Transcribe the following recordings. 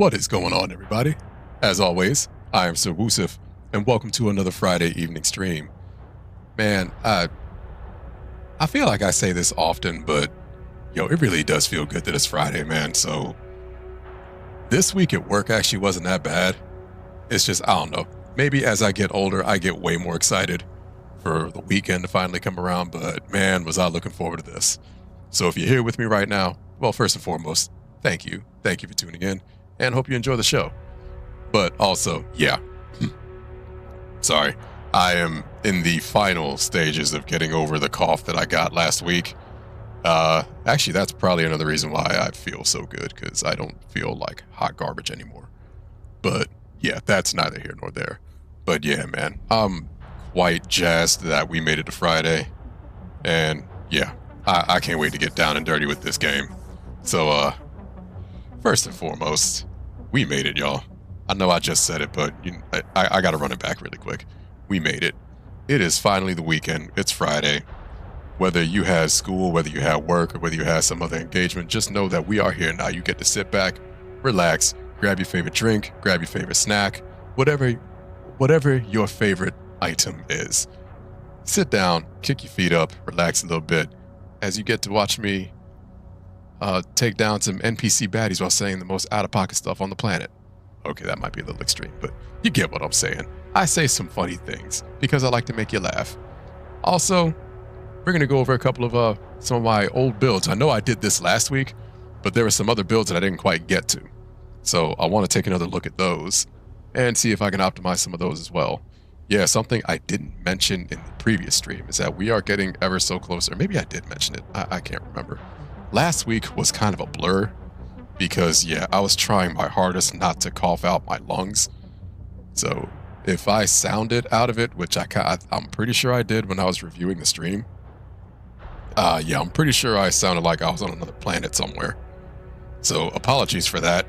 What is going on, everybody? As always, I am Sir Woosif, and welcome to another Friday evening stream. Man, I feel like I say this often, but it really does feel good that it's Friday, man. So this week at work actually wasn't that bad. It's just, I don't know. Maybe as I get older, I get way more excited for the weekend to finally come around, but man, was I looking forward to this. So if you're here with me right now, well, first and foremost, thank you. Thank you for tuning in, and hope you enjoy the show. But also, sorry, I am in the final stages of getting over the cough that I got last week. Actually, that's probably another reason why I feel so good, because I don't feel like hot garbage anymore. But yeah, that's neither here nor there. But yeah, man, I'm quite jazzed that we made it to Friday. And yeah, I can't wait to get down and dirty with this game. So, first and foremost, we made it, y'all. I know I just said it, but I got to run it back really quick. We made it. It is finally the weekend. It's Friday. Whether you had school, whether you had work, or whether you had some other engagement, just know that we are here now. You get to sit back, relax, grab your favorite drink, grab your favorite snack, whatever your favorite item is. Sit down, kick your feet up, relax a little bit as you get to watch me take down some NPC baddies while saying the most out-of-pocket stuff on the planet. Okay, that might be a little extreme, but you get what I'm saying. I say some funny things because I like to make you laugh. Also, we're going to go over a couple of some of my old builds. I know I did this last week, but there were some other builds that I didn't quite get to. So I want to take another look at those and see if I can optimize some of those as well. Yeah, something I didn't mention in the previous stream is that we are getting ever so close, or maybe I did mention it. I can't remember. Last week was kind of a blur because, yeah, I was trying my hardest not to cough out my lungs. So if I sounded out of it, which I'm pretty sure I did when I was reviewing the stream, yeah, I'm pretty sure I sounded like I was on another planet somewhere. So apologies for that.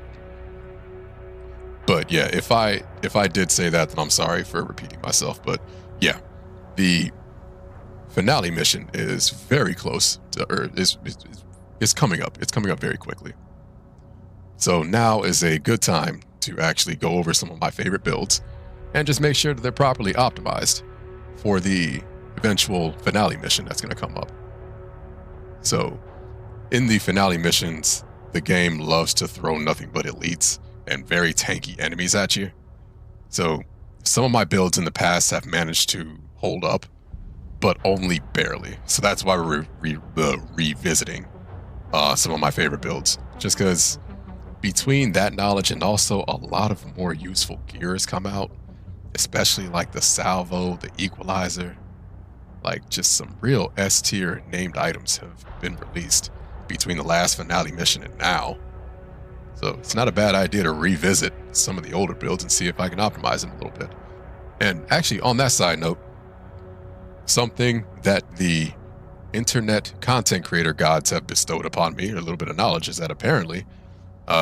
But yeah, if I did say that, then I'm sorry for repeating myself. But yeah, the finale mission is very close to, or it's coming up. It's coming up very quickly. So now is a good time to actually go over some of my favorite builds and just make sure that they're properly optimized for the eventual finale mission that's going to come up. So in the finale missions, the game loves to throw nothing but elites and very tanky enemies at you. So some of my builds in the past have managed to hold up, but only barely. So that's why we're revisiting some of my favorite builds, just because between that knowledge and also a lot of more useful gear has come out, especially like the salvo, the equalizer, like just some real S tier named items have been released between the last finale mission and now. So it's not a bad idea to revisit some of the older builds and see if I can optimize them a little bit. And actually, on that side note, something that the internet content creator gods have bestowed upon me, a little bit of knowledge, is that apparently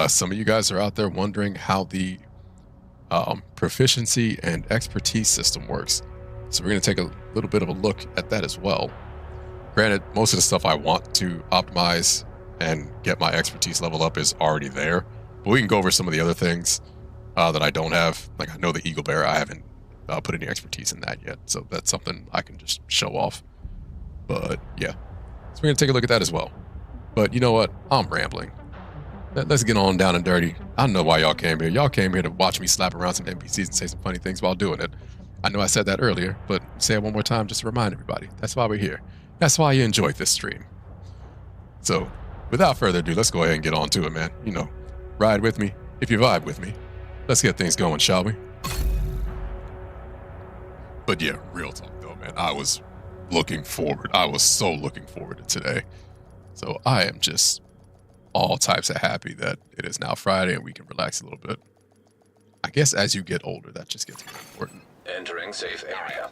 some of you guys are out there wondering how the proficiency and expertise system works. So we're going to take a little bit of a look at that as well. Granted, most of the stuff I want to optimize and get my expertise level up is already there, but we can go over some of the other things that I don't have. Like, I know the Eagle Bear, I haven't put any expertise in that yet, so that's something I can just show off. But yeah, so we're going to take a look at that as well. But you know what? I'm rambling. Let's get on down and dirty. I don't know why y'all came here. Y'all came here to watch me slap around some NPCs and say some funny things while doing it. I know I said that earlier, but say it one more time just to remind everybody. That's why we're here. That's why you enjoyed this stream. So without further ado, let's go ahead and get on to it, man. Ride with me if you vibe with me. Let's get things going, shall we? But yeah, real talk though, man. I was so looking forward to today. So I am just all types of happy that it is now Friday and we can relax a little bit. I guess as you get older, that just gets more important. Entering safe area.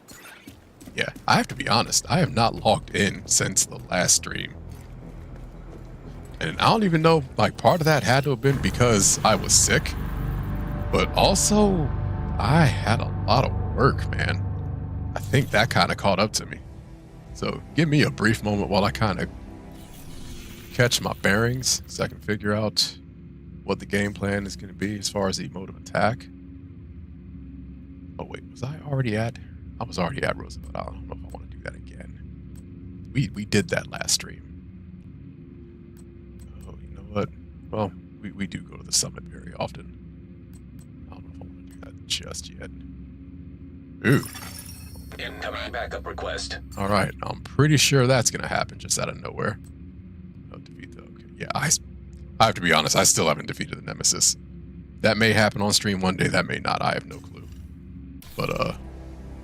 Yeah, I have to be honest. I have not logged in since the last stream. And I don't even know, like, part of that had to have been because I was sick. But also, I had a lot of work, man. I think that kind of caught up to me. So give me a brief moment while I kind of catch my bearings so I can figure out what the game plan is going to be as far as the mode of attack. Oh wait, was I already at? I was already at Roosevelt. I don't know if I want to do that again. We did that last stream. Oh, you know what? Well, we do go to the summit very often. I don't know if I want to do that just yet. Ooh. Incoming backup request. All right, I'm pretty sure that's gonna happen just out of nowhere. Oh, defeat the. Okay, yeah, I have to be honest. I still haven't defeated the Nemesis. That may happen on stream one day. That may not. I have no clue. But oh,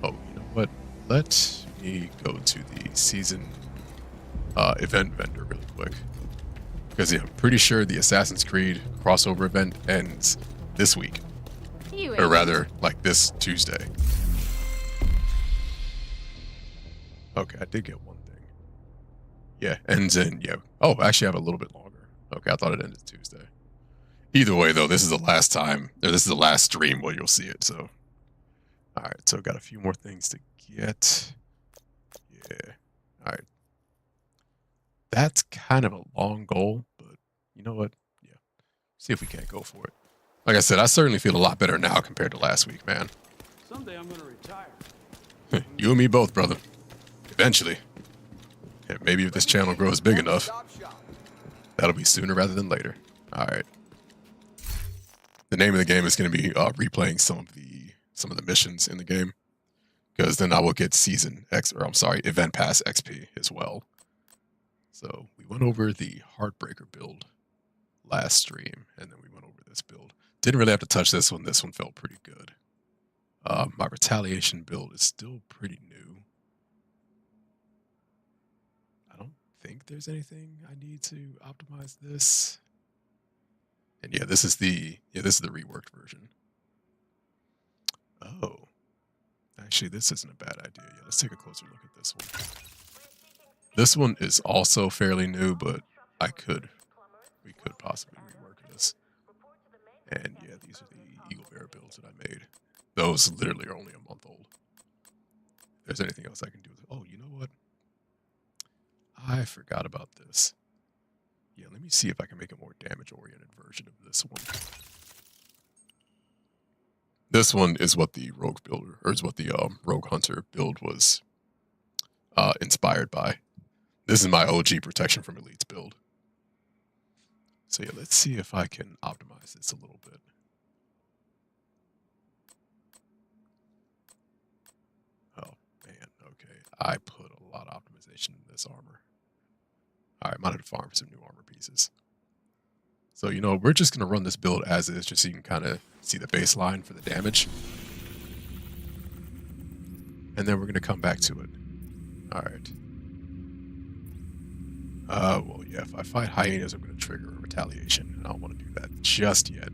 you know what? Let me go to the season event vendor really quick, because yeah, I'm pretty sure the Assassin's Creed crossover event ends this week, or rather, like this Tuesday. Okay, I did get one thing. Yeah, ends in, yeah. Oh, actually, I have a little bit longer. Okay, I thought it ended Tuesday. Either way, though, this is the last time, or this is the last stream where you'll see it, so. All right, so got a few more things to get. Yeah, all right. That's kind of a long goal, but you know what? Yeah, see if we can't go for it. Like I said, I certainly feel a lot better now compared to last week, man. Someday I'm gonna retire. You and me both, brother. Eventually. Yeah, maybe if this channel grows big enough, that'll be sooner rather than later. All right. The name of the game is going to be replaying some of the missions in the game, because then I will get Event Pass XP as well. So we went over the Heartbreaker build last stream, and then we went over this build. Didn't really have to touch this one. This one felt pretty good. My Retaliation build is still pretty new. I don't think there's anything I need to optimize this. And yeah, this is the reworked version. Oh, actually, this isn't a bad idea. Yeah, let's take a closer look at this one. This one is also fairly new, but we could possibly rework this. And yeah, these are the Eagle Bear builds that I made. Those literally are only a month old. If there's anything else I can do with it. Oh, you know what? I forgot about this. Yeah, let me see if I can make a more damage-oriented version of this one. This one is what the Rogue builder, or is what the Rogue Hunter build was inspired by. This is my OG Protection from Elites build. So yeah, let's see if I can optimize this a little bit. Oh man, okay. I put a lot of optimization in this armor. All right, might have to farm for some new armor pieces. So, you know, we're just going to run this build as is, just so you can kind of see the baseline for the damage. And then we're going to come back to it. All right. Well, yeah, if I fight hyenas, I'm going to trigger a retaliation. And I don't want to do that just yet.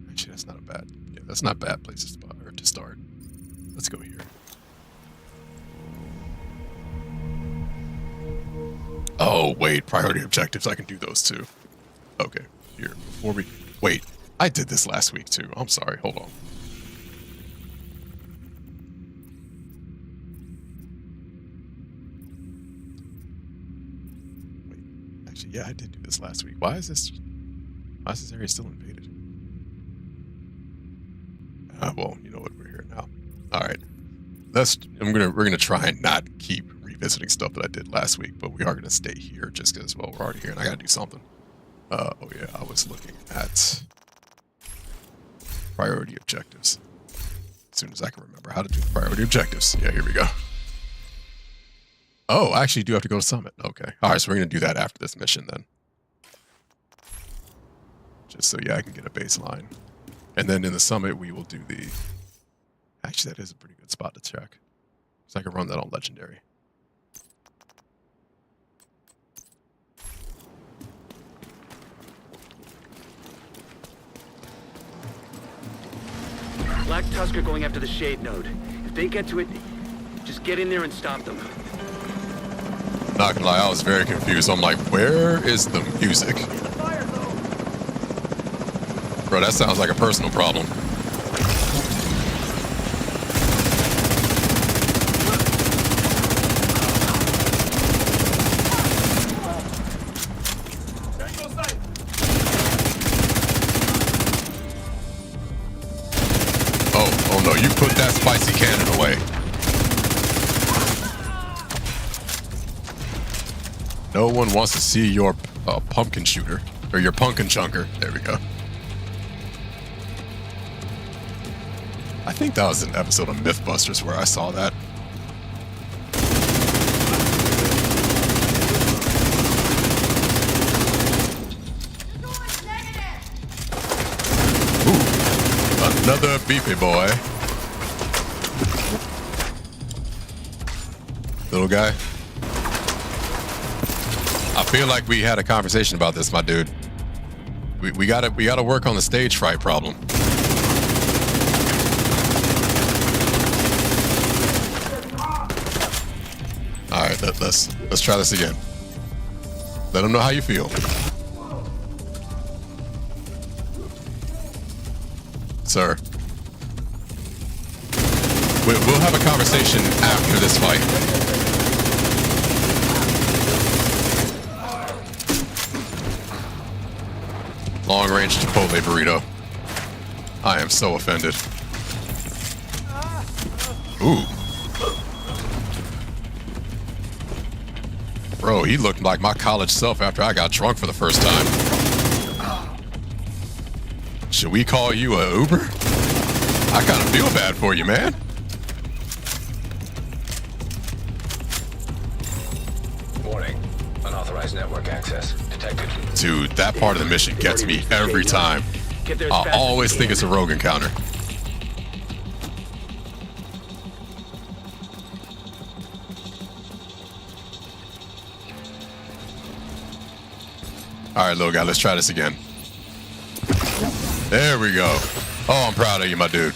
Actually, that's not a bad, yeah, that's not bad place to start. Let's go here. Oh, wait, priority objectives. I can do those too. Okay, here, before we... Wait, I did this last week too. I'm sorry, hold on. Wait, actually, yeah, I did do this last week. Why is this area still invaded? Well, you know what, we're here now. All right, we're gonna try and not keep revisiting stuff that I did last week, but we are going to stay here just because, well, we're already here and I got to do something. Oh yeah, I was looking at priority objectives. As soon as I can remember how to do priority objectives. Yeah, here we go. Oh, I actually do have to go to Summit. Okay. All right, so we're going to do that after this mission then. Just so, yeah, I can get a baseline. And then in the Summit, we will do the... Actually, that is a pretty good spot to check. So I can run that on Legendary. Black Tusk are going after the Shade Node. If they get to it, just get in there and stop them. Not gonna lie, I was very confused. I'm like, where is the music? Bro, that sounds like a personal problem. spicy cannon away. No one wants to see your pumpkin shooter. Or your pumpkin chunker. There we go. I think that was an episode of Mythbusters where I saw that. Ooh, another beefy boy. Little guy. I feel like we had a conversation about this, my dude. We gotta work on the stage fright problem. All right, let's try this again. Let them know how you feel. Sir. We'll have a conversation after this fight. Long range Chipotle burrito. I am so offended. Ooh. Bro, he looked like my college self after I got drunk for the first time. Should we call you a Uber? I kind of feel bad for you, man. Warning. Unauthorized network access detected. Dude, that part of the mission gets me every time. I always think it's a rogue encounter. All right, little guy, let's try this again. There we go. Oh, I'm proud of you, my dude.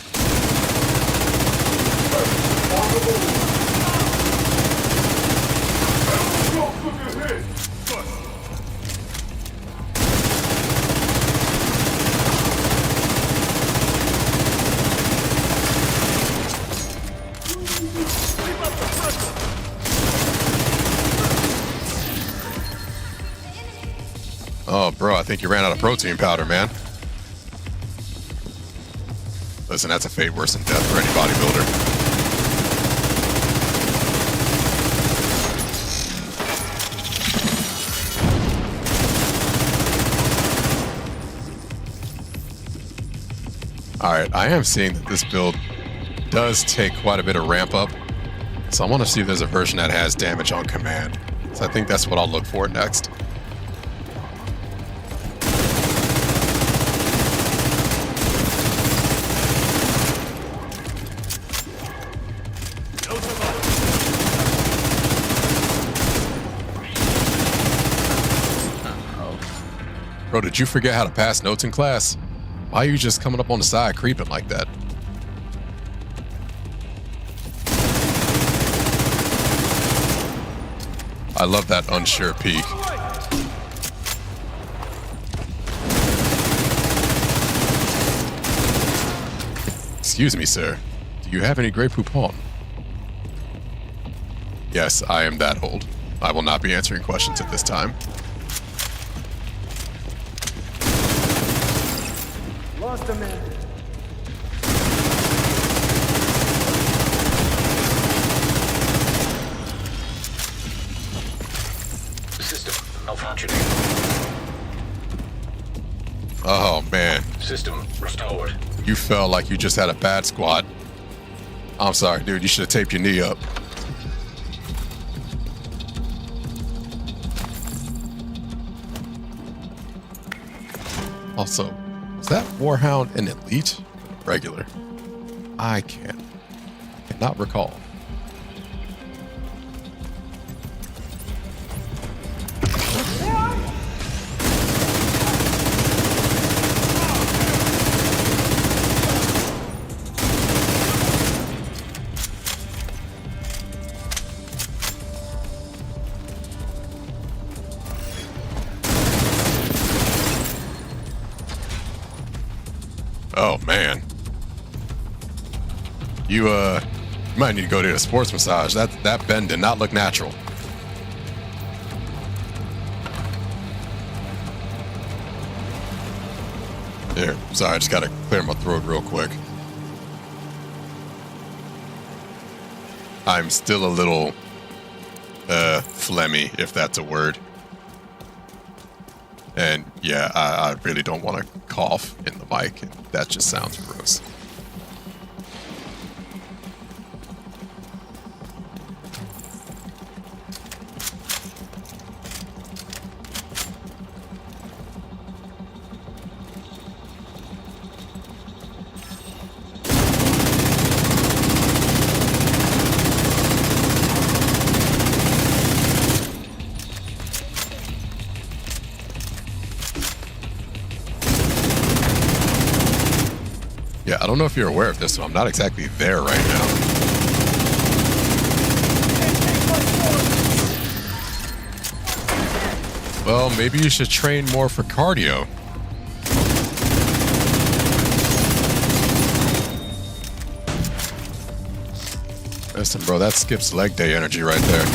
Oh, bro, I think you ran out of protein powder, man. Listen, that's a fate worse than death for any bodybuilder. All right, I am seeing that this build does take quite a bit of ramp up. So I want to see if there's a version that has damage on command. So I think that's what I'll look for next. Bro, did you forget how to pass notes in class? Why are you just coming up on the side creeping like that? I love that unsure peek. Excuse me, sir. Do you have any Grey Poupon? Yes, I am that old. I will not be answering questions at this time. Lost a man. System malfunctioning. Oh, man. System restored. You felt like you just had a bad squat. I'm sorry, dude. You should have taped your knee up. Also, was that Warhound an elite? Regular? I cannot recall. Oh, man. You might need to go to a sports massage. That bend did not look natural. There. Sorry, I just gotta clear my throat real quick. I'm still a little phlegmy, if that's a word. And yeah, I really don't want to cough in the mic, and that just sounds gross. Yeah, I don't know if you're aware of this, so I'm not exactly there right now. Well, maybe you should train more for cardio. Listen, bro, that skips leg day energy right there.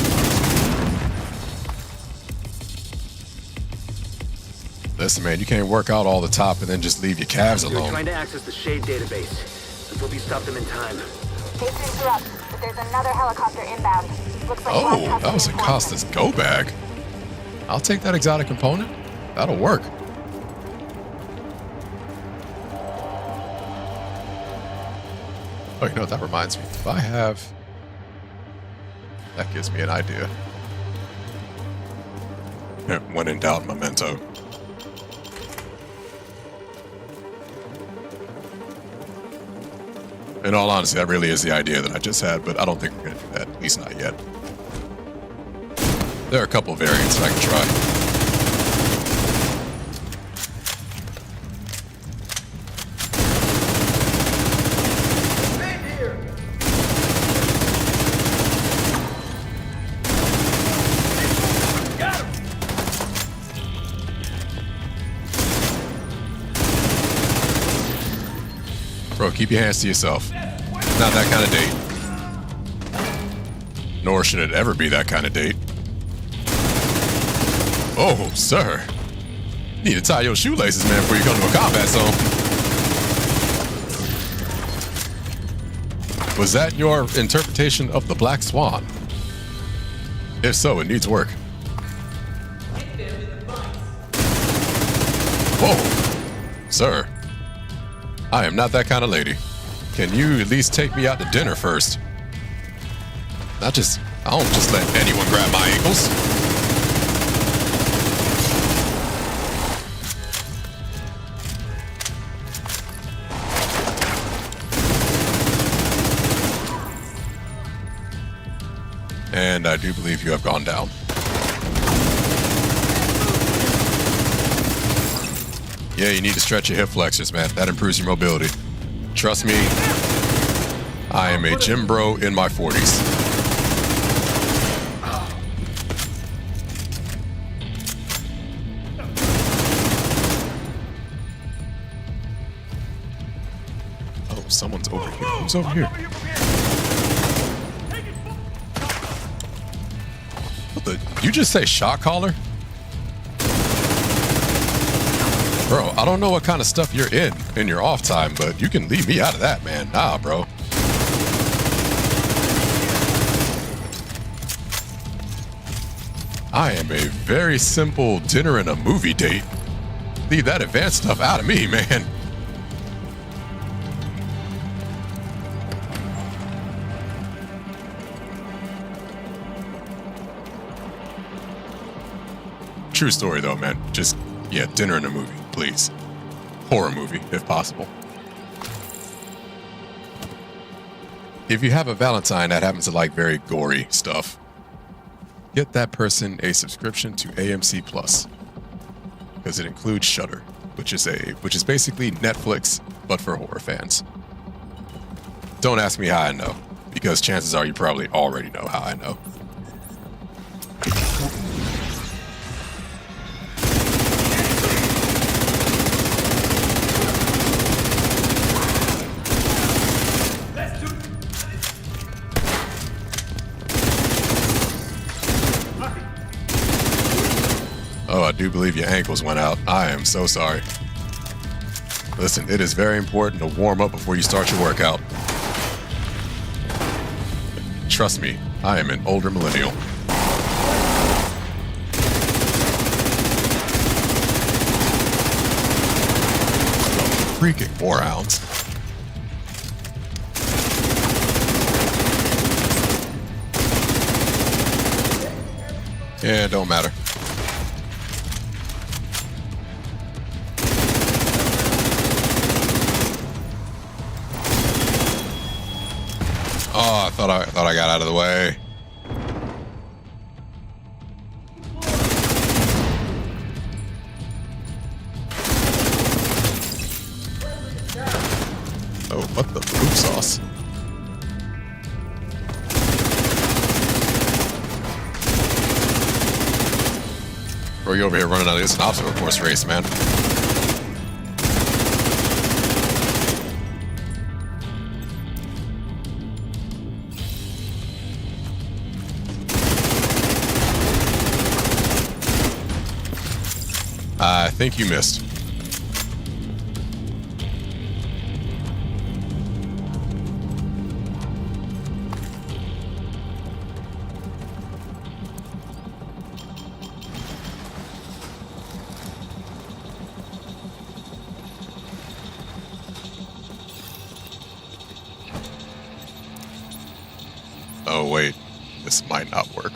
Listen, man, you can't work out all the top and then just leave your calves They're alone. trying to access the Shade database. Let's hope you stop them in time. Phase 3's up, but there's another helicopter inbound. Looks like Oh, that was a Costas go bag. I'll take that exotic component. That'll work. Oh, you know what? That reminds me. If I have... That gives me an idea. When in doubt, memento. In all honesty, that really is the idea that I just had, but I don't think we're going to do that, at least not yet. There are a couple variants that I can try. Bro, keep your hands to yourself. Not that kind of date. Nor should it ever be that kind of date. Oh, sir. You need to tie your shoelaces, man, before you come to a combat zone. Was that your interpretation of the Black Swan? If so, it needs work. Whoa. Sir. I am not that kind of lady. Can you at least take me out to dinner first? I don't just let anyone grab my ankles. And I do believe you have gone down. Yeah, you need to stretch your hip flexors, man. That improves your mobility. Trust me, I am a gym bro in my 40s. Oh, someone's over here. Who's over here? What the? You just say shot caller? Bro, I don't know what kind of stuff you're in your off time, but you can leave me out of that, man. Nah, bro. I am a very simple dinner and a movie date. Leave that advanced stuff out of me, man. True story, though, man. Just, yeah, dinner and a movie, please. Horror movie, if possible. If you have a Valentine that happens to like very gory stuff, get that person a subscription to AMC Plus, because it includes Shudder, which is basically Netflix but for horror fans. Don't ask me how I know, because chances are you probably already know how I know. Oh, I do believe your ankles went out. I am so sorry. Listen, it is very important to warm up before you start your workout. trust me, I am an older millennial. Freaking warhounds. Yeah, don't matter. Oh, I thought I got out of the way. Oh, what the poop sauce? Bro, you over here running out of this an obstacle course race, man. I think you missed. Oh, wait. This might not work.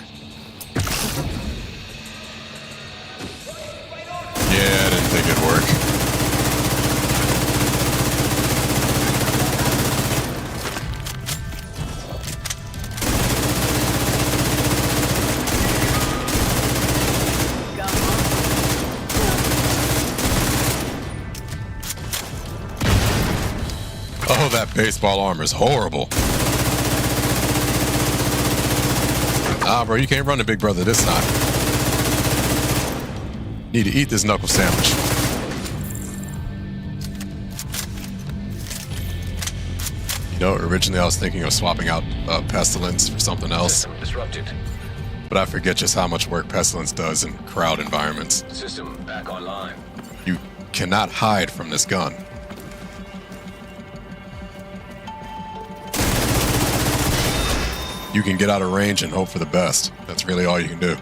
Yeah, I didn't think it'd work. Oh, that baseball armor is horrible. Ah, bro, you can't run a big brother this time. Need to eat this knuckle sandwich. You know, originally I was thinking of swapping out Pestilence for something else, System disrupted. but I forget just how much work Pestilence does in crowd environments. System back online. You cannot hide from this gun. You can get out of range and hope for the best. That's really all you can do.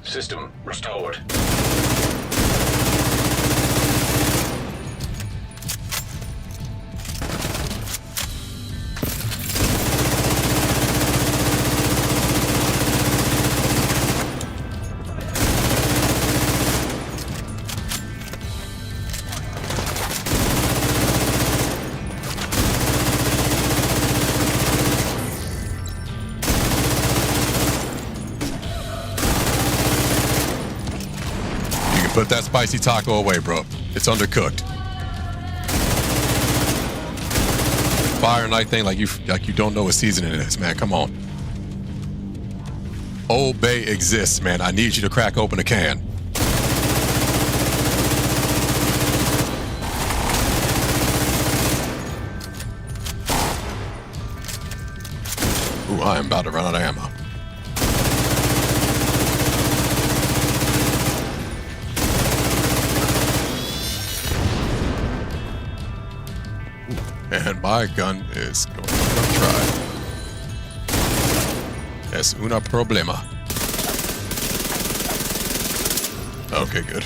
System restored. Put that spicy taco away, bro. It's undercooked. Fire and light thing like you don't know what seasoning it is, man. Come on. Old Bay exists, man. I need you to crack open a can. Ooh, I am about to run out of ammo. And my gun is going to try. Es una problema. Okay, good.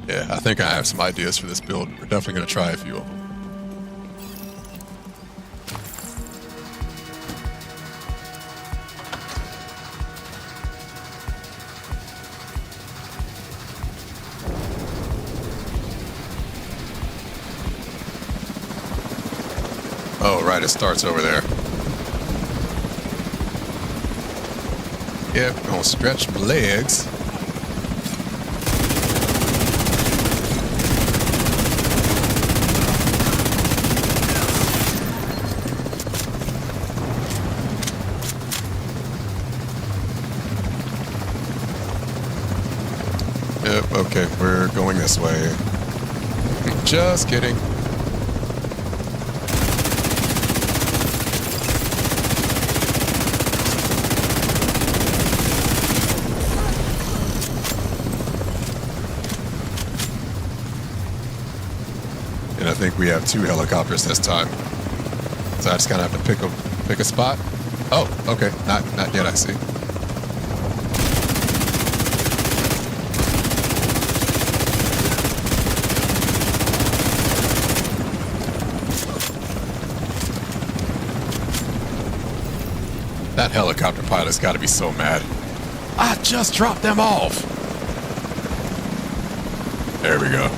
Yeah, I think I have some ideas for this build. We're definitely going to try a few of them. Oh, right, it starts over there. Yep, gonna stretch my legs. Yep, okay, we're going this way. Just kidding. think we have 2 helicopters this time. So I just kind of have to pick a spot. Oh, okay. Not yet, I see. That helicopter pilot's got to be so mad. I just dropped them off. There we go.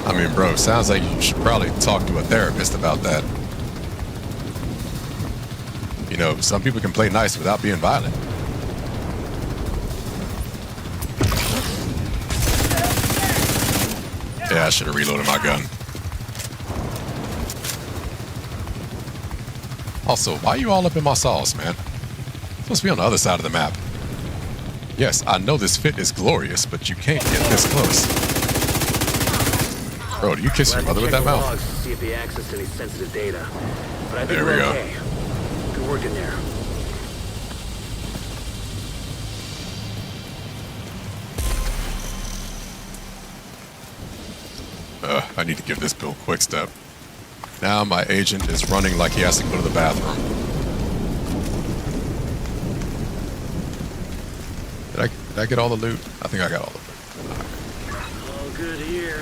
I mean, bro, sounds like you should probably talk to a therapist about that. You know, some people can play nice without being violent. Yeah, I should have reloaded my gun. Also, why are you all up in my sauce, man? Supposed to be on the other side of the map. Yes, I know this fit is glorious, but you can't get this close. Bro, do you kiss your mother with that mouth? See if they access any sensitive data. But I think There we we're go. okay. Good work in there. I need to give this build quick step. Now my agent is running like he has to go to the bathroom. Did I get all the loot? I think I got all the loot. All good here.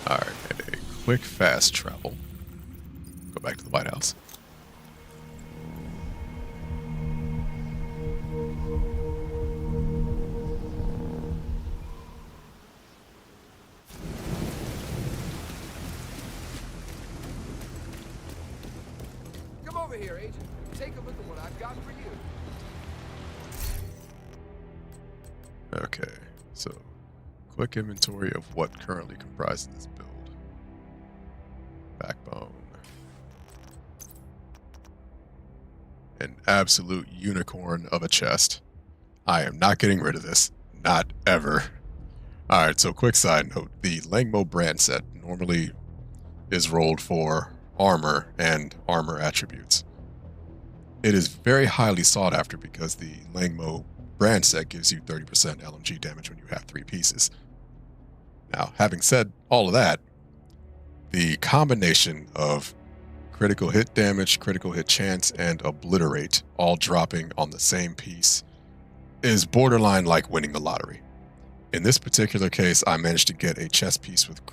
Alright, and a quick fast travel. Go back to the White House. Come over here, Agent. Take a look at what I've got for you. Okay, so quick inventory of what currently comprises this build. Backbone. An absolute unicorn of a chest. I am not getting rid of this. Not ever. Alright, so quick side note. The Langmo brand set normally is rolled for armor and armor attributes. It is very highly sought after because the Langmo brand set gives you 30% LMG damage when you have 3 pieces. Now, having said all of that, the combination of critical hit damage, critical hit chance, and obliterate all dropping on the same piece is borderline like winning the lottery. In this particular case, I managed to get a chest piece with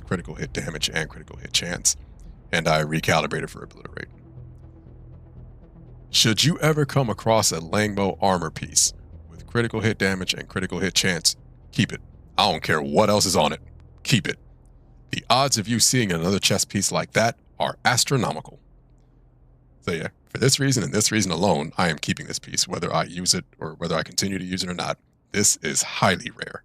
critical hit damage and critical hit chance, and I recalibrated for obliterate. Should you ever come across a Langmo armor piece with critical hit damage and critical hit chance, keep it. I don't care what else is on it. Keep it. The odds of you seeing another chest piece like that are astronomical. So yeah, for this reason and this reason alone, I am keeping this piece, whether I use it or whether I continue to use it or not. This is highly rare.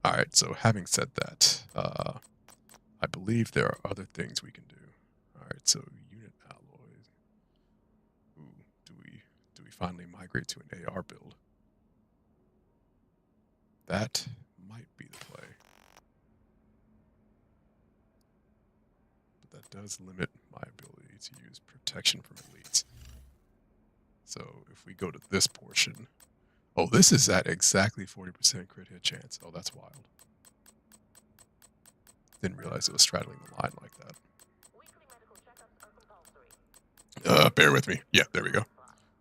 All right, so having said that, I believe there are other things we can do. All right, so unit alloys. Ooh, do we finally migrate to an AR build? That might be the play. But that does limit my ability to use protection from elites. So if we go to this portion, oh, this is at exactly 40% crit hit chance. Oh, that's wild. Didn't realize it was straddling the line like that. Bear with me. Yeah, there we go.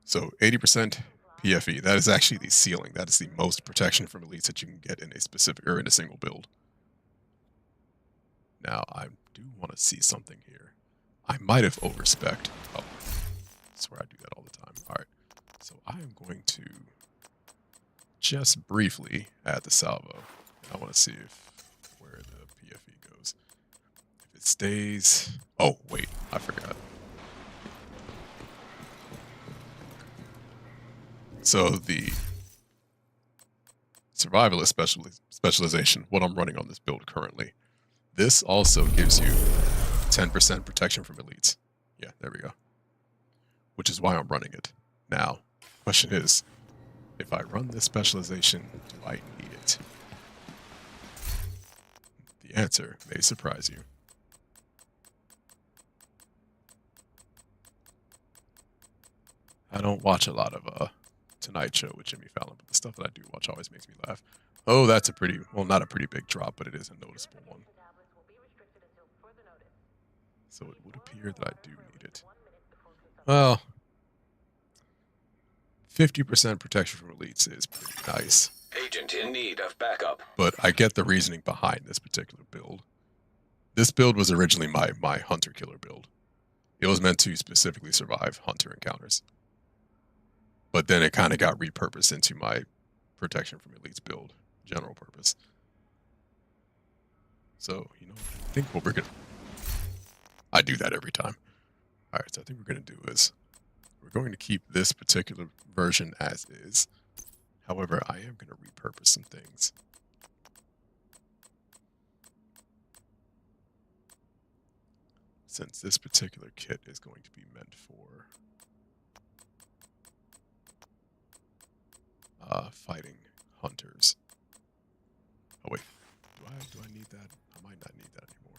So 80% PFE. That is actually the ceiling. That is the most protection from elites that you can get in a specific or in a single build. Now, I do want to see something here. I might have overspec'd. Oh, I swear I do that all the time. All right. So I am going to just briefly add the salvo. I want to see where the PFE goes. If it stays... Oh, wait. I forgot. So the survivalist specialization, what I'm running on this build currently, this also gives you 10% protection from elites. Yeah, there we go. Which is why I'm running it. Now, question is, if I run this specialization, do I need it? The answer may surprise you. I don't watch a lot of Tonight Show with Jimmy Fallon, but the stuff that I do watch always makes me laugh. Oh, that's a pretty, well, not a pretty big drop, but it is a noticeable one. So it would appear that I do need it. Well, 50% protection from elites is pretty nice. Agent in need of backup. But I get the reasoning behind this particular build. This build was originally my hunter-killer build. It was meant to specifically survive hunter encounters. But then it kind of got repurposed into my protection from elites build, general purpose. So, you know, I think what we're going to... I do that every time. All right, so I think we're going to do is we're going to keep this particular version as is. However, I am going to repurpose some things. Since this particular kit is going to be meant for fighting hunters. Oh wait, do I need that? I might not need that anymore.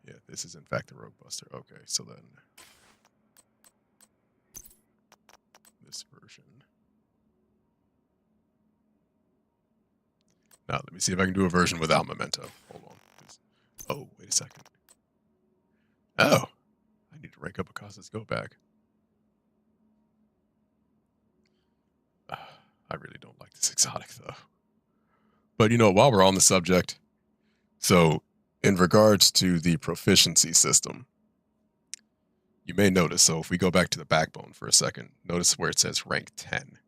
Yeah, this is in fact the Rogue Buster. Okay, so then this version. Now let me see if I can do a version without Memento. Hold on. Oh, wait a second. Oh, I need to rank up Acosta's go back. I really don't like this exotic though. But you know, while we're on the subject, so in regards to the proficiency system, you may notice, so if we go back to the backbone for a second, notice where it says rank 10.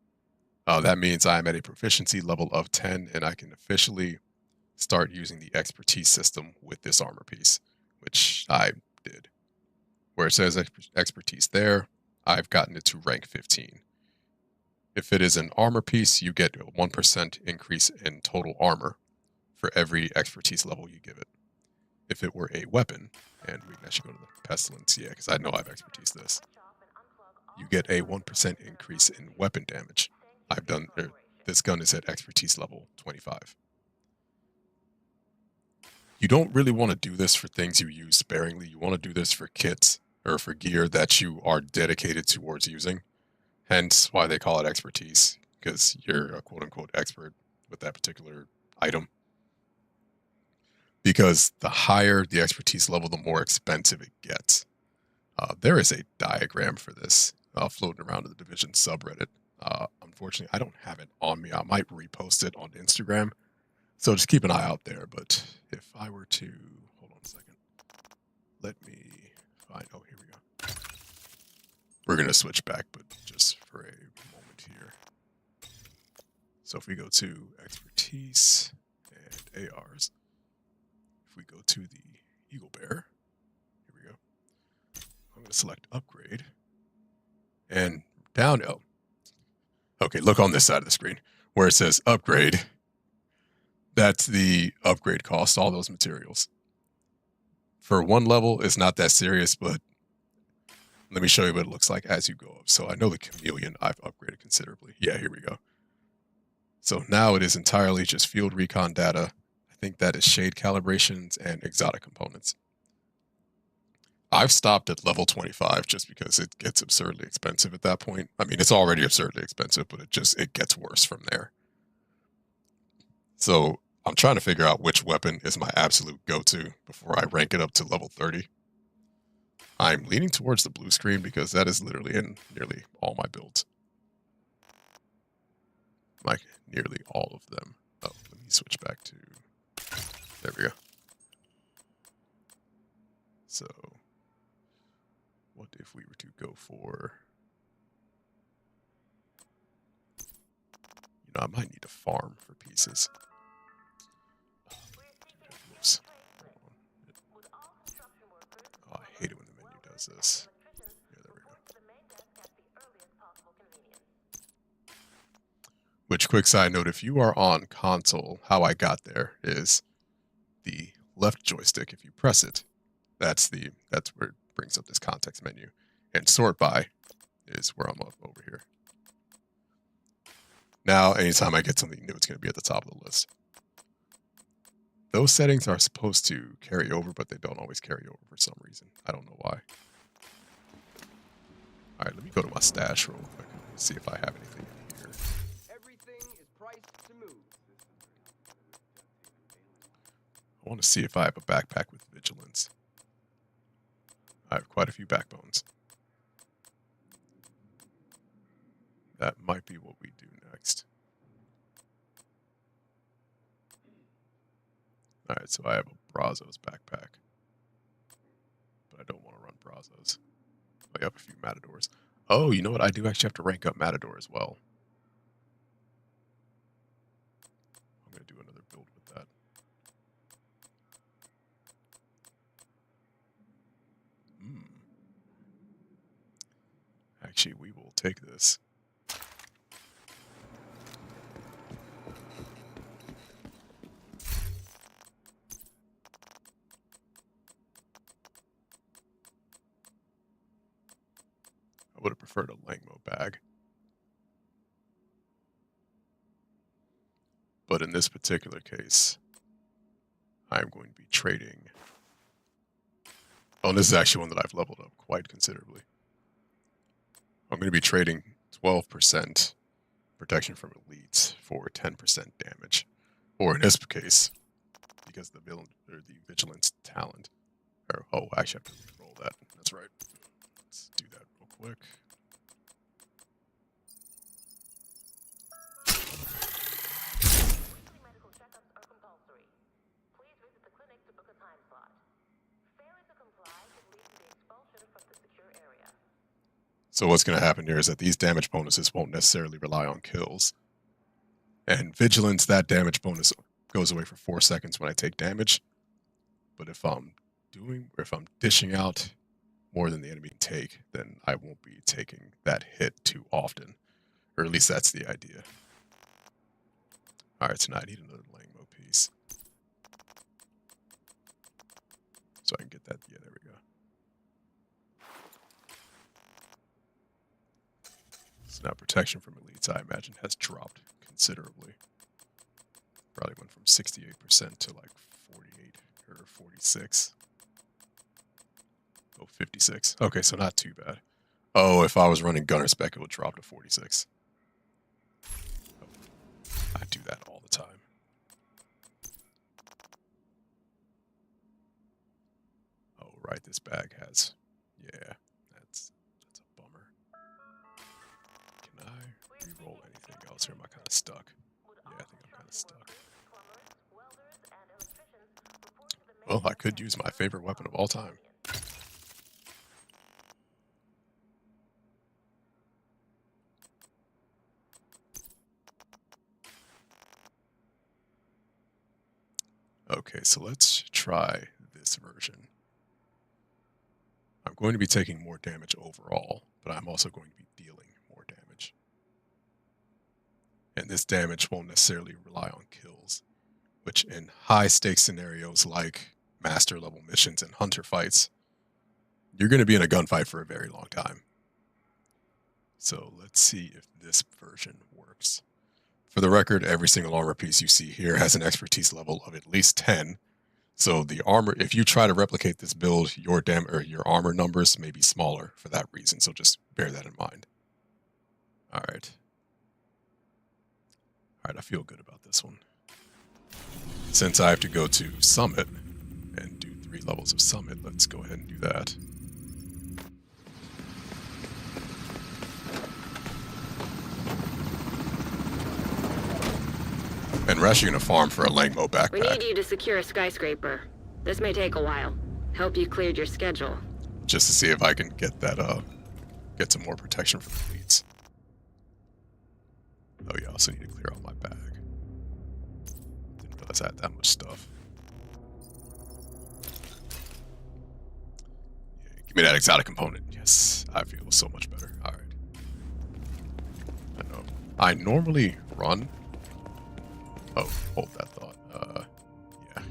That means I'm at a proficiency level of 10 and I can officially start using the expertise system with this armor piece, which I did. Where it says expertise there, I've gotten it to rank 15. If it is an armor piece, you get a 1% increase in total armor for every expertise level you give it. If it were a weapon, and we can actually go to the pestilence, yeah, because I know I've expertise this, you get a 1% increase in weapon damage. This gun is at expertise level 25. You don't really want to do this for things you use sparingly. You want to do this for kits or for gear that you are dedicated towards using. Hence why they call it expertise, because you're a quote-unquote expert with that particular item. Because the higher the expertise level, the more expensive it gets. There is a diagram for this floating around in the Division subreddit. Unfortunately, I don't have it on me. I might repost it on Instagram. So just keep an eye out there. But if I were to... Hold on a second. Let me find... Oh, here we go. We're going to switch back, but just for a moment here. So if we go to expertise and ARs, if we go to the Eagle Bear, here we go. I'm going to select upgrade. And down... Oh. Okay, look on this side of the screen where it says upgrade. That's the upgrade cost, all those materials. For one level, it's not that serious, but let me show you what it looks like as you go up. So I know the Chameleon I've upgraded considerably. Yeah, here we go. So now it is entirely just field recon data. I think that is shade calibrations and exotic components. I've stopped at level 25 just because it gets absurdly expensive at that point. I mean, it's already absurdly expensive, but it gets worse from there. So I'm trying to figure out which weapon is my absolute go-to before I rank it up to level 30. I'm leaning towards the blue screen because that is literally in nearly all my builds. Like, nearly all of them. Oh, let me switch back to... There we go. So, what if we were to go for... You know, I might need to farm for pieces. Whoops. Oh, I hate it when the menu does this. Yeah, there we go. Which, quick side note, if you are on console, how I got there is the left joystick. If you press it, that's where it brings up this context menu. And sort by is where I'm up over here. Now, anytime I get something new, it's going to be at the top of the list. Those settings are supposed to carry over, but they don't always carry over for some reason. I don't know why. All right, let me go to my stash real quick and see if I have anything in here. Everything is priced to move. I want to see if I have a backpack with vigilance. I have quite a few backbones. That might be what we do next. Alright, so I have a Brazos backpack. But I don't want to run Brazos. I have a few Matadors. Oh, you know what? I do actually have to rank up Matador as well. I'm going to do another build with that. Actually, we will take this. I would have preferred a Langmo bag. But in this particular case, I'm going to be trading. Oh, and this is actually one that I've leveled up quite considerably. I'm going to be trading 12% protection from elites for 10% damage. Or in this case, because the vigilance talent. Or, oh, actually, I have to roll that. That's right. Let's do that real quick. Weekly medical checkups are compulsory. Please visit the clinic to book a time slot. Failure to comply could lead to the expulsion from the secure area. So what's going to happen here is that these damage bonuses won't necessarily rely on kills. And vigilance, that damage bonus goes away for 4 seconds when I take damage. But if I'm dishing out more than the enemy can take, then I won't be taking that hit too often. Or at least that's the idea. Alright, so now I need another Langmo piece. So I can get that. Yeah, there we go. So now protection from elites, I imagine, has dropped considerably. Probably went from 68% to like 48 or 46. Oh, 56. Okay, so not too bad. Oh, if I was running gunner spec, it would drop to 46. Oh, I do that all the time. Oh, right, this bag has... Yeah, that's a bummer. Can I re-roll anything else, or am I kind of stuck? Yeah, I think I'm kind of stuck. Well, I could use my favorite weapon of all time. Okay, so let's try this version. I'm going to be taking more damage overall, but I'm also going to be dealing more damage. And this damage won't necessarily rely on kills, which in high stakes scenarios like master level missions and hunter fights, you're going to be in a gunfight for a very long time. So let's see if this version works. For the record, every single armor piece you see here has an expertise level of at least 10. So the armor, if you try to replicate this build, your your armor numbers may be smaller for that reason. So just bear that in mind. All right. All right, I feel good about this one. Since I have to go to Summit and do 3 levels of Summit, let's go ahead and do that. And we're actually going to farm for a Langmo backpack. We need you to secure a skyscraper. This may take a while. Hope you cleared your schedule. Just to see if I can get that, get some more protection from the elites. Oh yeah, I also need to clear out my bag. Didn't realize I had that much stuff. Yeah, give me that exotic component. Yes, I feel so much better. Alright. I know. I normally run. Oh, hold that thought. Yeah.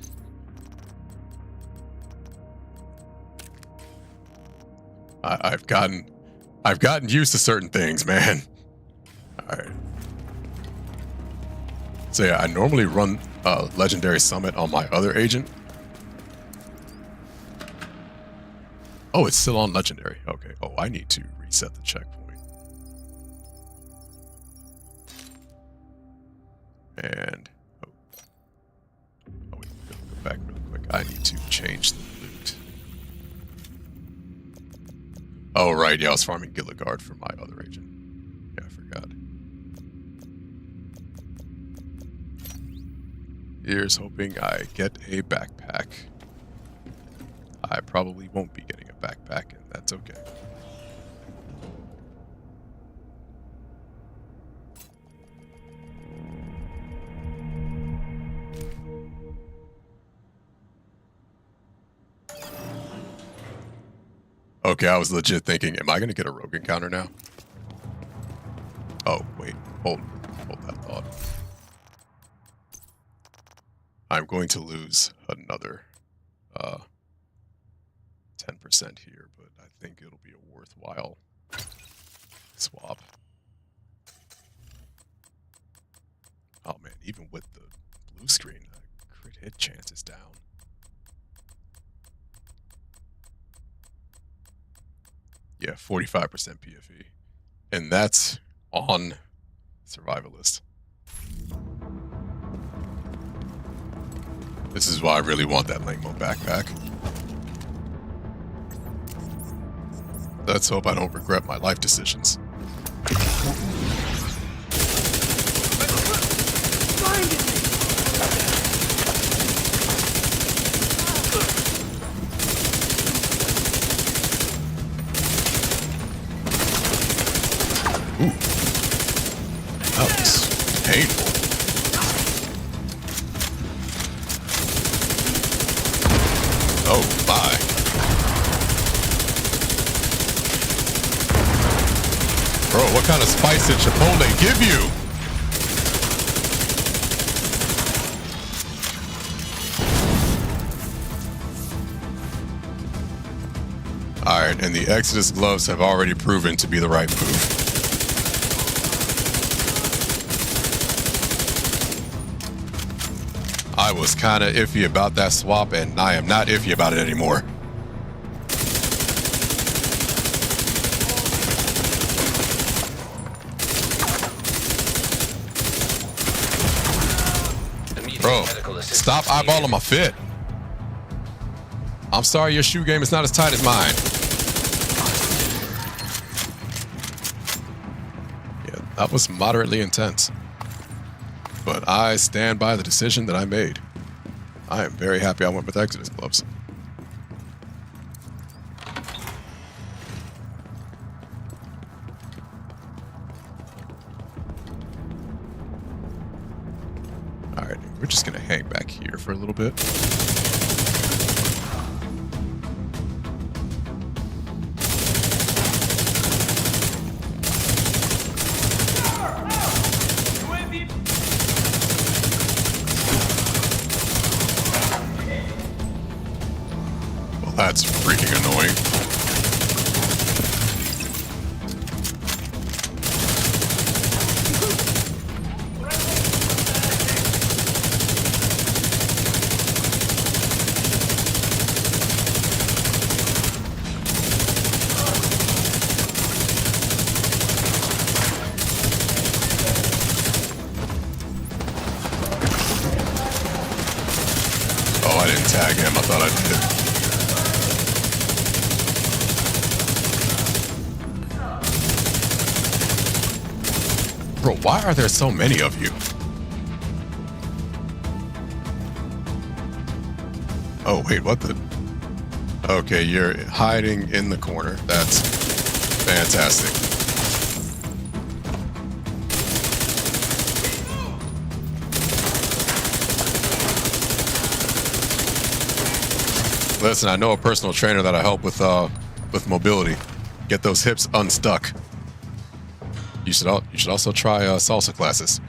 I've gotten used to certain things, man. All right. So yeah, I normally run Legendary Summit on my other agent. Oh, it's still on Legendary. Okay. Oh, I need to reset the checkpoint. And wait, go back really quick. I need to change the loot. Oh right, yeah, I was farming Gilligard for my other agent. Yeah, I forgot. Here's hoping I get a backpack. I probably won't be getting a backpack, and that's okay. Okay, I was legit thinking, am I going to get a rogue encounter now? Oh, wait. Hold that thought. I'm going to lose another 10% here, but I think it'll be a worthwhile swap. Oh man, even with the blue screen, the crit hit chance is down. Yeah, 45% PFE. And that's on Survivalist. This is why I really want that Langmo backpack. Let's hope I don't regret my life decisions. Ooh. That was painful. Oh, my. Bro, what kind of spice did Chipotle give you? Alright, and the Exodus gloves have already proven to be the right move. I was kind of iffy about that swap, and I am not iffy about it anymore. Bro, stop eyeballing my fit. I'm sorry your shoe game is not as tight as mine. Yeah, that was moderately intense. But I stand by the decision that I made. I am very happy I went with Exodus gloves. Alright, we're just gonna hang back here for a little bit. That's freaking annoying. Oh, I didn't tag him. I thought I did. Bro, why are there so many of you? Oh, wait, what the? Okay, you're hiding in the corner. That's fantastic. Listen, I know a personal trainer that I help with mobility. Get those hips unstuck. You should also try salsa classes.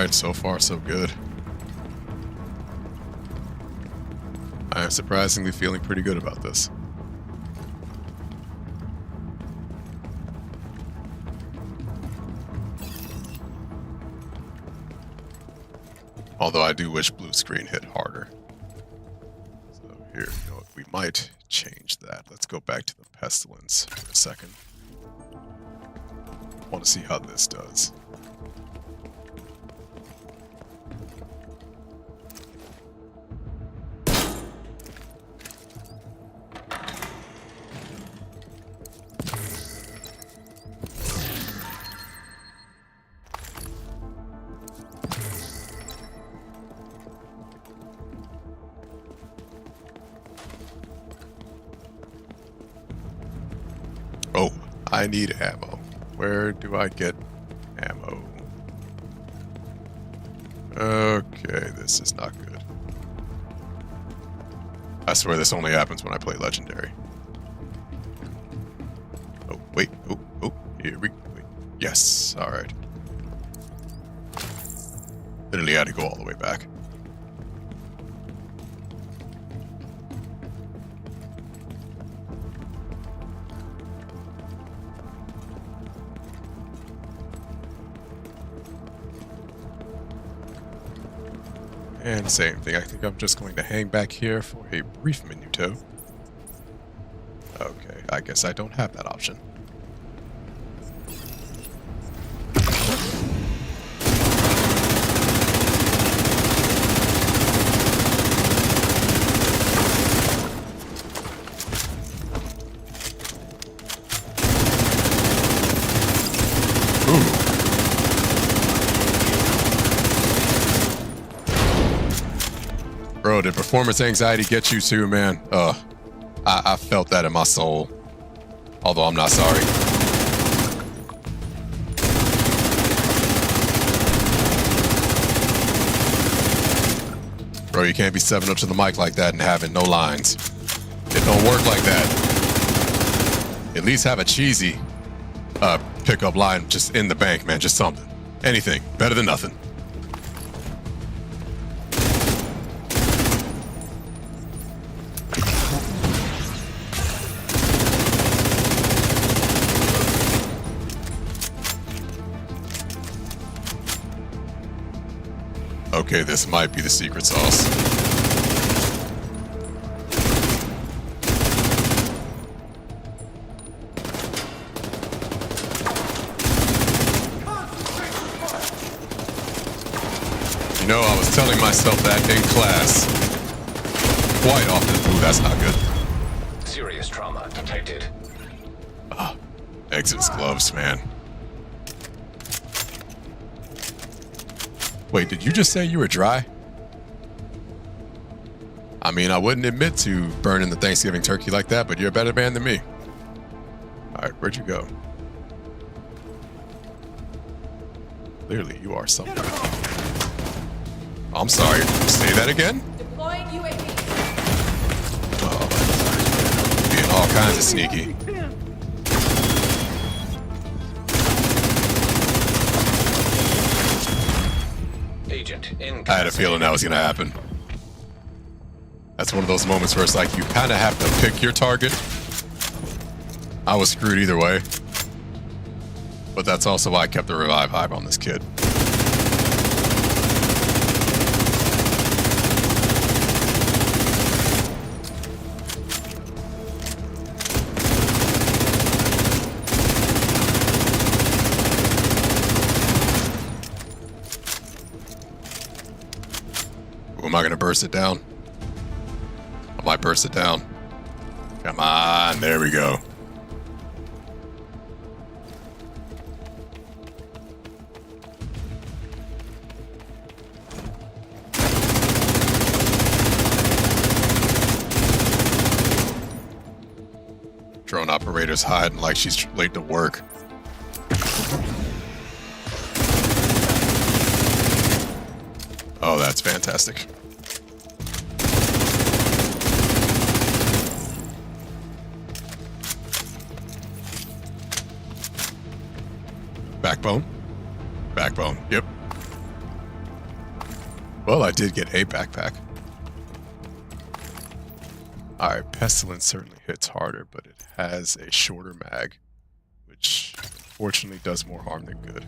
Alright, so far so good. I am surprisingly feeling pretty good about this. Although I do wish blue screen hit harder. So here, you know what, we might change that. Let's go back to the pestilence for a second. I want to see how this does. Oh, I need ammo. Where do I get ammo? Okay, this is not good. I swear this only happens when I play Legendary. Oh, wait. Oh, here we go. Yes, alright. Literally had to go all the way back. And same thing, I think I'm just going to hang back here for a brief minuto. Okay, I guess I don't have that option. Bro, did performance anxiety get you too, man? I felt that in my soul. Although I'm not sorry. Bro, you can't be stepping up to the mic like that and having no lines. It don't work like that. At least have a cheesy pickup line just in the bank, man. Just something. Anything. Better than nothing. Okay, this might be the secret sauce. You know, I was telling myself that in class quite often. Ooh, that's not good. Serious trauma detected. Exodus gloves, man. Wait, did you just say you were dry? I mean, I wouldn't admit to burning the Thanksgiving turkey like that, but you're a better man than me. Alright, where'd you go? Clearly, you are something. I'm sorry, say that again? Deploying UAV. Oh, being all kinds of sneaky. I had a feeling that was going to happen. That's one of those moments where it's like you kind of have to pick your target. I was screwed either way. But that's also why I kept the revive hive on this kid. Am I going to burst it down? I might burst it down. Come on, there we go. Drone operator's hiding like she's late to work. Oh, that's fantastic. Backbone? Backbone, yep. Well, I did get a backpack. Alright, Pestilence certainly hits harder, but it has a shorter mag, which unfortunately does more harm than good.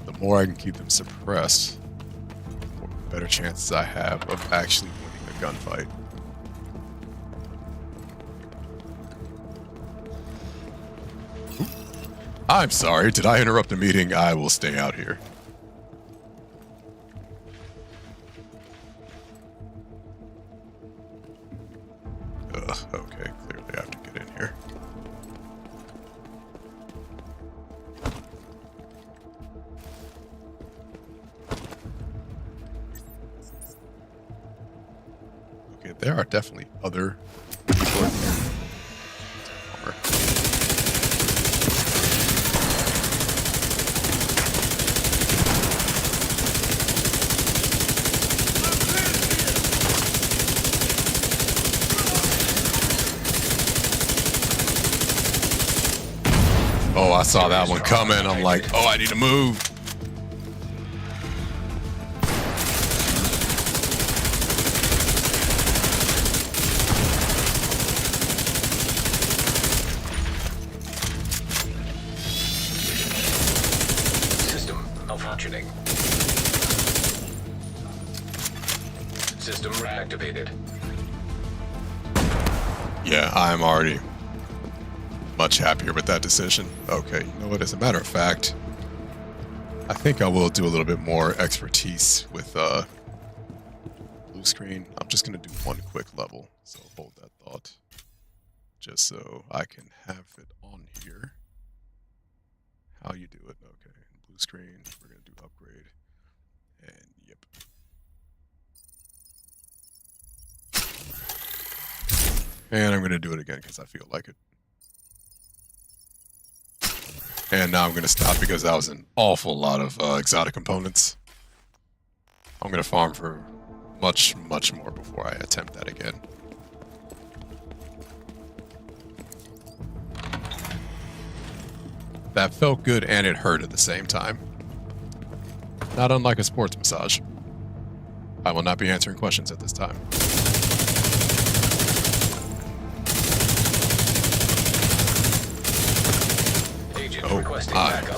The more I can keep them suppressed, the better chances I have of actually winning the gunfight. I'm sorry, did I interrupt the meeting? I will stay out here. Okay, clearly I have to get in here. Okay, there are definitely other people in here. Bummer. Oh, I saw that one coming. I'm like, oh, I need to move. System malfunctioning. System reactivated. Yeah, I'm already much happier with that decision. Okay, you know what? As a matter of fact, I think I will do a little bit more expertise with blue screen. I'm just gonna do one quick level, so hold that thought, just so I can have it on here. How you do it? Okay, blue screen. We're gonna do upgrade, and yep. And I'm gonna do it again because I feel like it. And now I'm going to stop because that was an awful lot of exotic components. I'm going to farm for much, much more before I attempt that again. That felt good and it hurt at the same time. Not unlike a sports massage. I will not be answering questions at this time. Oh, Requesting hi. backup.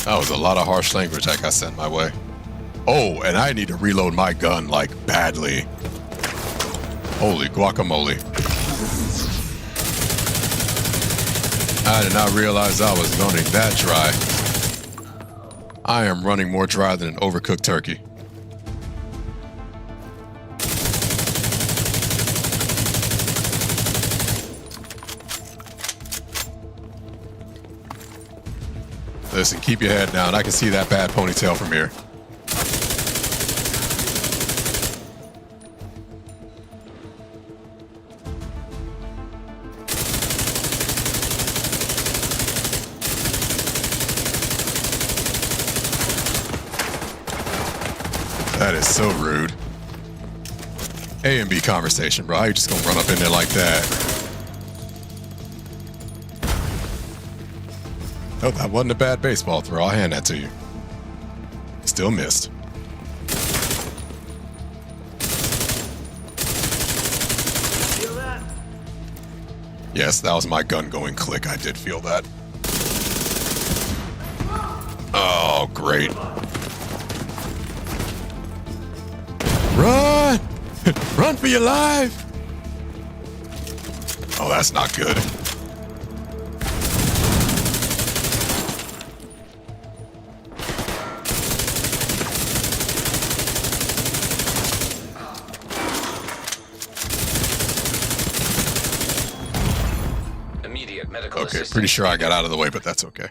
That was a lot of harsh language I got sent my way. Oh, and I need to reload my gun, like, badly. Holy guacamole. I did not realize I was running that dry. I am running more dry than an overcooked turkey. Listen, keep your head down. I can see that bad ponytail from here. That is so rude. A and B conversation, bro. How you just gonna run up in there like that? Oh, that wasn't a bad baseball throw. I'll hand that to you. Still missed. Feel that? Yes, that was my gun going click. I did feel that. Oh, great. Run! Run for your life! Oh, that's not good. Immediate medical Okay, assistance. pretty sure I got out of the way, but that's okay.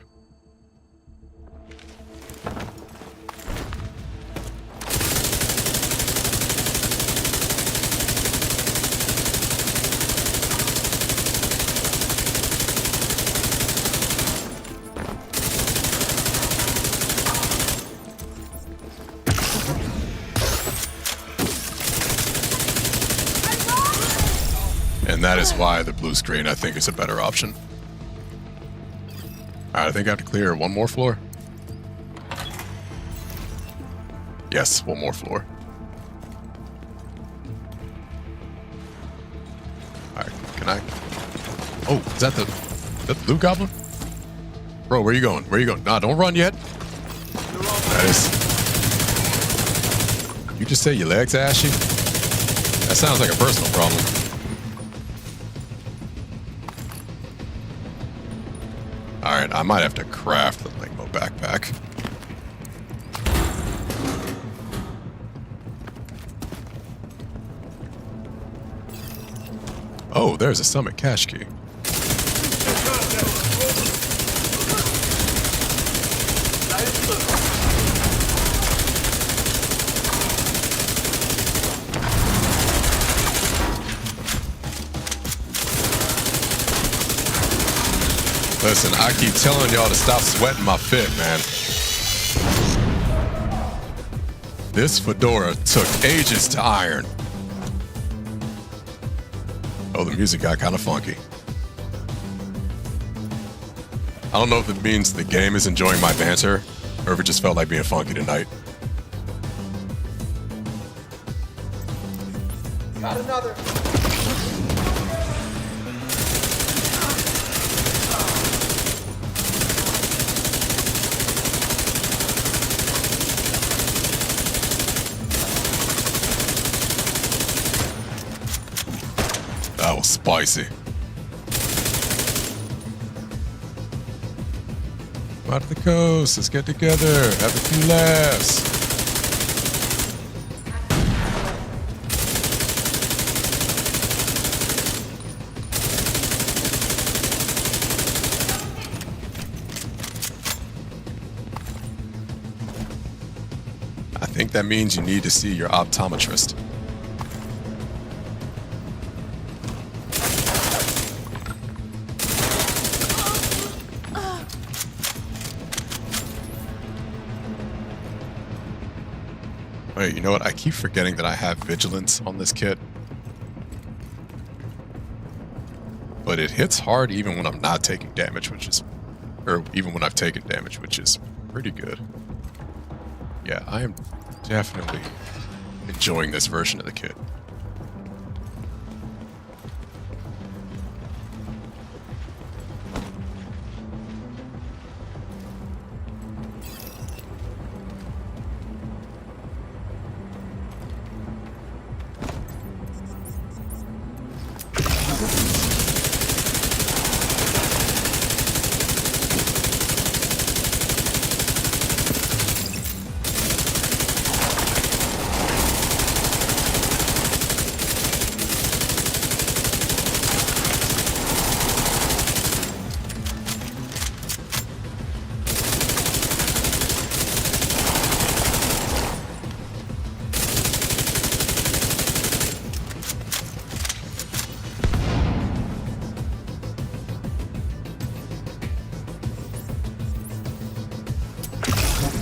that is why the blue screen, I think, is a better option. Alright, I think I have to clear one more floor. Yes, one more floor. Alright, can I... Oh, is that the blue goblin? Bro, where you going? Where you going? Nah, don't run yet. That is... You just say your legs ashy? That sounds like a personal problem. Alright, I might have to craft the Lingmo backpack. Oh, there's a summit cache key. Listen, I keep telling y'all to stop sweating my fit, man. This fedora took ages to iron. Oh, the music got kind of funky. I don't know if it means the game is enjoying my banter, or if it just felt like being funky tonight. Got another. That was spicy. Out to the coast, let's get together, have a few laughs. I think that means you need to see your optometrist. Wait, you know what? I keep forgetting that I have vigilance on this kit. But it hits hard even when I'm not taking damage, which is... Or even when I've taken damage, which is pretty good. Yeah, I am definitely enjoying this version of the kit.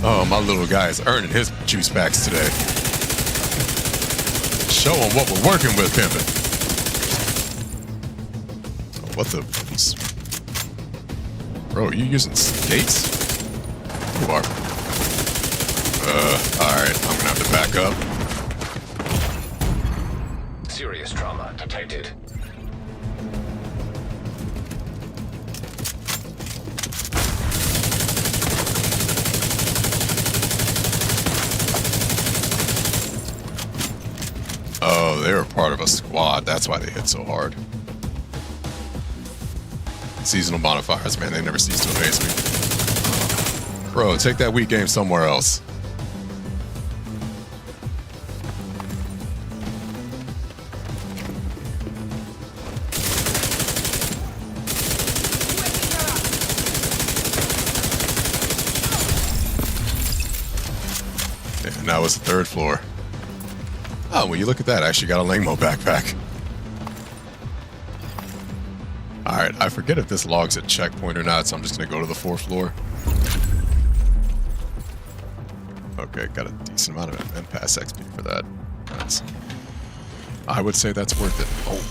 Oh, my little guy is earning his juice packs today. Show him what we're working with, pimpin'. Oh, what the... Bro, you using skates? You are. Alright, I'm gonna have to back up. Serious trauma detected. Oh, they were part of a squad. That's why they hit so hard. Seasonal bonfires, man, they never cease to amaze me. Bro, take that weak game somewhere else. And that was the third floor. Oh, well, you look at that. I actually got a Lingmo backpack. Alright, I forget if this log's a checkpoint or not, so I'm just going to go to the fourth floor. Okay, got a decent amount of M-Pass XP for that. Nice. I would say that's worth it. Oh.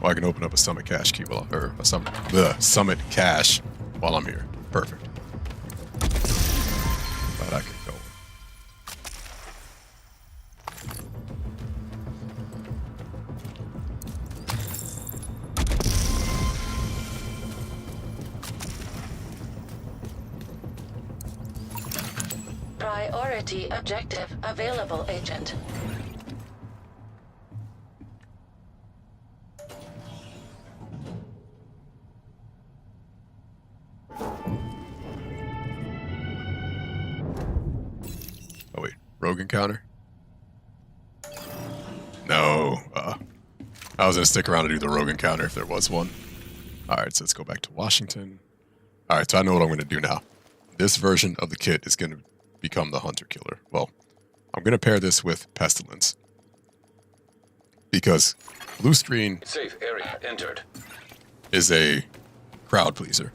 Well, I can open up a summit cache key while, or a summit cache while I'm here. Perfect. Glad I can go. Priority objective available, Agent. Oh wait, rogue encounter? No. I was gonna stick around to do the rogue encounter if there was one. Alright, so let's go back to Washington. Alright, so I know what I'm gonna do now. This version of the kit is gonna become the hunter killer. Well, I'm gonna pair this with Pestilence. Because blue screen Safe area entered. is a crowd pleaser.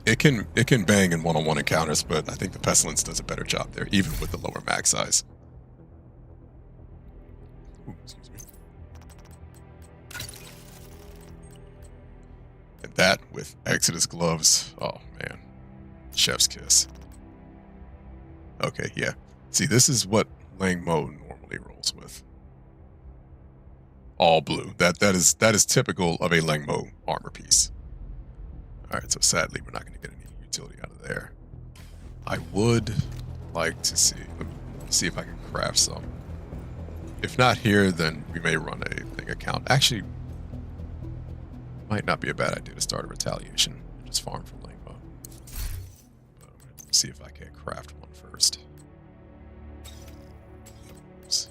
It can bang in one-on-one encounters, but I think the Pestilence does a better job there, even with the lower mag size. Ooh, excuse me. And that with Exodus gloves, oh man, chef's kiss. Okay, yeah. See, this is what Lang Mo normally rolls with. All blue. That is typical of a Lang Mo armor piece. All right, so sadly we're not going to get any utility out of there. I would like to see. Let me see if I can craft some. If not here, then we may run a thing account. Actually, might not be a bad idea to start a retaliation and just farm for Lang Mo. But I'm going to see if I can craft one first. Oops.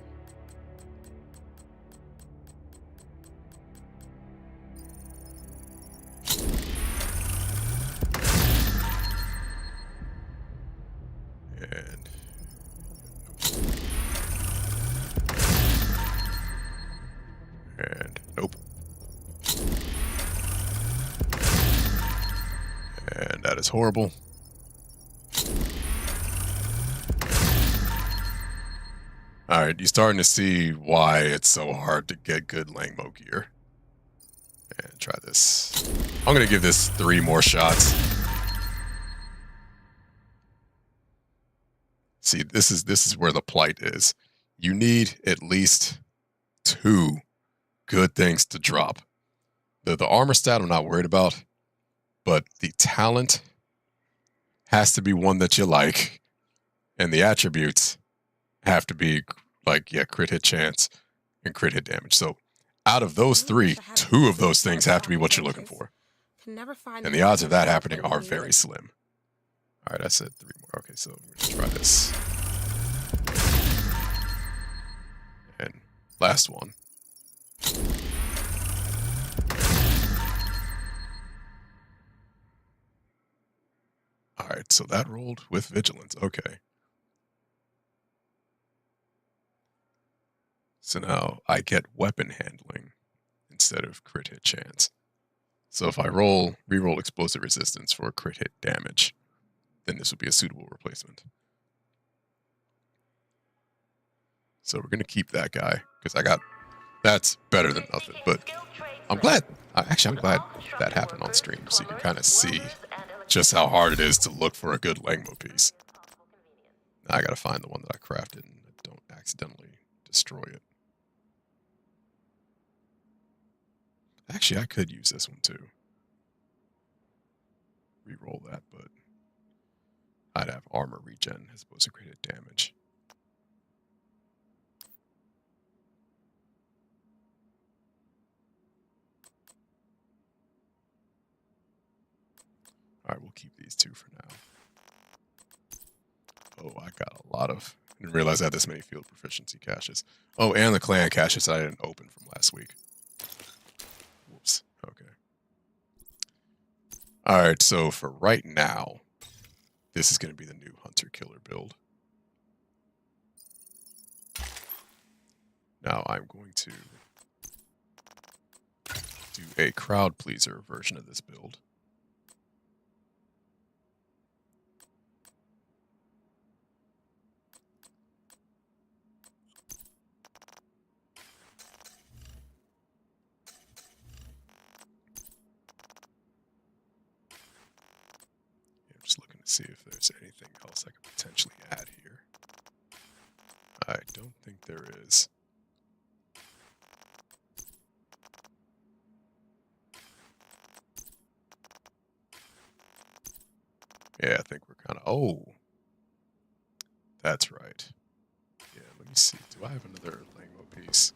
And nope. And that is horrible. Alright, you're starting to see why it's so hard to get good Lang Mo gear. And try this. I'm gonna give this 3 more shots. See, this is where the plight is. You need at least 2 good things to drop. The armor stat I'm not worried about, but the talent has to be one that you like, and the attributes have to be like, yeah, crit hit chance and crit hit damage. So out of those 3, 2 of those things have to be what you're looking for. And the odds of that happening are very slim. All right, I said 3 more. Okay, so we're gonna try this. And last one. All right, so that rolled with vigilance. Okay. So now I get weapon handling instead of crit hit chance. So if I reroll explosive resistance for crit hit damage, then this would be a suitable replacement. So we're gonna keep that guy because that's better than nothing. But I'm glad. Actually, I'm glad that happened on stream, so you can kind of see just how hard it is to look for a good Lang Mo piece. Now I gotta find the one that I crafted and don't accidentally destroy it. Actually, I could use this one too. Reroll that, but I'd have armor regen as opposed to crit damage. All right, we'll keep these 2 for now. Oh, I got a lot of... I didn't realize I had this many field proficiency caches. Oh, and the clan caches that I didn't open from last week. Whoops. Okay. All right, so for right now, this is going to be the new hunter-killer build. Now I'm going to do a crowd pleaser version of this build. see if there's anything else I could potentially add here. I don't think there is. Yeah, I think we're kind of... Oh! That's right. Yeah, let me see. Do I have another Langmo piece?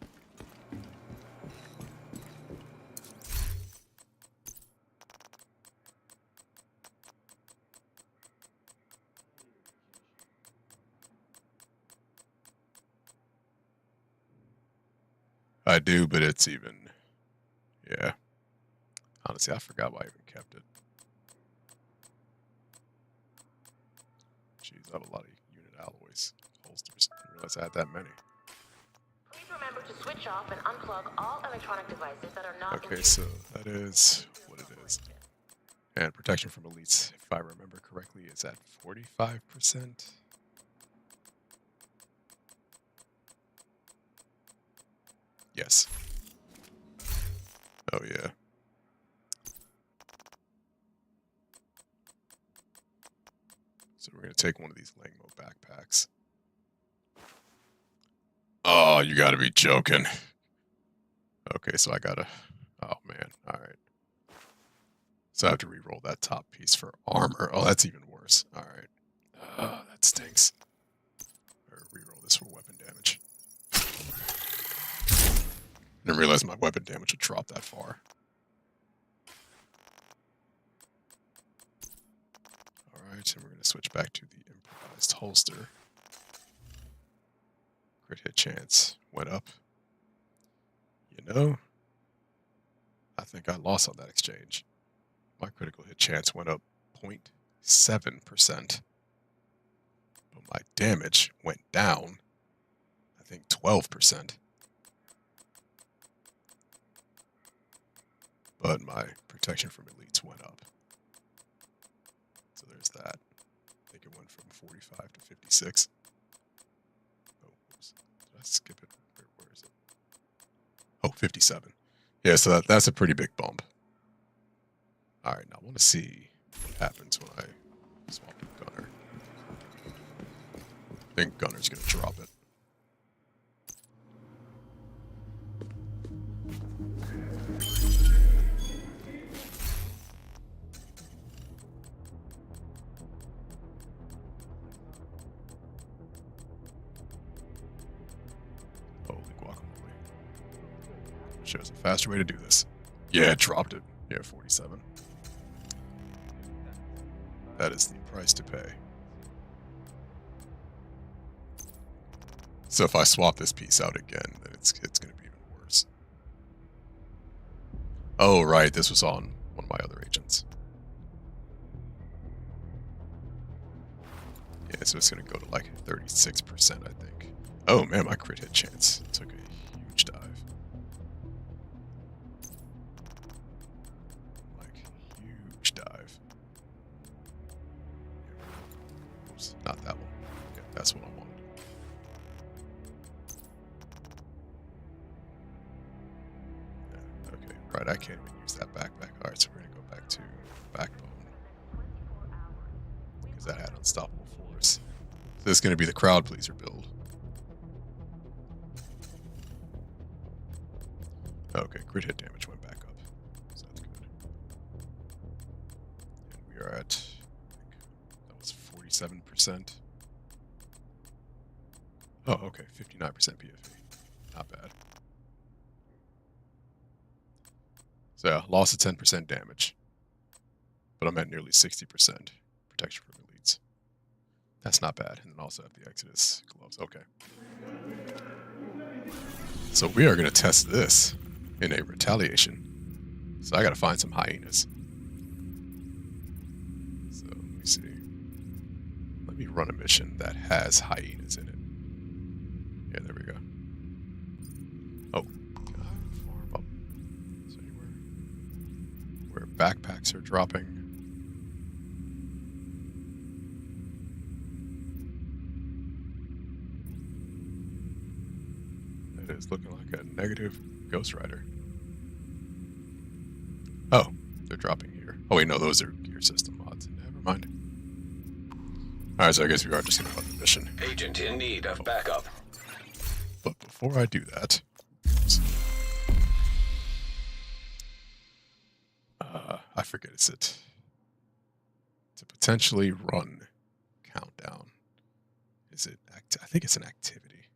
I do, but it's even... Yeah. Honestly, I forgot why I even kept it. Jeez, I have a lot of unit alloys. Holsters. Didn't realize I had that many. Please remember to switch off and unplug all electronic devices that are not Okay, so that is what it is. And protection from elites, if I remember correctly, is at 45%. Yes. Oh, yeah. So we're going to take one of these Langmo backpacks. Oh, you got to be joking. Okay, so I got to... Oh, man. All right. So I have to re-roll that top piece for armor. Oh, that's even worse. All right. That stinks. Or re-roll this for weapon damage. Didn't realize my weapon damage would drop that far. Alright, and we're going to switch back to the improvised holster. Crit hit chance went up. You know, I think I lost on that exchange. My critical hit chance went up 0.7%. But my damage went down, I think, 12%. But my protection from elites went up. So there's that. I think it went from 45 to 56. Oh, oops. Did I skip it? Where is it? Oh, 57. Yeah, so that's a pretty big bump. All right, now I want to see what happens when I swap to Gunner. I think Gunner's going to drop it. Holy guacamole. Shows a faster way to do this. Yeah, it dropped it. Yeah, 47. That is the price to pay. So if I swap this piece out again, then it's going to be even worse. Oh, right. This was on one of my other agents. Yeah, so it's going to go to like 36%, I think. Oh, man, my crit hit chance took a huge dive. Like, huge dive. Oops, not that one. Yeah, that's what I wanted. Yeah, okay, right, I can't even use that backpack. Alright, so we're going to go back to Backbone. Because that had Unstoppable Force. So this is going to be the Crowd Pleaser build. Okay, crit hit damage went back up. So that's good. And we are at, I think that was 47%. Oh, okay, 59% PFE. Not bad. So yeah, loss of 10% damage. But I'm at nearly 60% protection from elites. That's not bad. And then also have the Exodus gloves. Okay. So we are going to test this in a retaliation. So I got to find some hyenas. So let me see. Let me run a mission that has hyenas in it. Yeah, there we go. Oh, can I farm up? Is there anywhere where backpacks are dropping? It is looking like a negative Ghost Rider. Oh, they're dropping here. Oh wait, no, those are gear system mods. Never mind. Alright, so I guess we are just gonna run the mission. Agent in need of backup. But before I do that, I forget, is it to potentially run countdown? Is it I think it's an activity.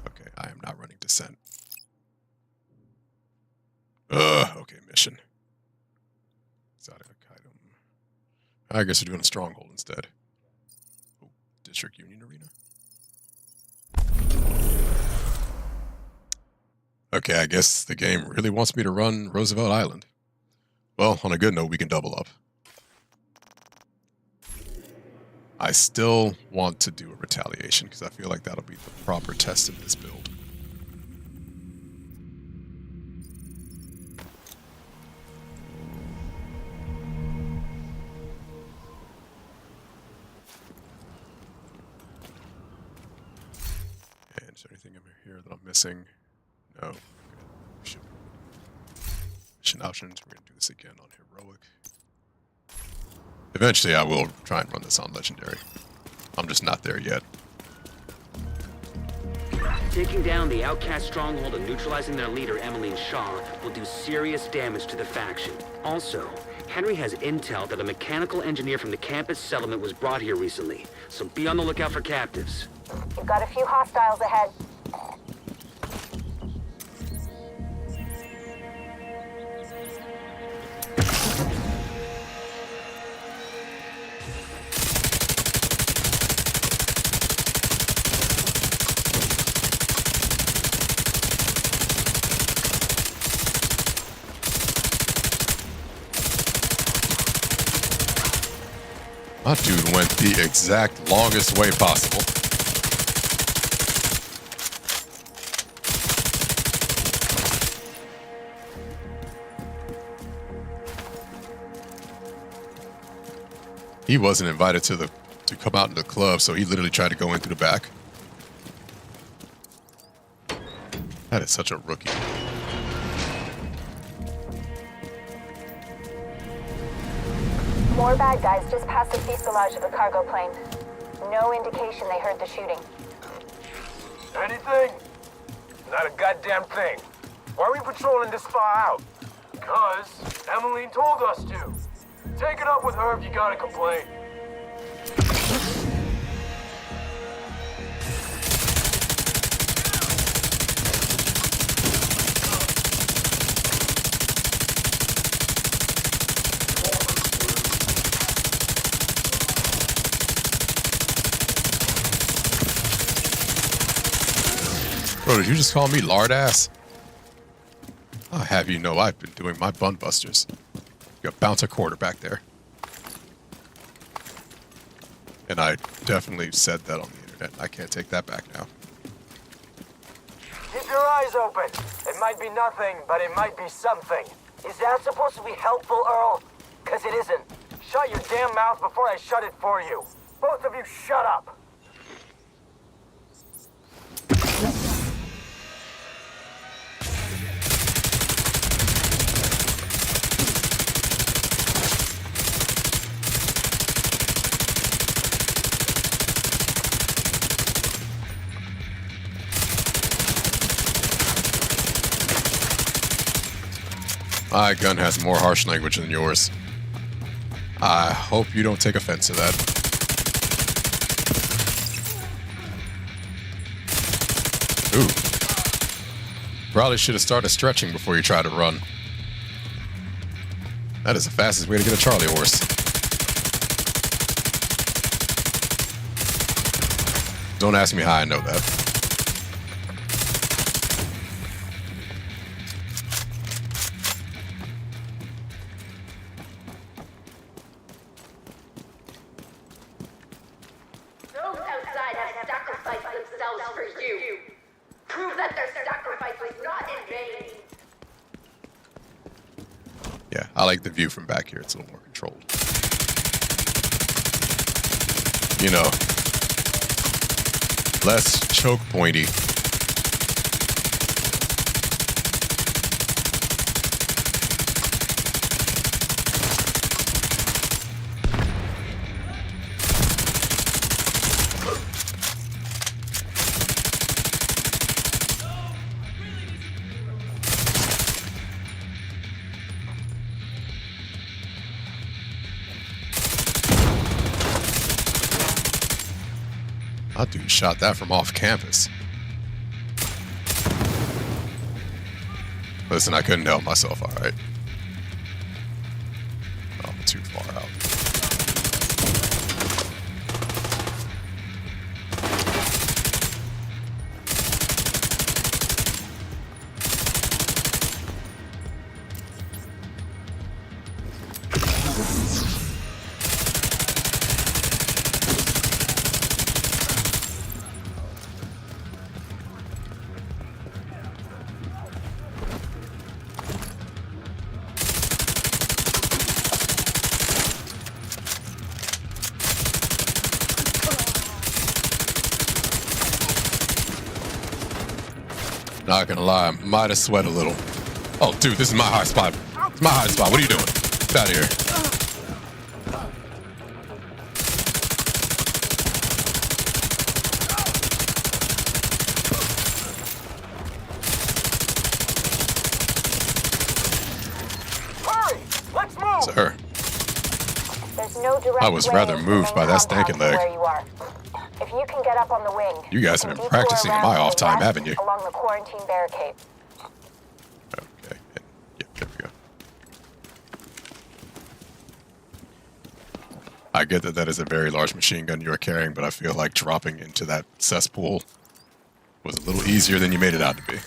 Okay, I am not running descent. Okay, mission. Exotic item. I guess we're doing a stronghold instead. Oh, District Union Arena. Okay, I guess the game really wants me to run Roosevelt Island. Well, on a good note, we can double up. I still want to do a retaliation because I feel like that'll be the proper test of this build. And is there anything over here that I'm missing? No. Okay. Mission options. We're going to do this again on heroic. Eventually, I will try and run this on legendary. I'm just not there yet. Taking down the outcast stronghold and neutralizing their leader, Emmeline Shaw, will do serious damage to the faction. Also, Henry has intel that a mechanical engineer from the campus settlement was brought here recently, so be on the lookout for captives. You've got a few hostiles ahead. My dude went the exact longest way possible. He wasn't invited to come out in the club, so he literally tried to go in through the back. That is such a rookie. More bad guys just past the fuselage of the cargo plane. No indication they heard the shooting. Anything? Not a goddamn thing. Why are we patrolling this far out? Because Emmeline told us to. Take it up with her if you got a complaint. Bro, did you just call me lard ass? I'll have you know I've been doing my bun busters. You got bouncer quarterback there. And I definitely said that on the internet. I can't take that back now. Keep your eyes open. It might be nothing, but it might be something. Is that supposed to be helpful, Earl? Because it isn't. Shut your damn mouth before I shut it for you. Both of you shut up. My gun has more harsh language than yours. I hope you don't take offense to that. Ooh. Probably should have started stretching before you try to run. That is the fastest way to get a Charlie horse. Don't ask me how I know that. Those outside have sacrificed themselves for you. Prove that their sacrifice was not in vain. Yeah, I like the view from back here. It's a little more controlled. You know, less choke pointy. My dude shot that from off campus. Listen, I couldn't help myself, alright? Oh, I'm too far out. Not gonna lie, I might have sweat a little. Oh, dude, this is my high spot. It's my high spot. What are you doing? Get out of here. Hurry! Let's move! Sir, There's no direct I was way rather into the moved main by that compound stinking from leg. where you are. If you can get up on the wing, You guys can have been detour practicing in around my to off the time, west haven't you? Along the quarantine barricade. Okay. Yep, there we go. I get that that is a very large machine gun you are carrying, but I feel like dropping into that cesspool was a little easier than you made it out to be.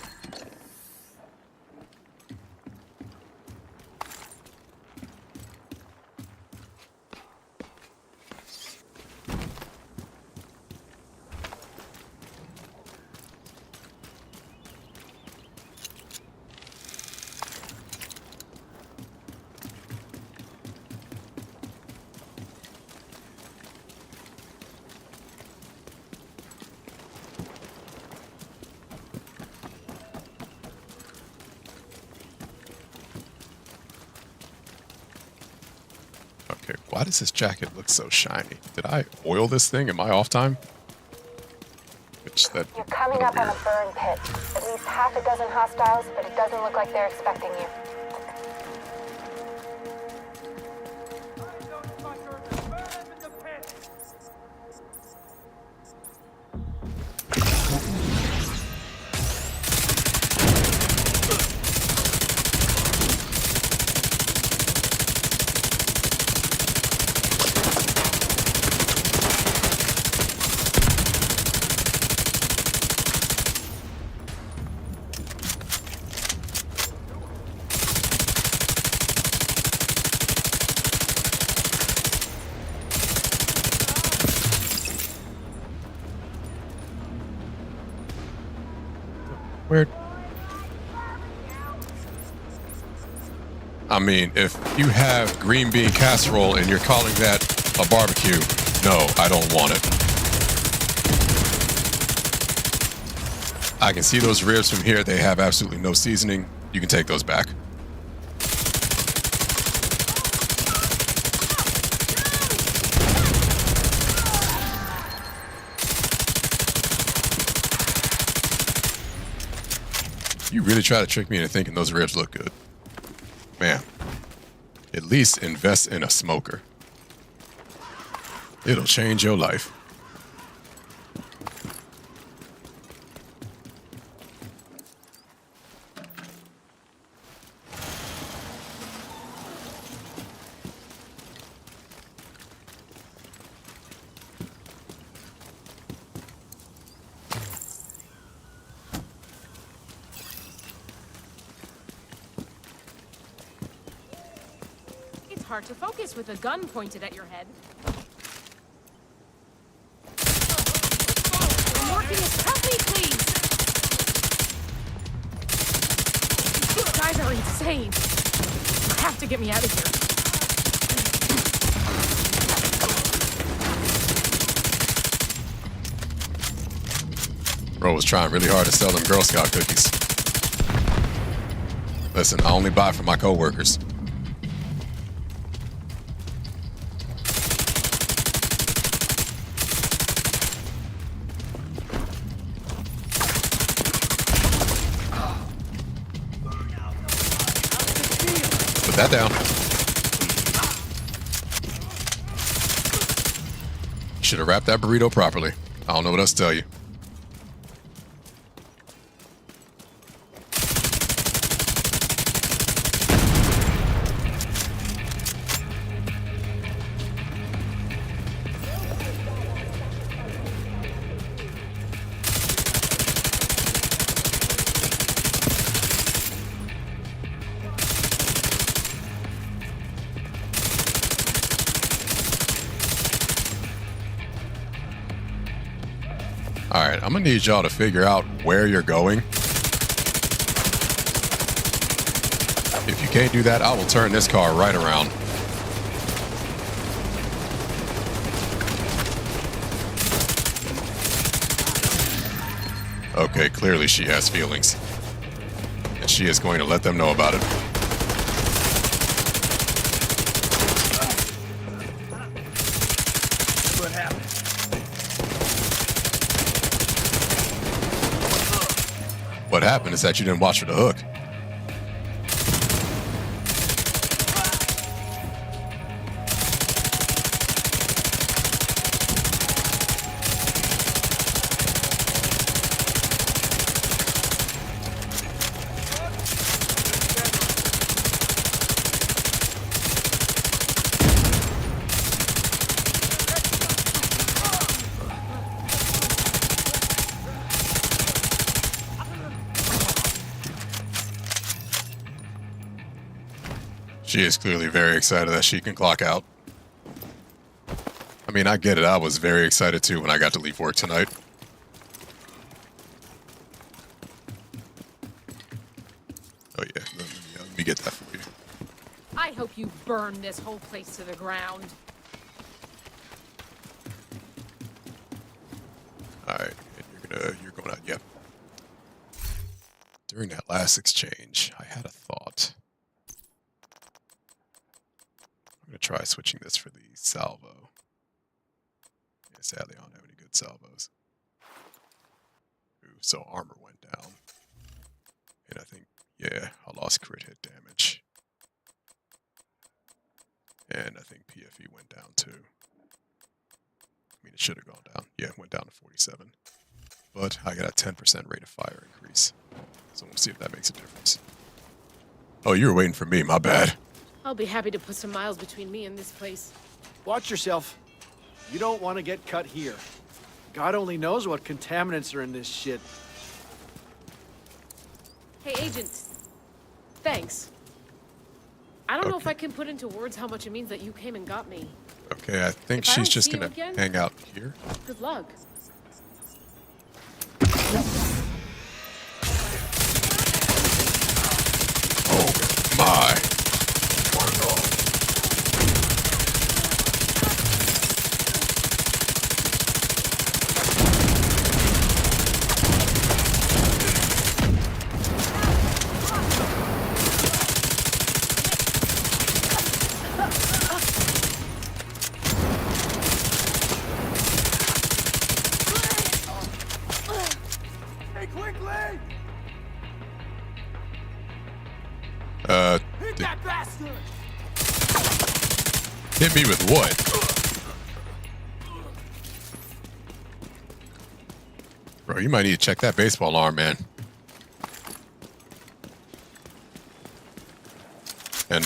Okay, why does this jacket look so shiny? Did I oil this thing in my off time? Which that You're coming up on a burn pit. At least half a dozen hostiles, but it doesn't look like they're expecting you. weird. I mean, if you have green bean casserole and you're calling that a barbecue, no, I don't want it. I can see those ribs from here. They have absolutely no seasoning. You can take those back. You really try to trick me into thinking those ribs look good. Man, at least invest in a smoker. It'll change your life. It's hard to focus with a gun pointed at your head. I'm working as help me, please! These guys are insane. You have to get me out of here. Bro was trying really hard to sell them Girl Scout cookies. Listen, I only buy from my coworkers. Put that down. Should have wrapped that burrito properly. I don't know what else to tell you. Alright, I'm gonna need y'all to figure out where you're going. If you can't do that, I will turn this car right around. Okay, clearly she has feelings. And she is going to let them know about it. What happened? What happened is that you didn't watch for the hook. She is clearly very excited that she can clock out. I mean, I get it. I was very excited too when I got to leave work tonight. Oh yeah, let me get that for you. I hope you burn this whole place to the ground. All right, and you're going out. Yep. During that last exchange, I had a thought. I'm gonna try switching this for the salvo. Yeah, sadly, I don't have any good salvos. Ooh, so armor went down, and I think, yeah, I lost crit hit damage, and I think PFE went down too. I mean, it should have gone down. Yeah, it went down to 47, but I got a 10% rate of fire increase. So we'll see if that makes a difference. Oh, you were waiting for me. My bad. I'll be happy to put some miles between me and this place. Watch yourself. You don't want to get cut here. God only knows what contaminants are in this shit. Hey, Agent. Thanks. I don't know if I can put into words how much it means that you came and got me. Okay, I think If I she's don't just see you gonna again- hang out here. Good luck. Oh my. Hey, quickly! Hit that bastard! Hit me with what? Bro, you might need to check that baseball arm, man. And,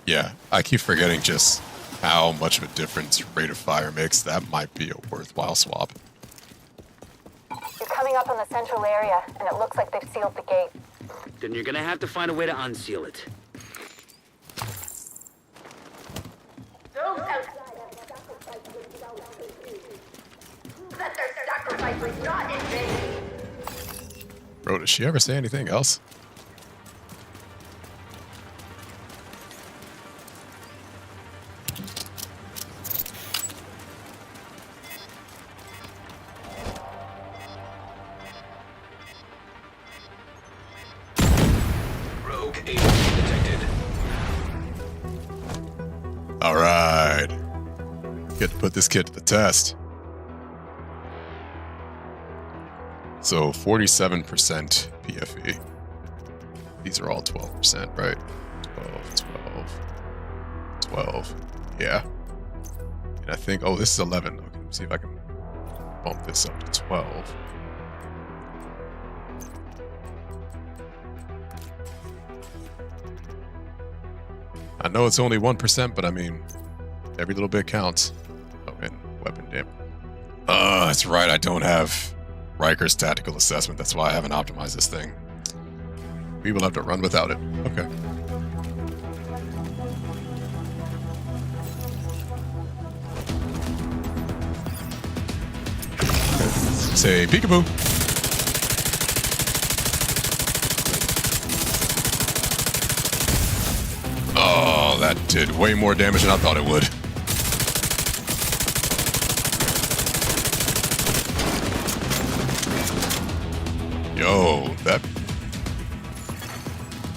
yeah, I keep forgetting just how much of a difference rate of fire makes. That might be a worthwhile swap. You're coming up on the central area, and it looks like they've sealed the gate. Then you're gonna have to find a way to unseal it. Those outside have sacrificed themselves for you. That their sacrifice was not in vain. Bro, did she ever say anything else? Rogue agent detected. All right. Get to put this kid to the test. So 47% PFE. These are all 12%, right? 12. Yeah. And I think, oh, this is 11. Okay, let me see if I can bump this up to 12. I know it's only 1%, but I mean, every little bit counts. Oh, and weapon damage. That's right. I don't have Riker's tactical assessment. That's why I haven't optimized this thing. We will have to run without it. Okay. Say peekaboo. Oh, that did way more damage than I thought it would. Yo, that...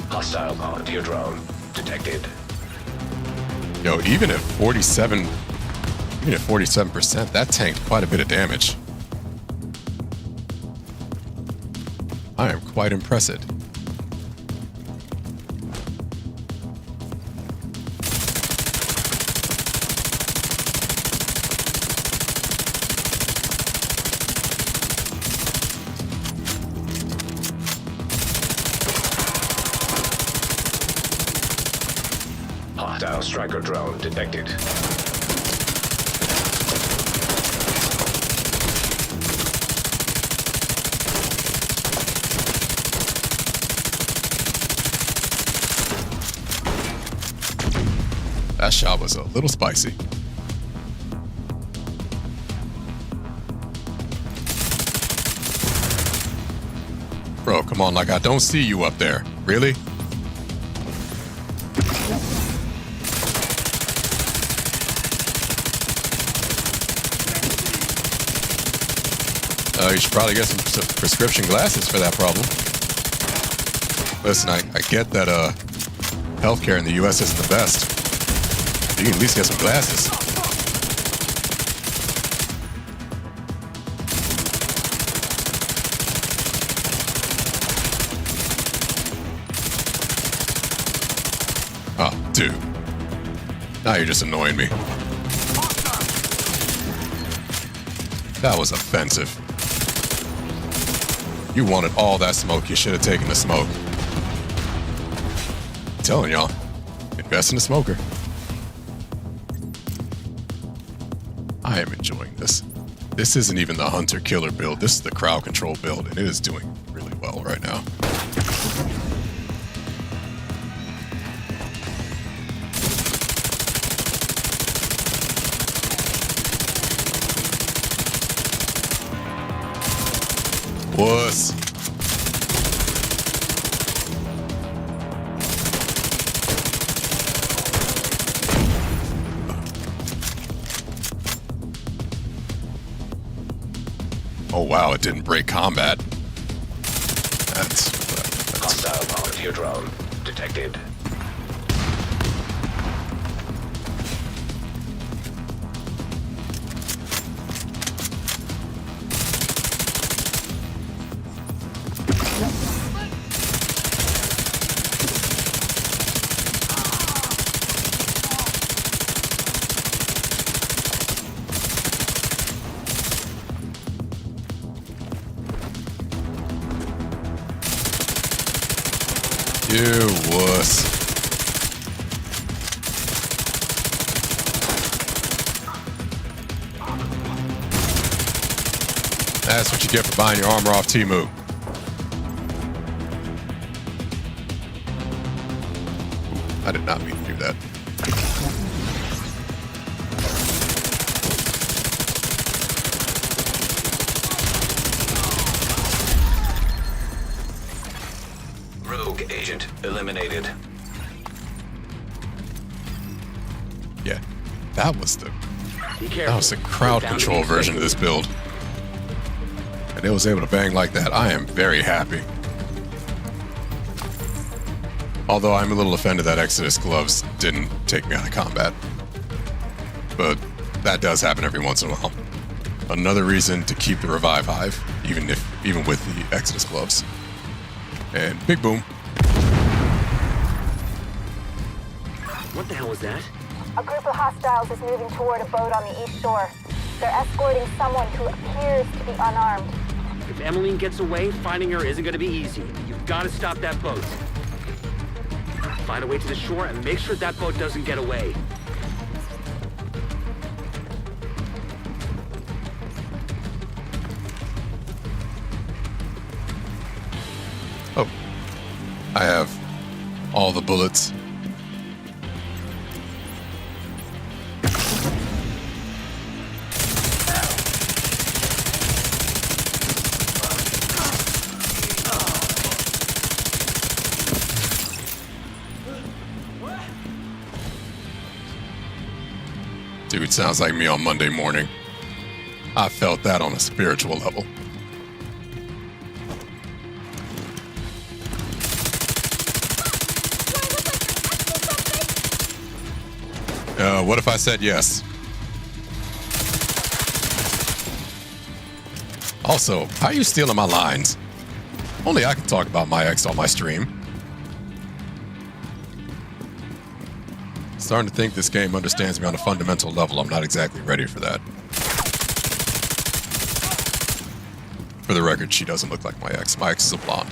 Hostile volunteer drone detected. Yo, even at 47%, that tanked quite a bit of damage. I am quite impressed. Hostile striker drone detected. That shot was a little spicy. Bro, come on, like I don't see you up there. Really? You should probably get some prescription glasses for that problem. Listen, I get that healthcare in the US isn't the best. You can at least get some glasses. Oh, dude. Now you're just annoying me. That was offensive. You wanted all that smoke. You should have taken the smoke. I'm telling y'all, invest in a smoker. I am enjoying this. This isn't even the hunter-killer build. This is the crowd control build, and it is doing really well right now. Wuss. Oh wow, it didn't break combat. That's Hostile volunteer drone detected. you wuss. That's what you get for buying your armor off Temu. I did not mean to do that. Rogue agent eliminated. Yeah, that was the crowd control version of this build. And it was able to bang like that. I am very happy. Although I'm a little offended that Exodus gloves didn't take me out of combat. But that does happen every once in a while. Another reason to keep the revive hive, even with the Exodus gloves. And big boom. What the hell was that? A group of hostiles is moving toward a boat on the east shore. They're escorting someone who appears to be unarmed. If Emmeline gets away, finding her isn't gonna be easy. You've gotta stop that boat. Find a way to the shore and make sure that boat doesn't get away. Oh. I have all the bullets. Dude, sounds like me on Monday morning. I felt that on a spiritual level. What if I said yes? Also, how are you stealing my lines? Only I can talk about my ex on my stream. Starting to think this game understands me on a fundamental level. I'm not exactly ready for that. For the record, she doesn't look like my ex. My ex is a blonde.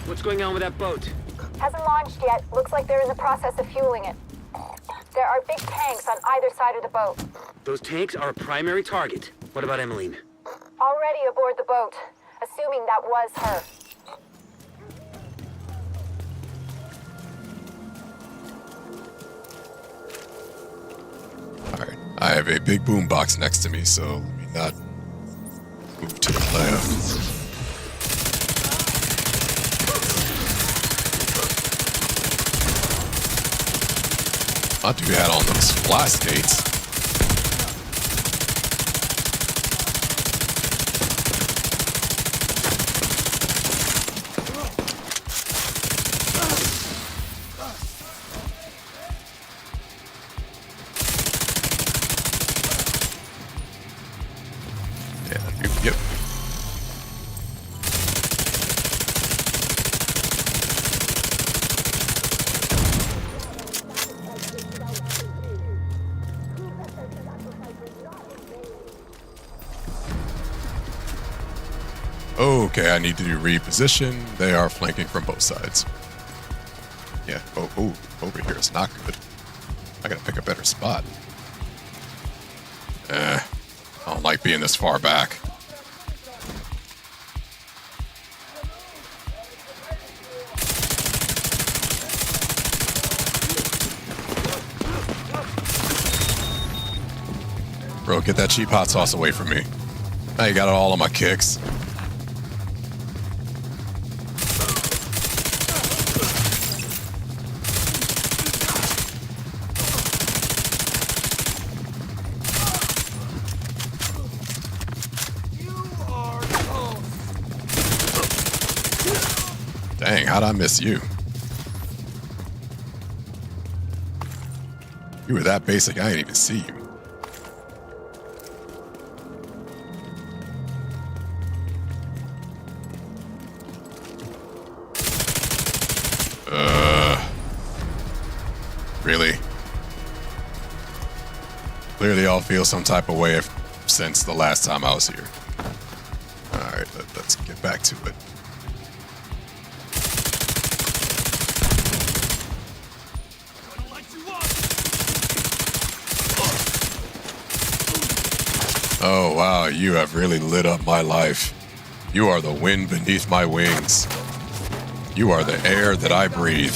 What's going on with that boat? Hasn't launched yet. Looks like they're in the process of fueling it. There are big tanks on either side of the boat. Those tanks are a primary target. What about Emmeline? Already aboard the boat, assuming that was her. Alright, I have a big boom box next to me, so let me not move to the left. My dude had on those fly skates. Yeah, yep. Okay, I need to reposition. They are flanking from both sides. Yeah. Oh, over here is not good. I gotta pick a better spot. I don't like being this far back. Bro, get that cheap hot sauce away from me. Now you got it all on my kicks. Dang, how'd I miss you? You were that basic, I didn't even see you. Really? Clearly I'll feel some type of way since the last time I was here. Alright, let's get back to it. Oh wow, you have really lit up my life. You are the wind beneath my wings. You are the air that I breathe.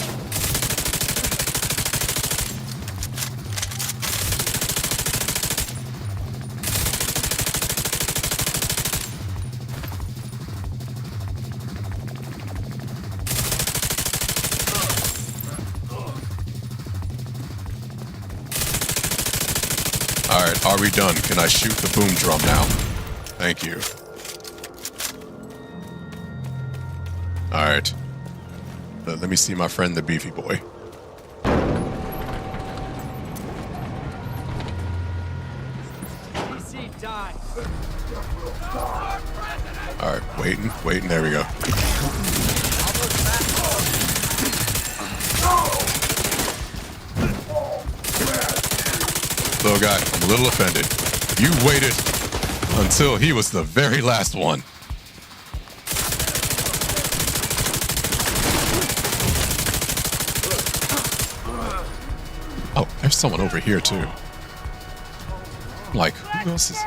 Alright, are we done? Can I shoot the boom drum now? Thank you. Alright. Let me see my friend the beefy boy. All right, waiting. There we go. Little guy, I'm a little offended. You waited until he was the very last one. Oh, there's someone over here too. I'm like, who else is...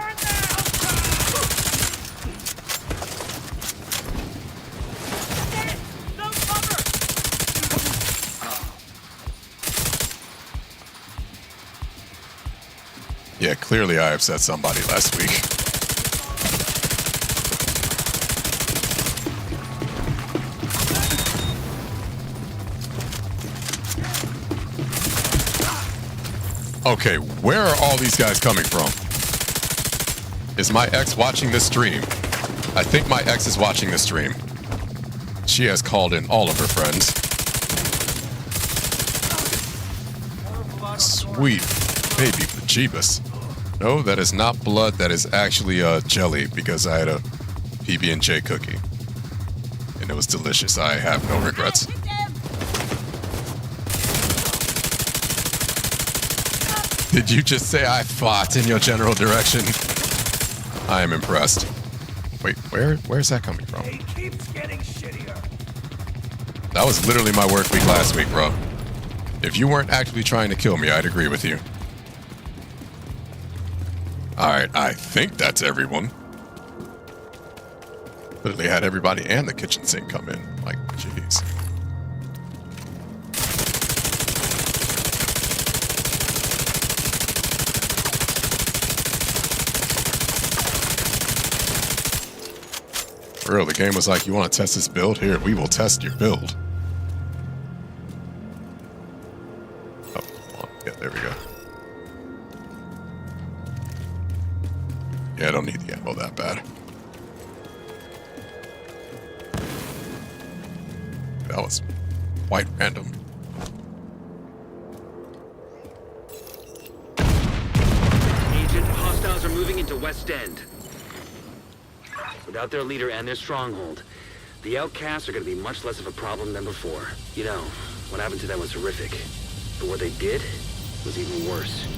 Yeah, clearly I upset somebody last week. Okay, where are all these guys coming from? Is my ex watching this stream? I think my ex is watching this stream. She has called in all of her friends. Sweet baby bejeebus. No, that is not blood. That is actually jelly because I had a PB&J cookie. And it was delicious. I have no regrets. Did you just say I fought in your general direction? I am impressed. Wait, where's that coming from? It keeps getting shittier. That was literally my work week last week, bro. If you weren't actively trying to kill me, I'd agree with you. Alright, I think that's everyone. Literally had everybody and the kitchen sink come in. Like, jeez. For real, the game was like, you want to test this build? Here, we will test your build. Oh, come on. Yeah, there we go. Yeah, I don't need the ammo that bad. That was quite random. Agent, hostiles are moving into West End. Without their leader and their stronghold, the outcasts are going to be much less of a problem than before. You know, what happened to them was horrific. But what they did was even worse.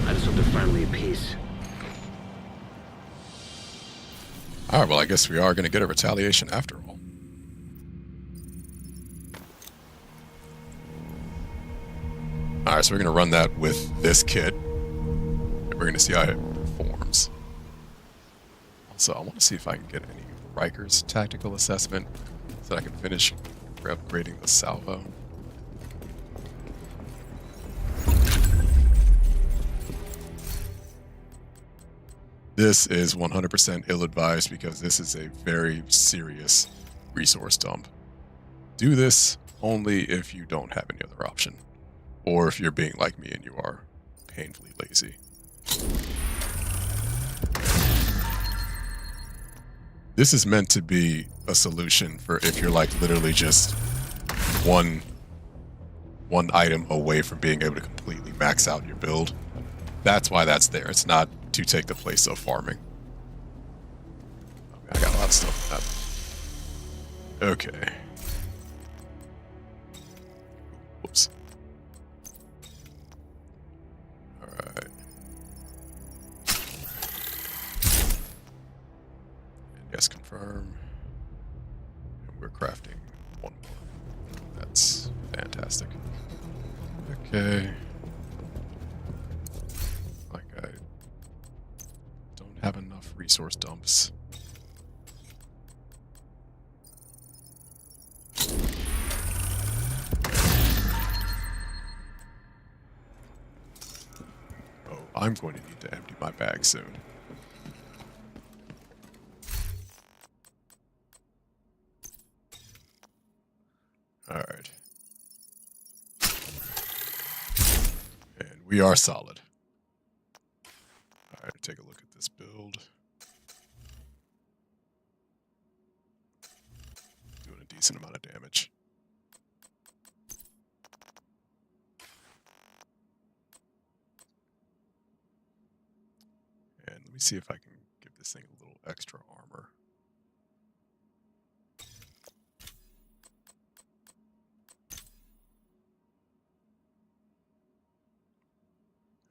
I just hope they're finally at peace. Alright, well, I guess we are going to get a retaliation after all. Alright, so we're going to run that with this kit. And we're going to see how it performs. Also, I want to see if I can get any Riker's tactical assessment so that I can finish upgrading the salvo. This is 100% ill-advised because this is a very serious resource dump. Do this only if you don't have any other option, or if you're being like me and you are painfully lazy. This is meant to be a solution for if you're like literally just one item away from being able to completely max out your build. That's why that's there. It's not to take the place of farming. Okay, I got a lot of stuff. Okay. Whoops. Alright. Yes, confirm. And we're crafting one more. That's fantastic. Okay. Like I don't have enough resource dumps. Oh, I'm going to need to empty my bag soon. All right. And we are solid. All right, take a look at this build. Doing a decent amount of damage. And let me see if I can this thing a little extra armor.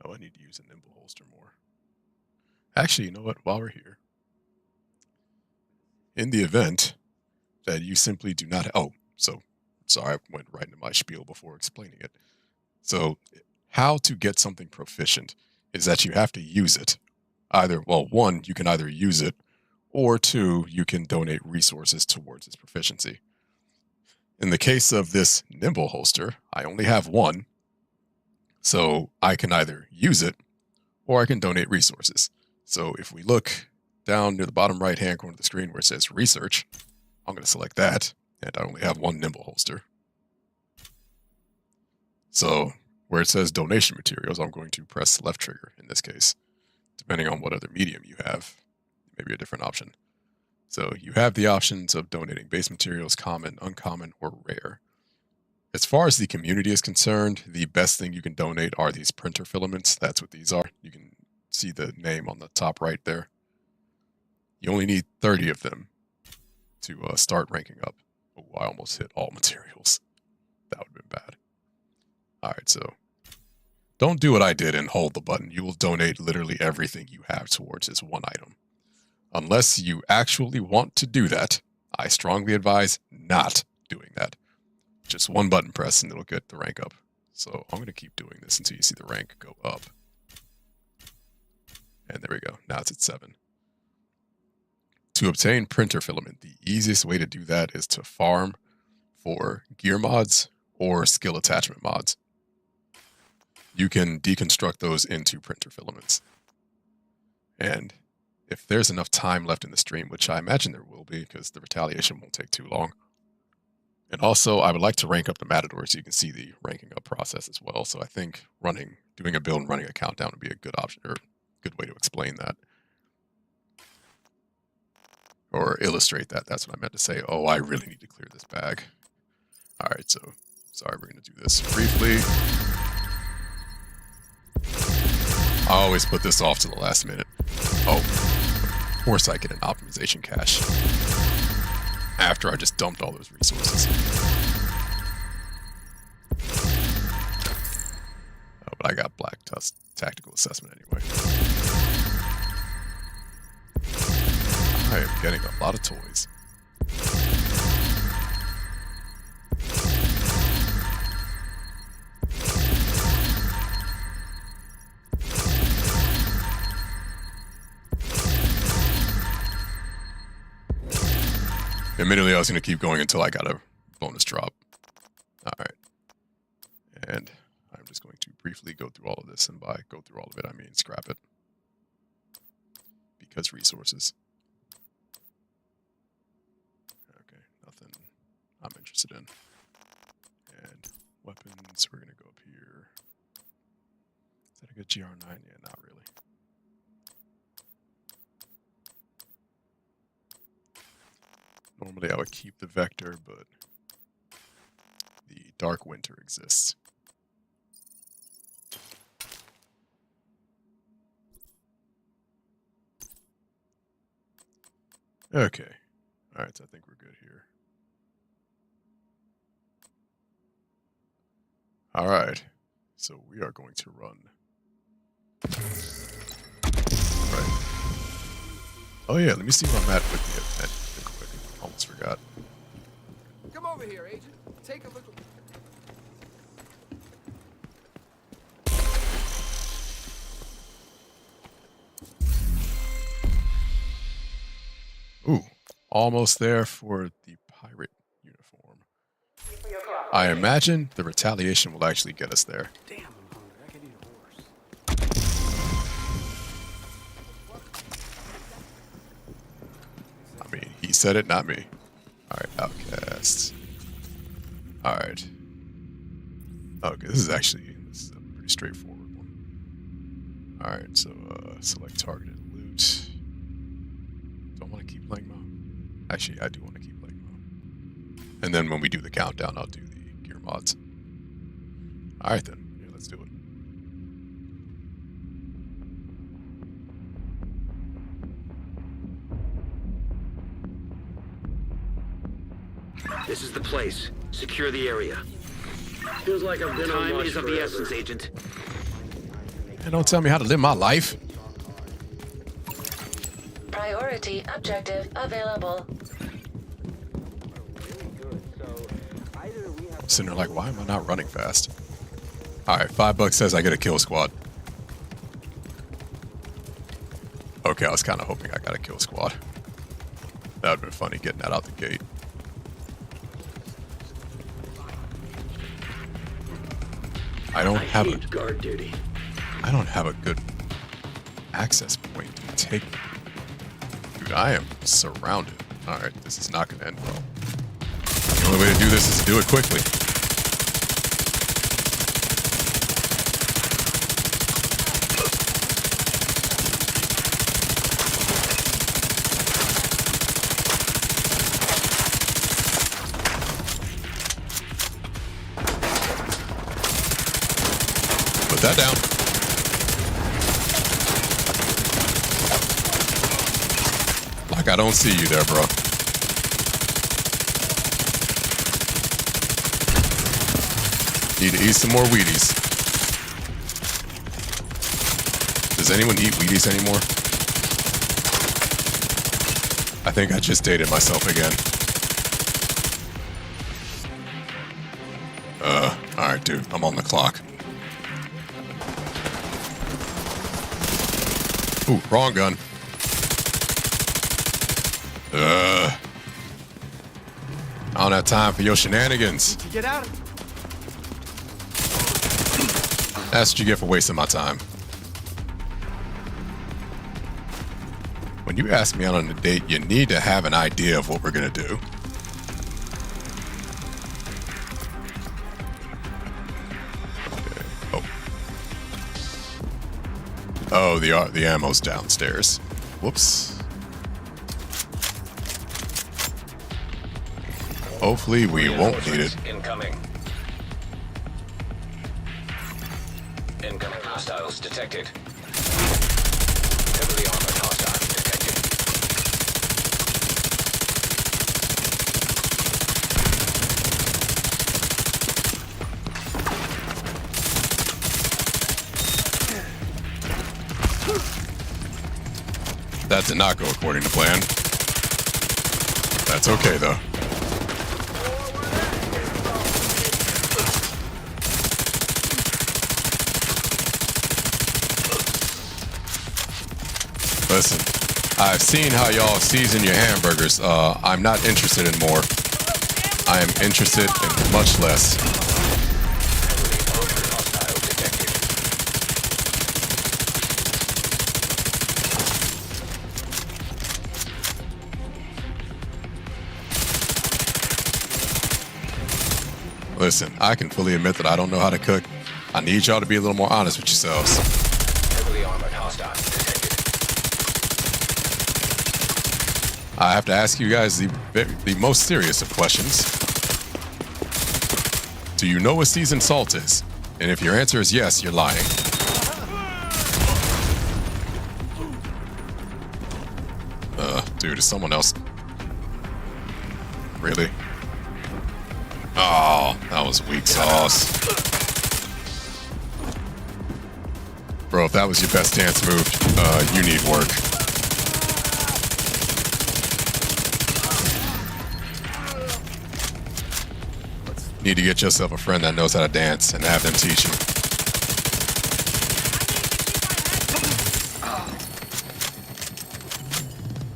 Oh, I need to use a nimble holster more. Actually, you know what? While we're here, in the event that you simply do not... Oh, so sorry, I went right into my spiel before explaining it. So how to get something proficient is that you have to use it. Either, well, one, you can either use it, or two, you can donate resources towards its proficiency. In the case of this nimble holster, I only have one, so I can either use it, or I can donate resources. So if we look down near the bottom right-hand corner of the screen where it says research, I'm going to select that, and I only have one nimble holster. So where it says donation materials, I'm going to press left trigger in this case. Depending on what other medium you have, maybe a different option. So you have the options of donating base materials, common, uncommon, or rare. As far as the community is concerned, the best thing you can donate are these printer filaments. That's what these are. You can see the name on the top right there. You only need 30 of them to start ranking up. Oh, I almost hit all materials. That would have been bad. All right, so don't do what I did and hold the button. You will donate literally everything you have towards this one item. Unless you actually want to do that, I strongly advise not doing that. Just one button press and it'll get the rank up. So I'm going to keep doing this until you see the rank go up. And there we go. Now it's at 7. To obtain printer filament, the easiest way to do that is to farm for gear mods or skill attachment mods. You can deconstruct those into printer filaments. And if there's enough time left in the stream, which I imagine there will be because the retaliation won't take too long. And also, I would like to rank up the Matador so you can see the ranking up process as well. So I think doing a build and running a countdown would be a good option, or good way to explain that. Or illustrate that. That's what I meant to say. Oh, I really need to clear this bag. All right, so sorry, we're going to do this briefly. I always put this off to the last minute. Oh, of course I get an optimization cache after I just dumped all those resources. Oh, but I got Black Tusk Tactical Assessment anyway. I am getting a lot of toys. Admittedly, I was going to keep going until I got a bonus drop. All right. And I'm just going to briefly go through all of this, and by go through all of it, I mean scrap it. Because resources. Okay, nothing I'm interested in. And weapons, we're going to go up here. Is that a good GR9? Yeah, not really. Normally I would keep the Vector, but the Dark Winter exists. Okay. Alright, so I think we're good here. Alright. So we are going to run. Right. Oh yeah, let me see where I'm at with the event real quick. Almost forgot. Come over here, Agent. Take a look. Ooh, almost there for the pirate uniform. I imagine the retaliation will actually get us there. Damn, I'm hungry. I could eat a horse. I mean, he said it, not me. Alright, Outcast. Alright. Okay, this is a pretty straightforward one. Alright, so select targeted loot. Do I want to keep playing Mo? Actually, I do want to keep playing Mo. And then when we do the countdown, I'll do the gear mods. Alright then, yeah, let's do it. This is the place. Secure the area. Feels like I've been on Time watch is of the forever. essence, Agent. And don't tell me how to live my life. Priority objective available. I'm sitting there like, why am I not running fast? Alright, $5 says I get a kill squad. Okay, I was kind of hoping I got a kill squad. That would have been funny getting that out the gate. I don't have a guard duty. I don't have a good access point to take. Dude, I am surrounded. Alright, this is not gonna end well. The only way to do this is to do it quickly. Put that down. Like I don't see you there, bro. Need to eat some more Wheaties. Does anyone eat Wheaties anymore? I think I just dated myself again. Alright, dude. I'm on the clock. Ooh, wrong gun. I don't have time for your shenanigans. Get out. That's what you get for wasting my time. When you ask me out on a date, you need to have an idea of what we're gonna do. Okay. Oh, the ammo's downstairs. Whoops. Hopefully we won't need it. Incoming. Incoming hostiles detected. Heavily armored hostiles detected. That did not go according to plan. That's okay though. Listen, I've seen how y'all season your hamburgers. I'm not interested in more. I am interested in much less. Listen, I can fully admit that I don't know how to cook. I need y'all to be a little more honest with yourselves. Heavily armored hostiles detected. I have to ask you guys the most serious of questions. Do you know what seasoned salt is? And if your answer is yes, you're lying. Dude, is someone else? Really? Oh, that was weak sauce. Bro, if that was your best dance move, you need work. Need to get yourself a friend that knows how to dance and have them teach you.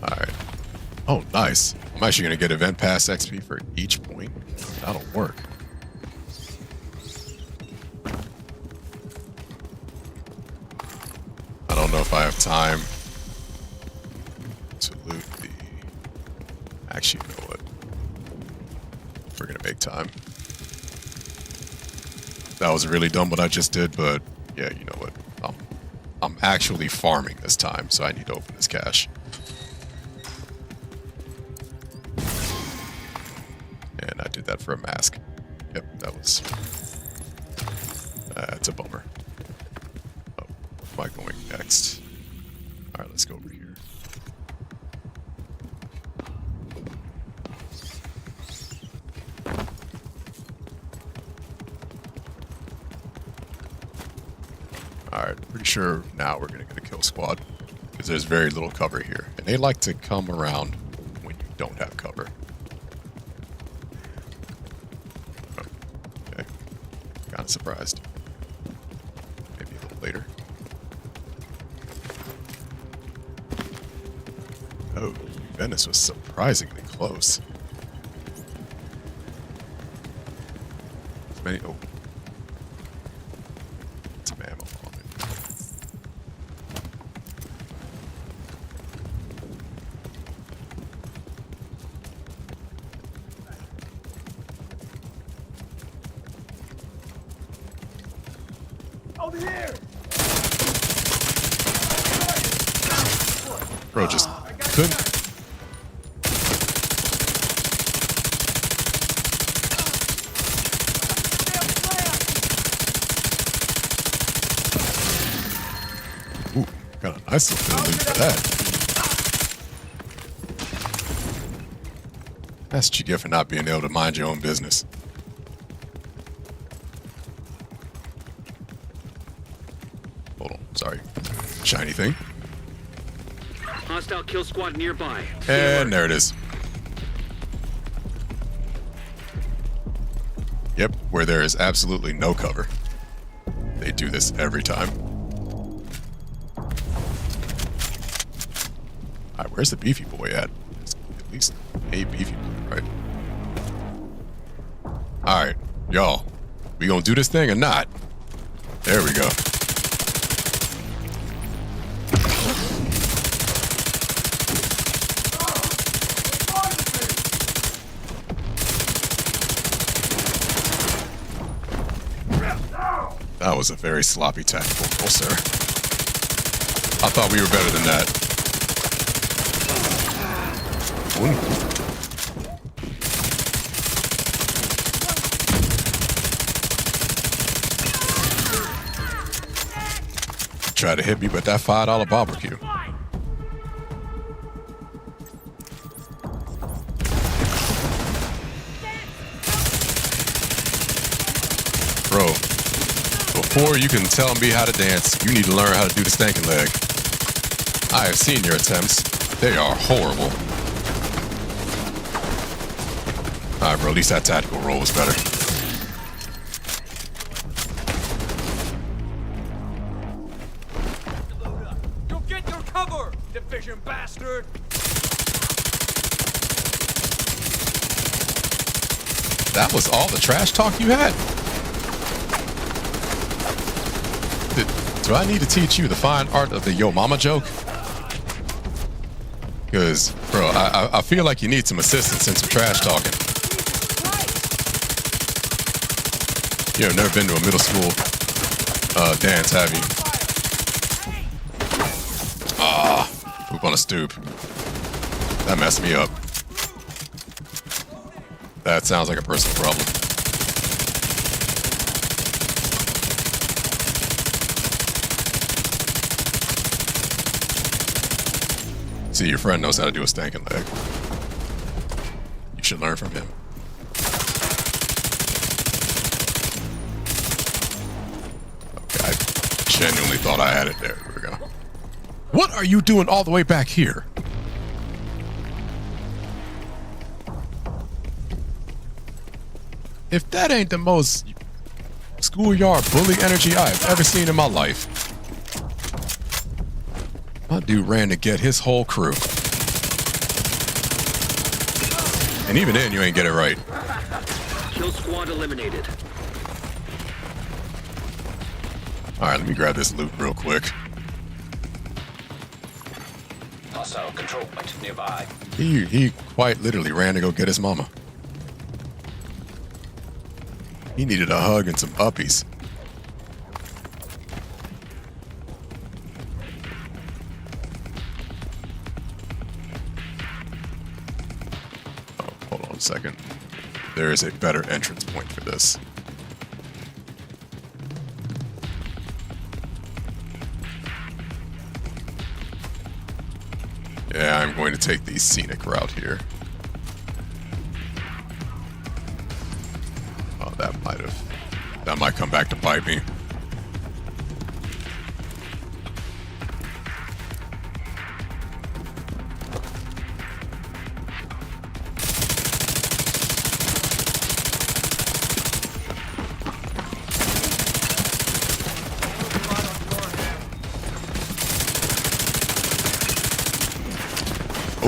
Alright. Oh, nice. I'm actually going to get event pass XP for each point. That'll work. I don't know if I have time to loot the... Actually, you know what? We're going to make time. That was really dumb what I just did, but yeah, you know what? I'm actually farming this time, so I need to open this cache. And I did that for a mask. Yep, that was... That's a bummer. Oh, where am I going next? Alright, let's go over here. Alright, pretty sure now we're gonna get a kill squad. Because there's very little cover here. And they like to come around when you don't have cover. Oh, okay. Kinda surprised. Maybe a little later. Oh, Venice was surprisingly close. As many. Oh. Some ammo on it. Over here! Bro, just couldn't. Ooh, got a nice little bit of loot for that. That's what you get for not being able to mind your own business. Hold on, sorry. Shiny thing. Hostile kill squad nearby. And there it is. Yep, where there is absolutely no cover. They do this every time. Alright, where's the beefy boy at? There's at least a beefy boy, right? Alright, y'all. We gonna do this thing or not? There we go. That was a very sloppy tactical roll, sir. I thought we were better than that. Ooh. Tried to hit me, but that $5 barbecue. Bro. Before you can tell me how to dance, you need to learn how to do the stankin' leg. I have seen your attempts. They are horrible. Alright, bro, at least that tactical roll was better. You'll get your cover, division bastard! That was all the trash talk you had? Do I need to teach you the fine art of the yo mama joke? Because, bro, I feel like you need some assistance in some trash talking. You have never been to a middle school dance, have you? Ah, poop on a stoop. That messed me up. That sounds like a personal problem. See, your friend knows how to do a stankin' leg. You should learn from him. Okay, I genuinely thought I had it there. Here we go. What are you doing all the way back here? If that ain't the most schoolyard bully energy I've ever seen in my life. My dude ran to get his whole crew. And even then, you ain't get it right. Kill squad eliminated. Alright, let me grab this loot real quick. Hostile control point nearby. He quite literally ran to go get his mama. He needed a hug and some uppies. Hold on a second. There is a better entrance point for this. Yeah, I'm going to take the scenic route here. Oh, that might come back to bite me.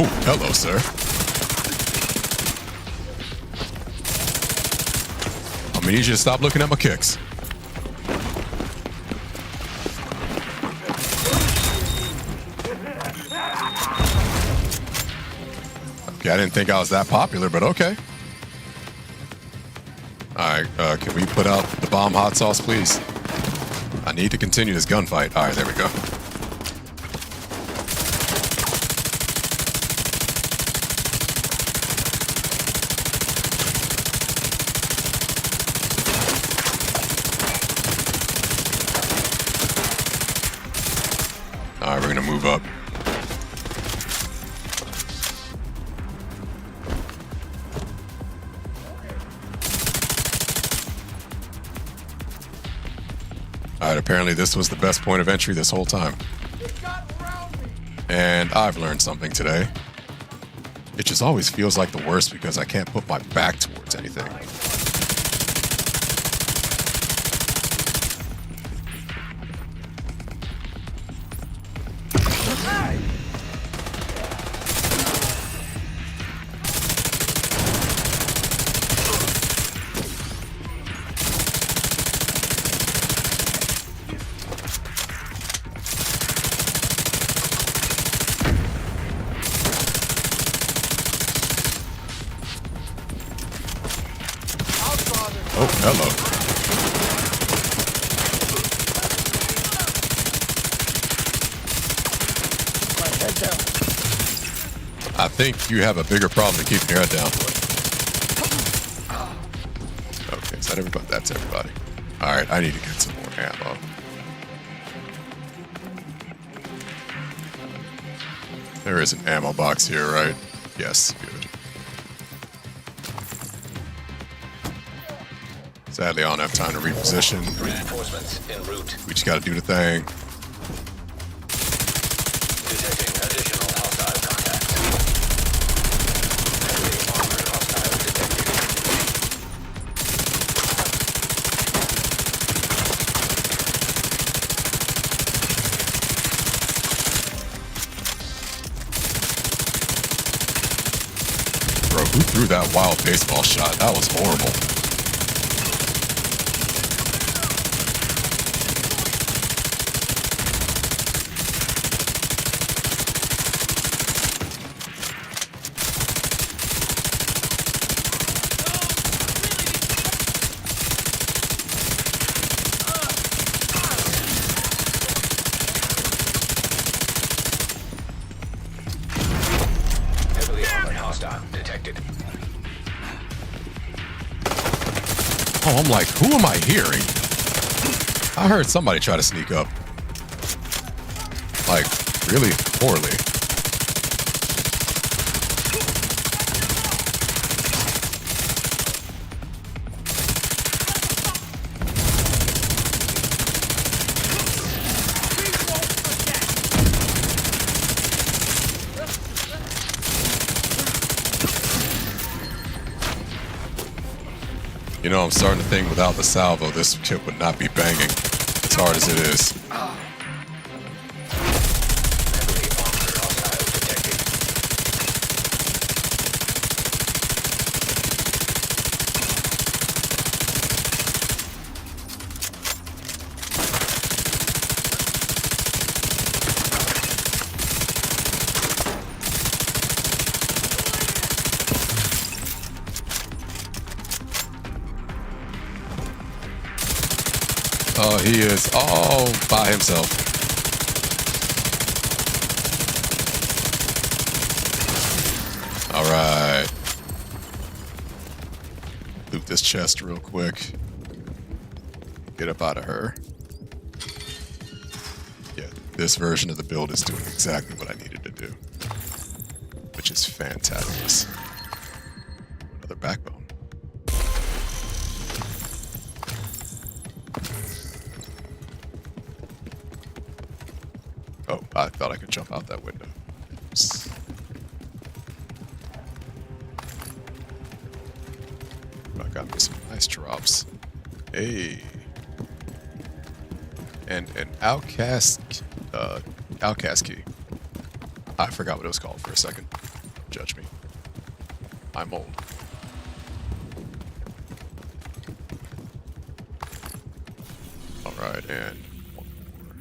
Oh, hello, sir. I'm gonna need you to stop looking at my kicks. Okay, I didn't think I was that popular, but okay. Alright, can we put out the bomb hot sauce, please? I need to continue this gunfight. Alright, there we go. Alright, we're gonna move up. Alright, apparently this was the best point of entry this whole time. And I've learned something today. It just always feels like the worst because I can't put my back towards anything. Oh, hello. I think you have a bigger problem than keeping your head down. Okay, is that everybody? That's everybody. Alright, I need to get some more ammo. There is an ammo box here, right? Yes, good. Sadly, I don't have time to reposition. Reinforcements en route. We just gotta do the thing. Detecting additional hostile contacts. Heavily armored hostile detected. Bro, who threw that wild baseball shot? That was horrible. Heavily armored hostile detected. Oh, I'm like, who am I hearing? I heard somebody try to sneak up. Like, really poorly. You know, I'm starting to think without the salvo, this kit would not be banging as hard as it is. Heavily armored hostile detected. Oh, he is all by himself. All right. Loot this chest real quick. Get up out of her. Yeah, this version of the build is doing exactly what I needed to do, which is fantabulous. Another backbone. Oh, I thought I could jump out that window. Oops. I got me some nice drops. Hey. And an outcast key. I forgot what it was called for a second. judge me. I'm old. Alright, and one more.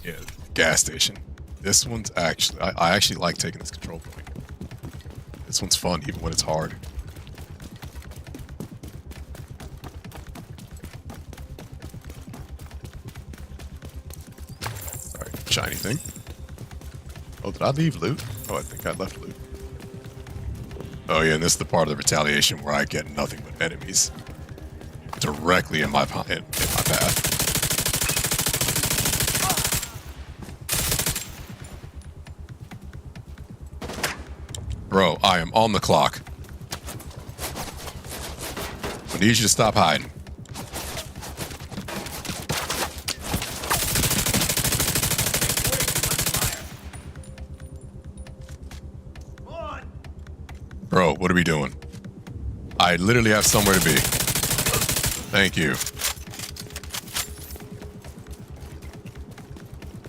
Yeah, gas station. This one's actually, I actually like taking this control point. This one's fun, even when it's hard. Alright, shiny thing. Oh, did I leave loot? Oh, I think I left loot. Oh yeah, and this is the part of the retaliation where I get nothing but enemies directly in my path. Bro, I am on the clock. I need you to stop hiding. Bro, what are we doing? I literally have somewhere to be. Thank you.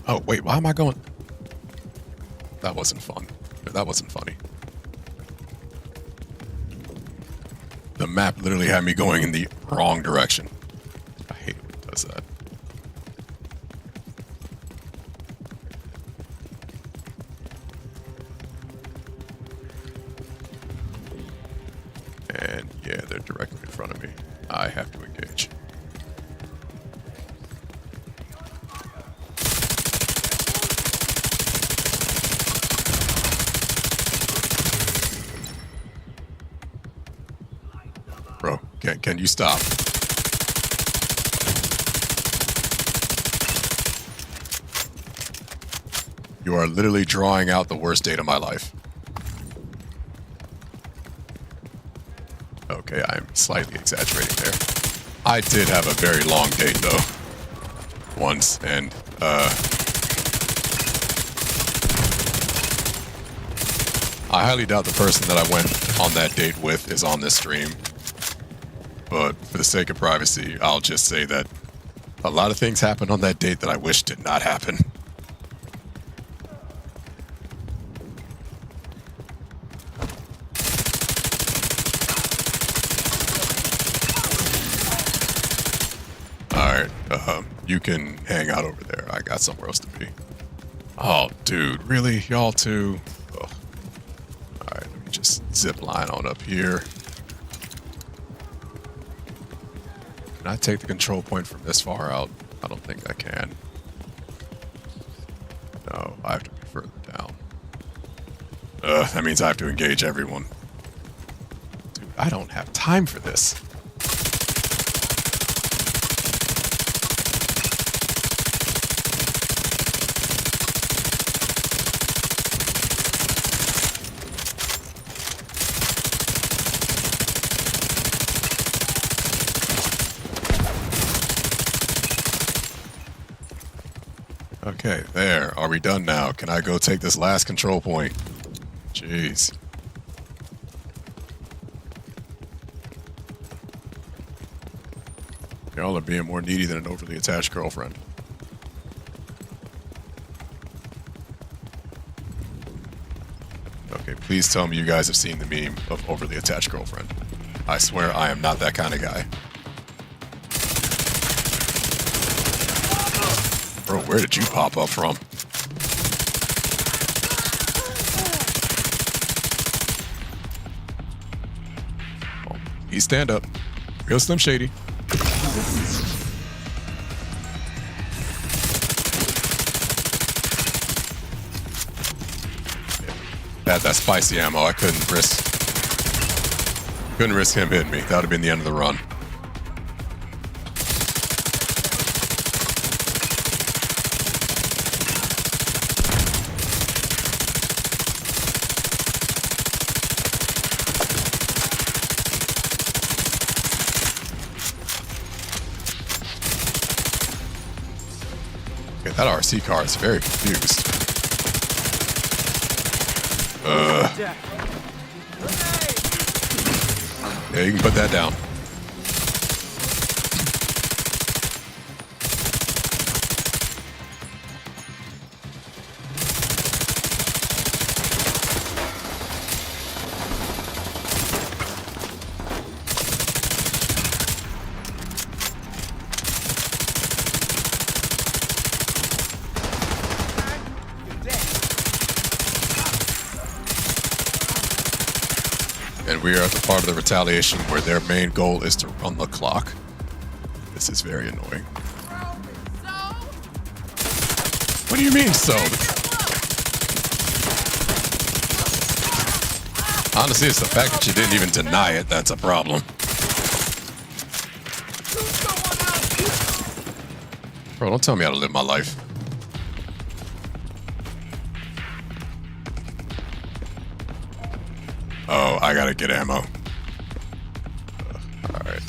Oh, wait, why am I going? That wasn't fun. That wasn't funny. The map literally had me going in the wrong direction. I hate when it does that. And yeah, they're directly in front of me. I have to engage. Bro, can you stop? You are literally drawing out the worst date of my life. Okay, I'm slightly exaggerating there. I did have a very long date though. Once, and I highly doubt the person that I went on that date with is on this stream. But for the sake of privacy, I'll just say that a lot of things happened on that date that I wish did not happen. Alright, you can hang out over there. I got somewhere else to be. Oh, dude, really? Y'all too? Ugh. Alright, let me just zip line on up here. Can I take the control point from this far out? I don't think I can. No, I have to be further down. That means I have to engage everyone. Dude, I don't have time for this. Okay, there. Are we done now? Can I go take this last control point? Jeez. Y'all are being more needy than an overly attached girlfriend. Okay, please tell me you guys have seen the meme of overly attached girlfriend. I swear I am not that kind of guy. Bro, where did you pop up from? Oh, he stand up. Real Slim Shady. Had that spicy ammo. I couldn't risk him hitting me. That would have been the end of the run. That RC car is very confused. Yeah, you can put that down. part of the retaliation where their main goal is to run the clock. This is very annoying. What do you mean, so? Honestly, it's the fact that you didn't even deny it that's a problem. Bro, don't tell me how to live my life. Oh, I gotta get ammo. Alright.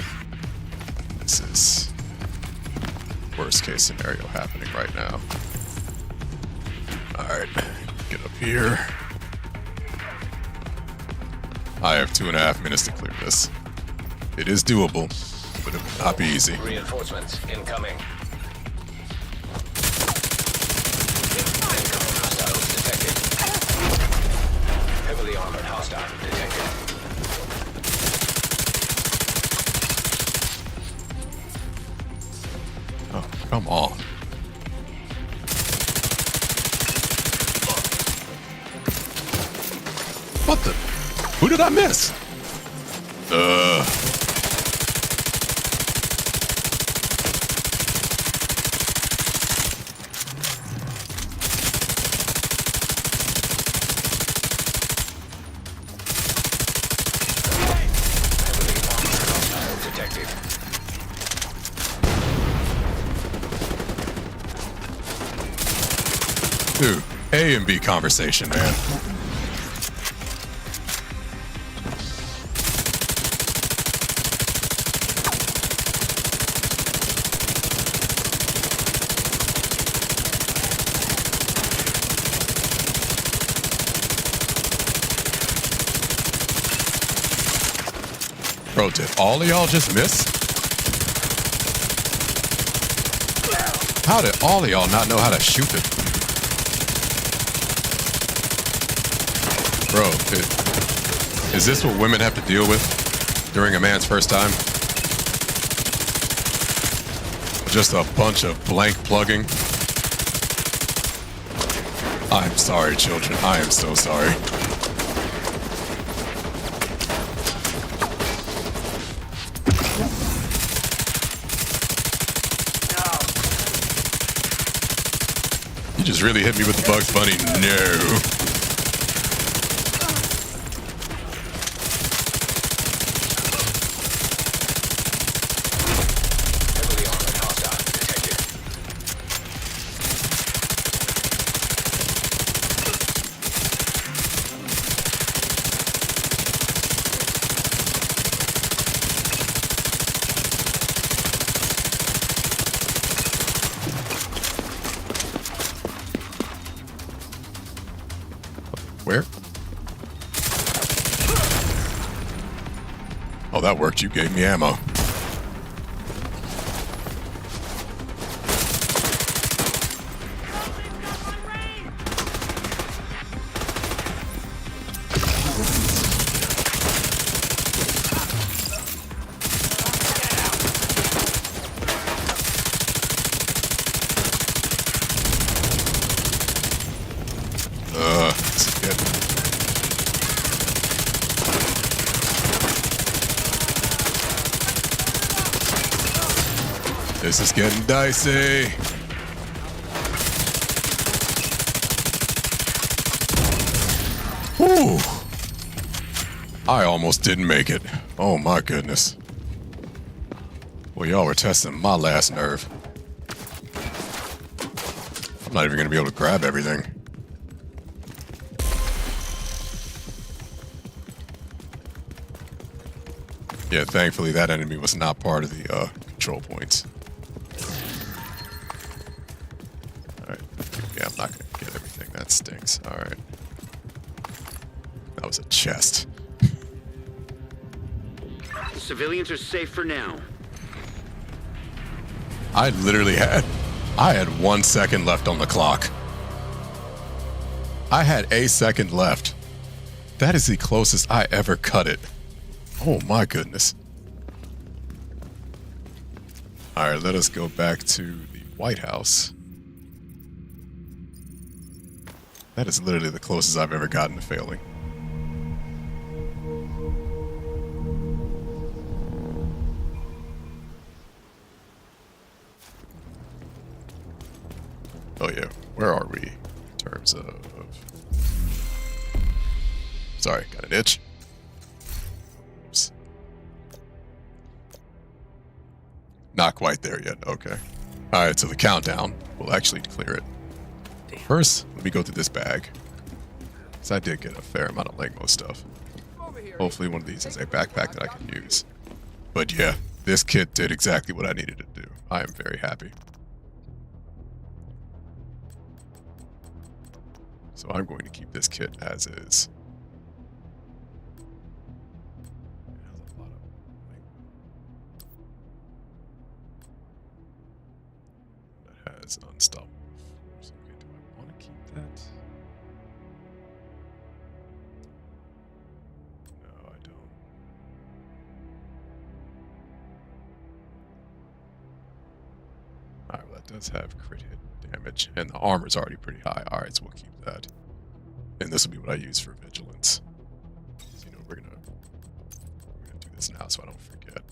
This is worst case scenario happening right now. Alright, get up here. I have 2.5 minutes to clear this. It is doable, but it will not be easy. Reinforcements incoming. Heavily armored hostile detected. Oh, come on. What the? Who did I miss? Detected. Dude, A and B conversation, man. Bro, did all of y'all just miss? How did all of y'all not know how to shoot it? Bro, is this what women have to deal with during a man's first time? Just a bunch of blank plugging? I'm sorry, children. I am so sorry. You just really hit me with the Bugs Bunny. No. Where? Oh, that worked. You gave me ammo. This is good. This is getting dicey. Whew. I almost didn't make it. Oh my goodness. Well, y'all were testing my last nerve. I'm not even gonna be able to grab everything. Yeah, thankfully that enemy was not part of the control points. Alright. Yeah, I'm not gonna get everything. That stinks. Alright. That was a chest. The civilians are safe for now. I had 1 second left on the clock. I had a second left. That is the closest I ever cut it. Oh my goodness. Alright, let us go back to the White House. That is literally the closest I've ever gotten to failing. Oh yeah, where are we in terms of? Sorry, got an itch. Oops. Not quite there yet. Okay. All right, so the countdown will actually clear it. First, let me go through this bag. Because I did get a fair amount of Langmo stuff. Hopefully one of these is a backpack that I can use. But yeah, this kit did exactly what I needed to do. I am very happy. So I'm going to keep this kit as is. It has a lot of that has unstoppable force. Okay, do I want to keep that? No, I don't. Alright, well that does have crit hit damage, and the armor's already pretty high. Alright, so we'll keep that. And this will be what I use for vigilance. So, you know, we're gonna do this now so I don't forget.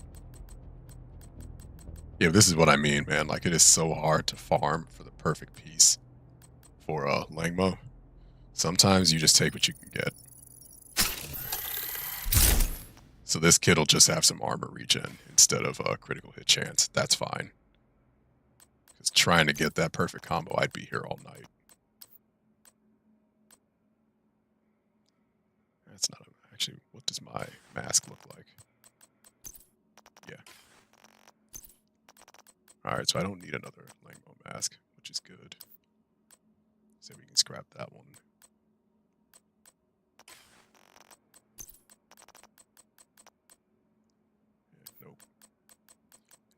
Yeah, this is what I mean, man. Like, it is so hard to farm for the perfect piece for Langmo. Sometimes you just take what you can get. So this kit will just have some armor regen instead of a critical hit chance. That's fine. Because trying to get that perfect combo, I'd be here all night. That's not actually. What does my mask look like? Yeah. All right, so I don't need another Langmo mask, which is good. So we can scrap that one. Yeah, nope.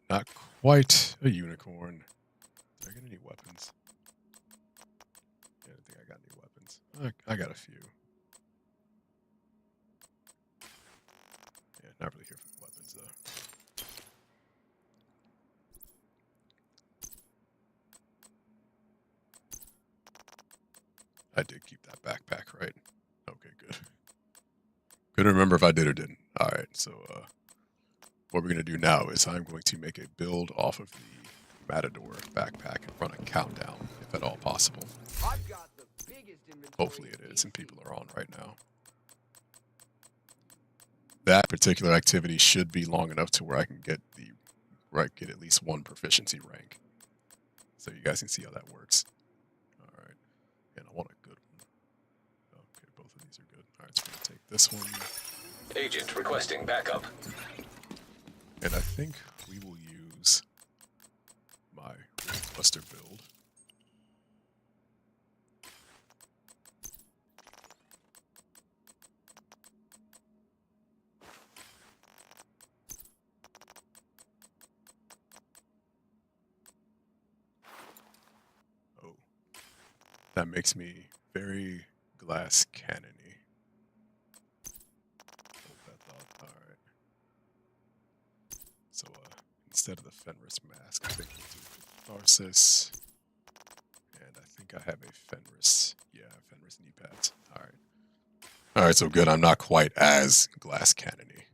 Not quite a unicorn. Did I get any weapons? Yeah, I don't think I got any weapons. I got a few. Yeah, not really here for weapons though. I did keep that backpack, right? Okay, good. Couldn't remember if I did or didn't. All right, so what we're gonna do now is I'm going to make a build off of the Matador backpack and run a countdown, if at all possible. Hopefully it is, and people are on right now. That particular activity should be long enough to where I can get get at least one proficiency rank, so you guys can see how that works. All right, and I want a good one. Okay, both of these are good. All right, so we're gonna take this one. Agent requesting backup. And I think we will use my Buster build. Oh, that makes me very glass cannon-y. So instead of the Fenris mask, I think we'll do Catharsis. And I think I have a Fenris. Yeah, Fenris knee pads. Alright. Alright, so good. I'm not quite as glass cannon-y.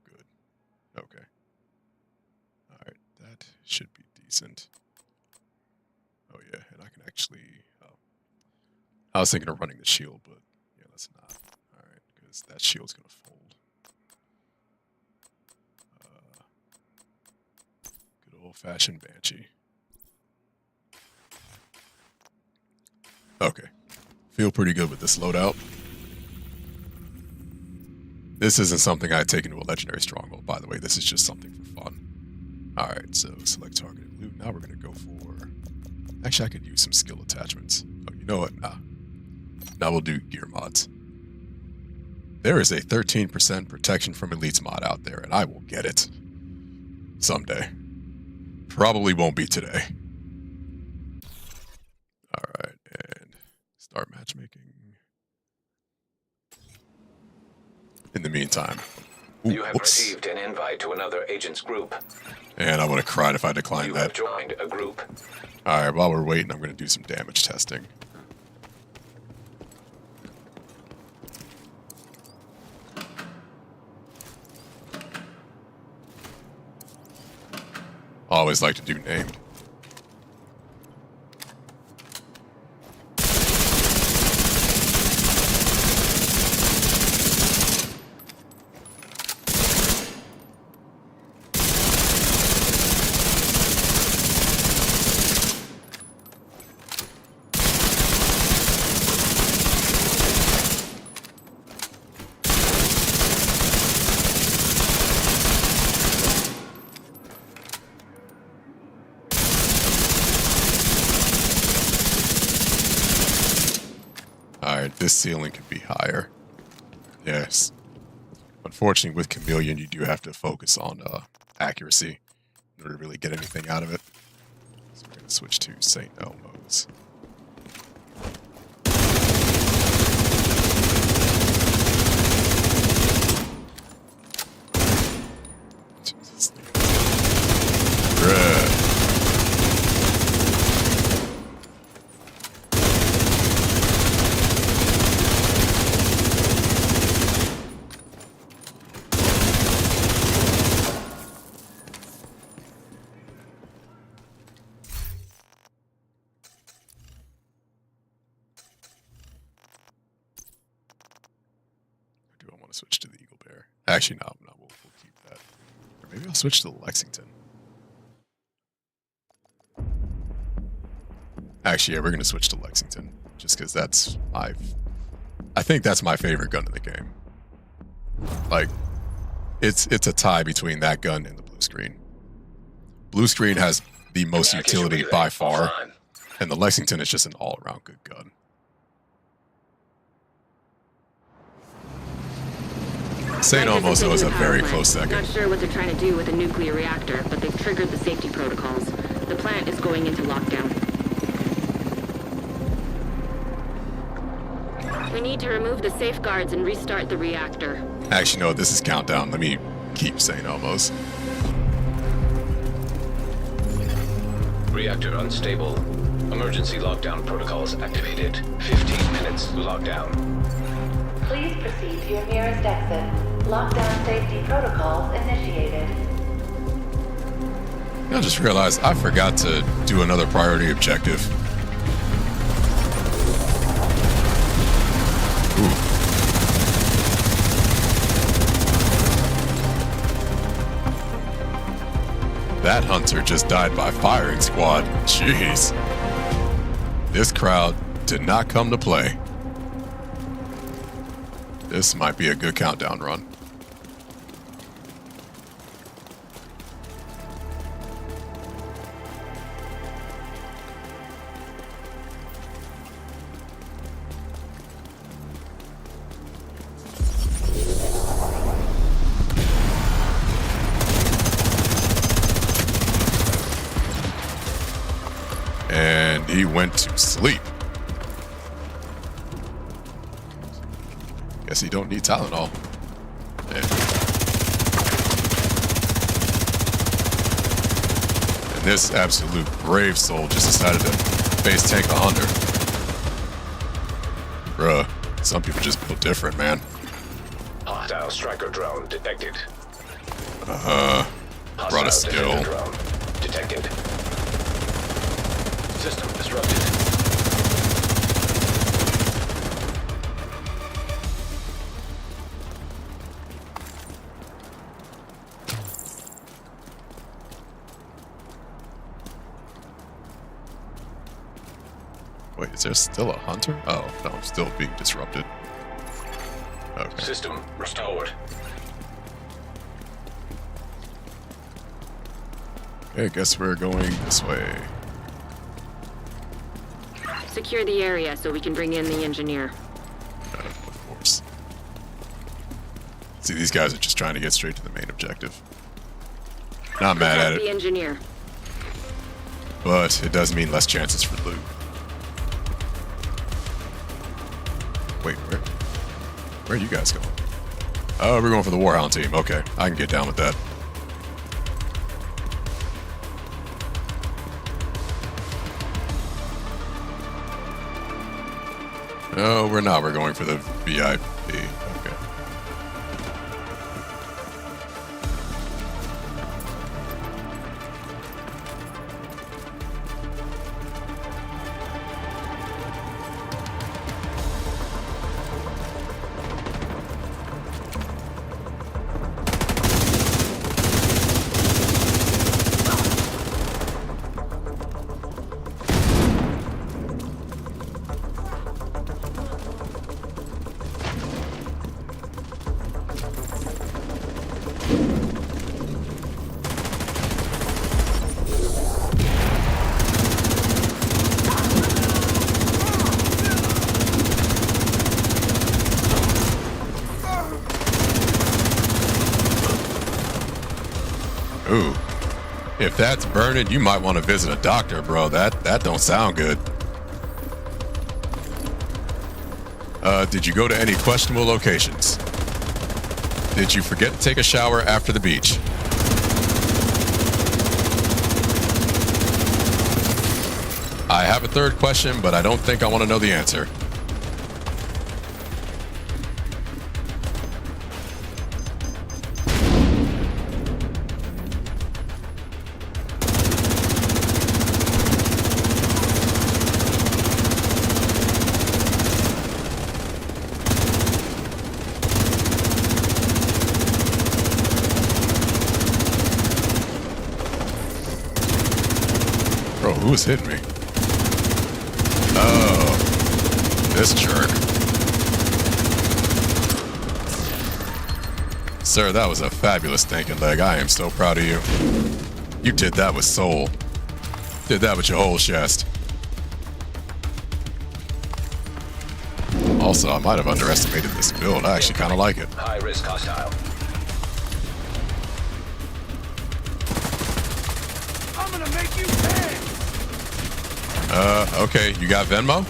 Good. Okay. Alright, that should be decent. Oh yeah, and I can actually... I was thinking of running the shield, but yeah, that's not. Alright, because that shield's going to fold. Old-fashioned Banshee. Okay. Feel pretty good with this loadout. This isn't something I take into a legendary stronghold, by the way. This is just something for fun. Alright, so select targeted loot. Now we're going to go for... Actually, I could use some skill attachments. Oh, you know what? Nah. Now we'll do gear mods. There is a 13% protection from elites mod out there, and I will get it. Someday. Probably won't be today. Alright, and start matchmaking. In the meantime... Ooh, you have received an invite to another agent's group. And I would have cried if I declined that. You have joined a group. Alright, while we're waiting, I'm going to do some damage testing. I always like to do named. this ceiling could be higher. Yes. Unfortunately, with Chameleon, you do have to focus on accuracy in order to really get anything out of it. So we're going to switch to St. Elmo's. Jesus. Bruh. Do I want to switch to the Eagle Bear? Actually, no, we'll keep that. Or maybe I'll switch to the Lexington. Actually, yeah, we're going to switch to Lexington. Just because that's I think that's my favorite gun in the game. Like, it's a tie between that gun and the blue screen. Blue screen has the most utility by far, and the Lexington is just an all-around good gun. St. Elmo's was a very close second. Not sure what they're trying to do with a nuclear reactor, but they've triggered the safety protocols. The plant is going into lockdown. We need to remove the safeguards and restart the reactor. Actually, no, this is countdown. Let me keep St. Elmo's. Reactor unstable. Emergency lockdown protocols activated. 15 minutes lockdown. Please proceed to your nearest exit. Lockdown safety protocols initiated. I just realized I forgot to do another priority objective. Ooh. That hunter just died by firing squad. Jeez. This crowd did not come to play. This might be a good countdown run. And he went to sleep. Guess he don't need Tylenol. And this absolute brave soul just decided to face tank a hunter. Bruh, some people just feel different, man. Hostile striker drone detected. Brought a skill. Drone detected. System disrupted. Wait, is there still a hunter? Oh, no, I'm still being disrupted. Okay. System restored. Okay, I guess we're going this way. Secure the area so we can bring in the engineer. Of course. See, these guys are just trying to get straight to the main objective. Not mad at The it, engineer. but it does mean less chances for loot. Wait, where are you guys going? Oh, we're going for the Warhound team. Okay, I can get down with that. No, we're not. We're going for the VIP. Okay. Ooh. If that's burning, you might want to visit a doctor, bro. That don't sound good. Did you go to any questionable locations? Did you forget to take a shower after the beach? I have a third question, but I don't think I want to know the answer. Bro, who is hitting me? Oh, this jerk. Sir, that was a fabulous thinking leg. I am so proud of you. You did that with soul. Did that with your whole chest. Also, I might have underestimated this build. I actually kind of like it. High risk hostile. I'm gonna make you pay! Okay, you got Venmo?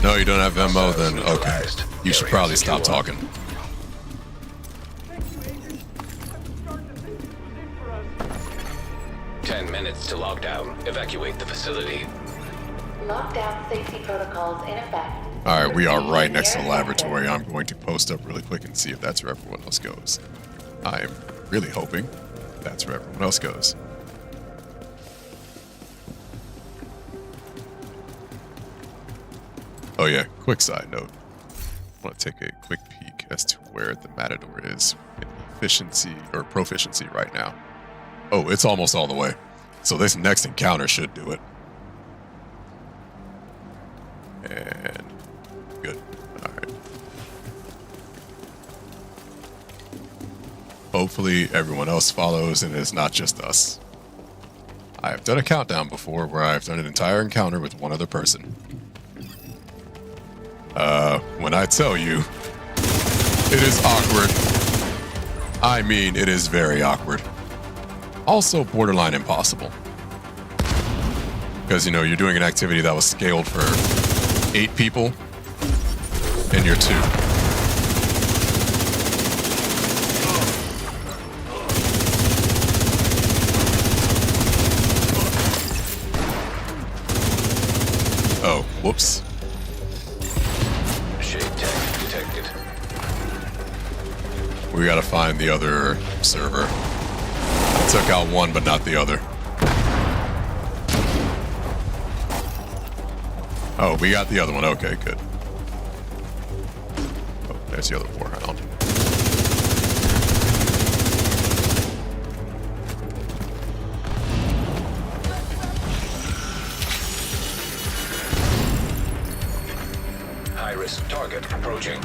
No, you don't have Venmo, then okay. You should probably stop talking. 10 minutes to lockdown. Evacuate the facility. Lockdown safety protocols in effect. Alright, we are right next to the laboratory. I'm going to post up really quick and see if that's where everyone else goes. I am really hoping that's where everyone else goes. Oh yeah, quick side note. I want to take a quick peek as to where the Matador is in efficiency or proficiency right now. Oh, it's almost all the way. So this next encounter should do it. And good. Alright. Hopefully everyone else follows and it's not just us. I have done a countdown before where I've done an entire encounter with one other person. When I tell you, it is awkward. I mean, it is very awkward. Also borderline impossible. Because, you know, you're doing an activity that was scaled for 8 people, and you're 2. Oh, whoops. Shade tag detected. We gotta find the other server. I took out one, but not the other. Oh, we got the other one. Okay, good. Oh, there's the other warhound. High-risk target approaching.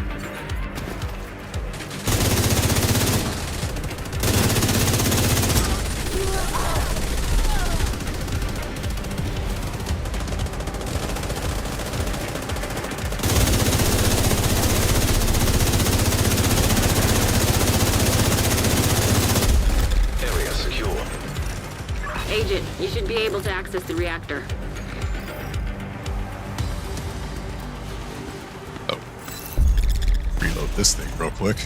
Area secure. Agent, you should be able to access the reactor. Oh. Reload this thing real quick.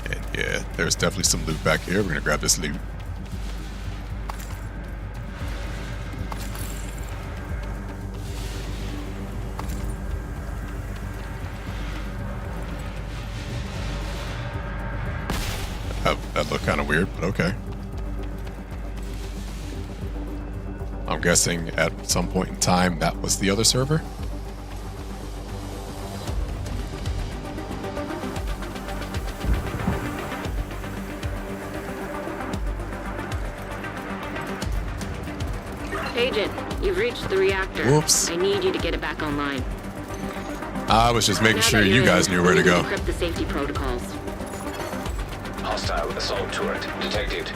And yeah, there's definitely some loot back here. We're gonna grab this loot. That looked kind of weird, but okay. I'm guessing at some point in time that was the other server. Agent, you've reached the reactor. Whoops. I need you to get it back online. I was just making Now sure that you you're guys in, knew where to we go. need Encrypt the safety protocols. Hostile assault turret detected.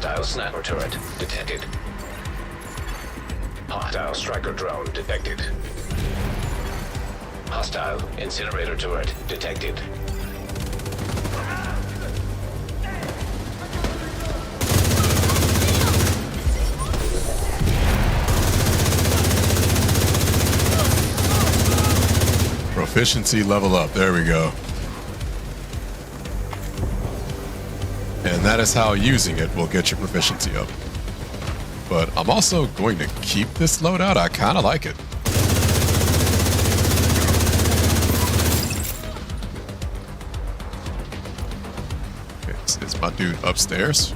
Hostile sniper turret detected. Hostile striker drone detected. Hostile incinerator turret detected. Proficiency level up. There we go. And that is how using it will get your proficiency up. But I'm also going to keep this loadout. I kind of like it. Okay, is my dude upstairs?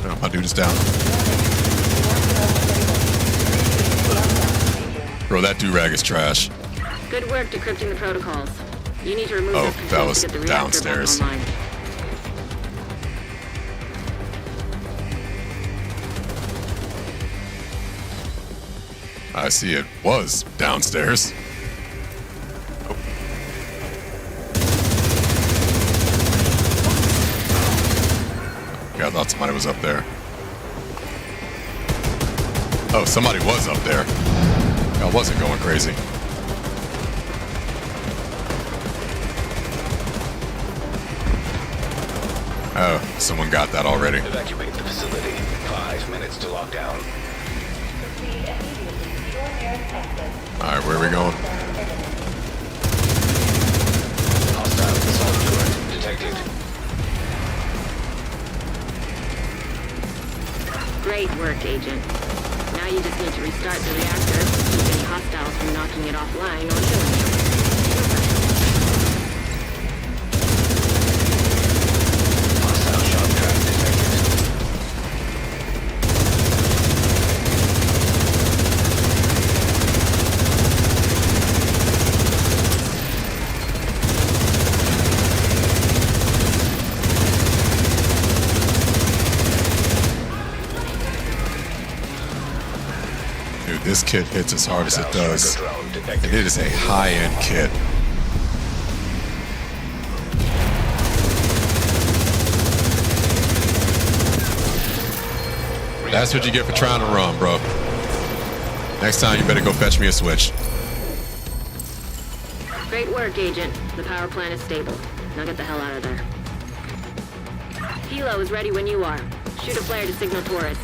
No, my dude is down. Bro, that do-rag is trash. Good work decrypting the protocols. You need to remove those that controls was to get the reactor downstairs. back online. I see it was downstairs. Oh. Yeah, I thought somebody was up there. Oh, somebody was up there. I wasn't going crazy. Oh, someone got that already. Evacuate the facility. 5 minutes to lockdown. Proceed immediately to your nearest exit. Alright, where are we going? Hostile assault turret detected. Great work, Agent. Now you just need to restart the reactor to keep any hostiles from knocking it offline or killing you. Hostile shot trap detected. Dude, this kit hits as hard as it Hostile does. striker drone And detected. it is a high-end kit. That's what you get for trying to run, bro. Next time, you better go fetch me a switch. Great work, Agent. The power plant is stable. Now get the hell out of there. Helo is ready when you are. Shoot a flare to signal Taurus.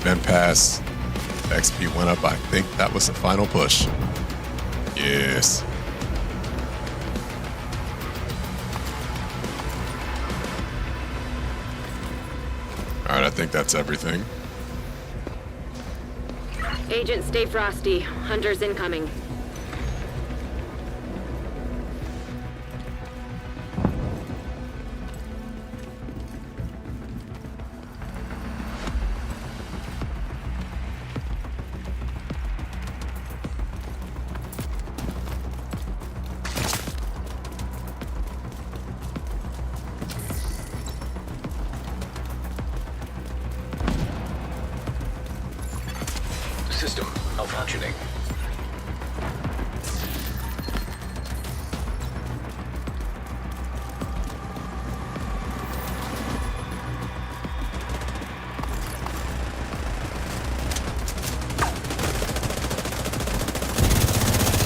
Vent pass. XP went up. I think that was the final push. Yes. Alright, I think that's everything. Agent, stay frosty. Hunters incoming. System malfunctioning.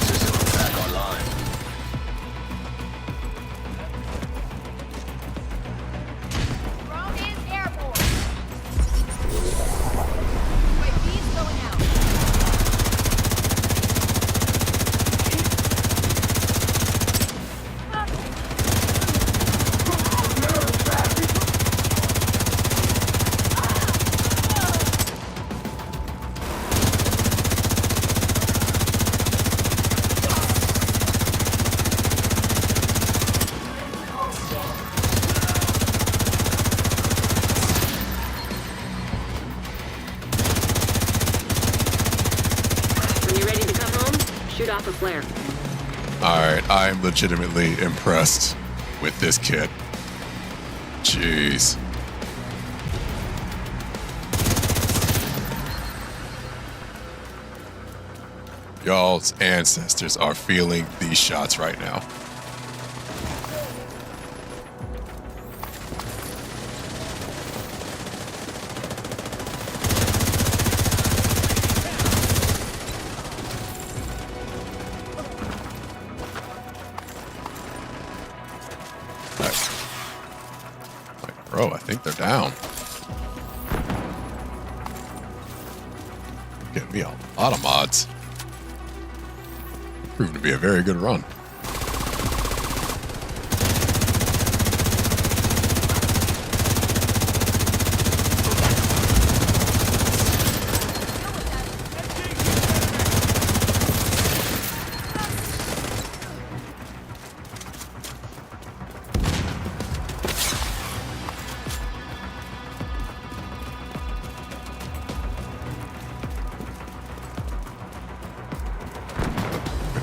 System back online. Drone is airborne. UAV's going out. When you're ready to come home, shoot off a flare. Alright, I am legitimately impressed with this kit. Jeez. Y'all's ancestors are feeling these shots right now. Like, bro, I think they're down. Getting me a lot of mods. Proved to be a very good run.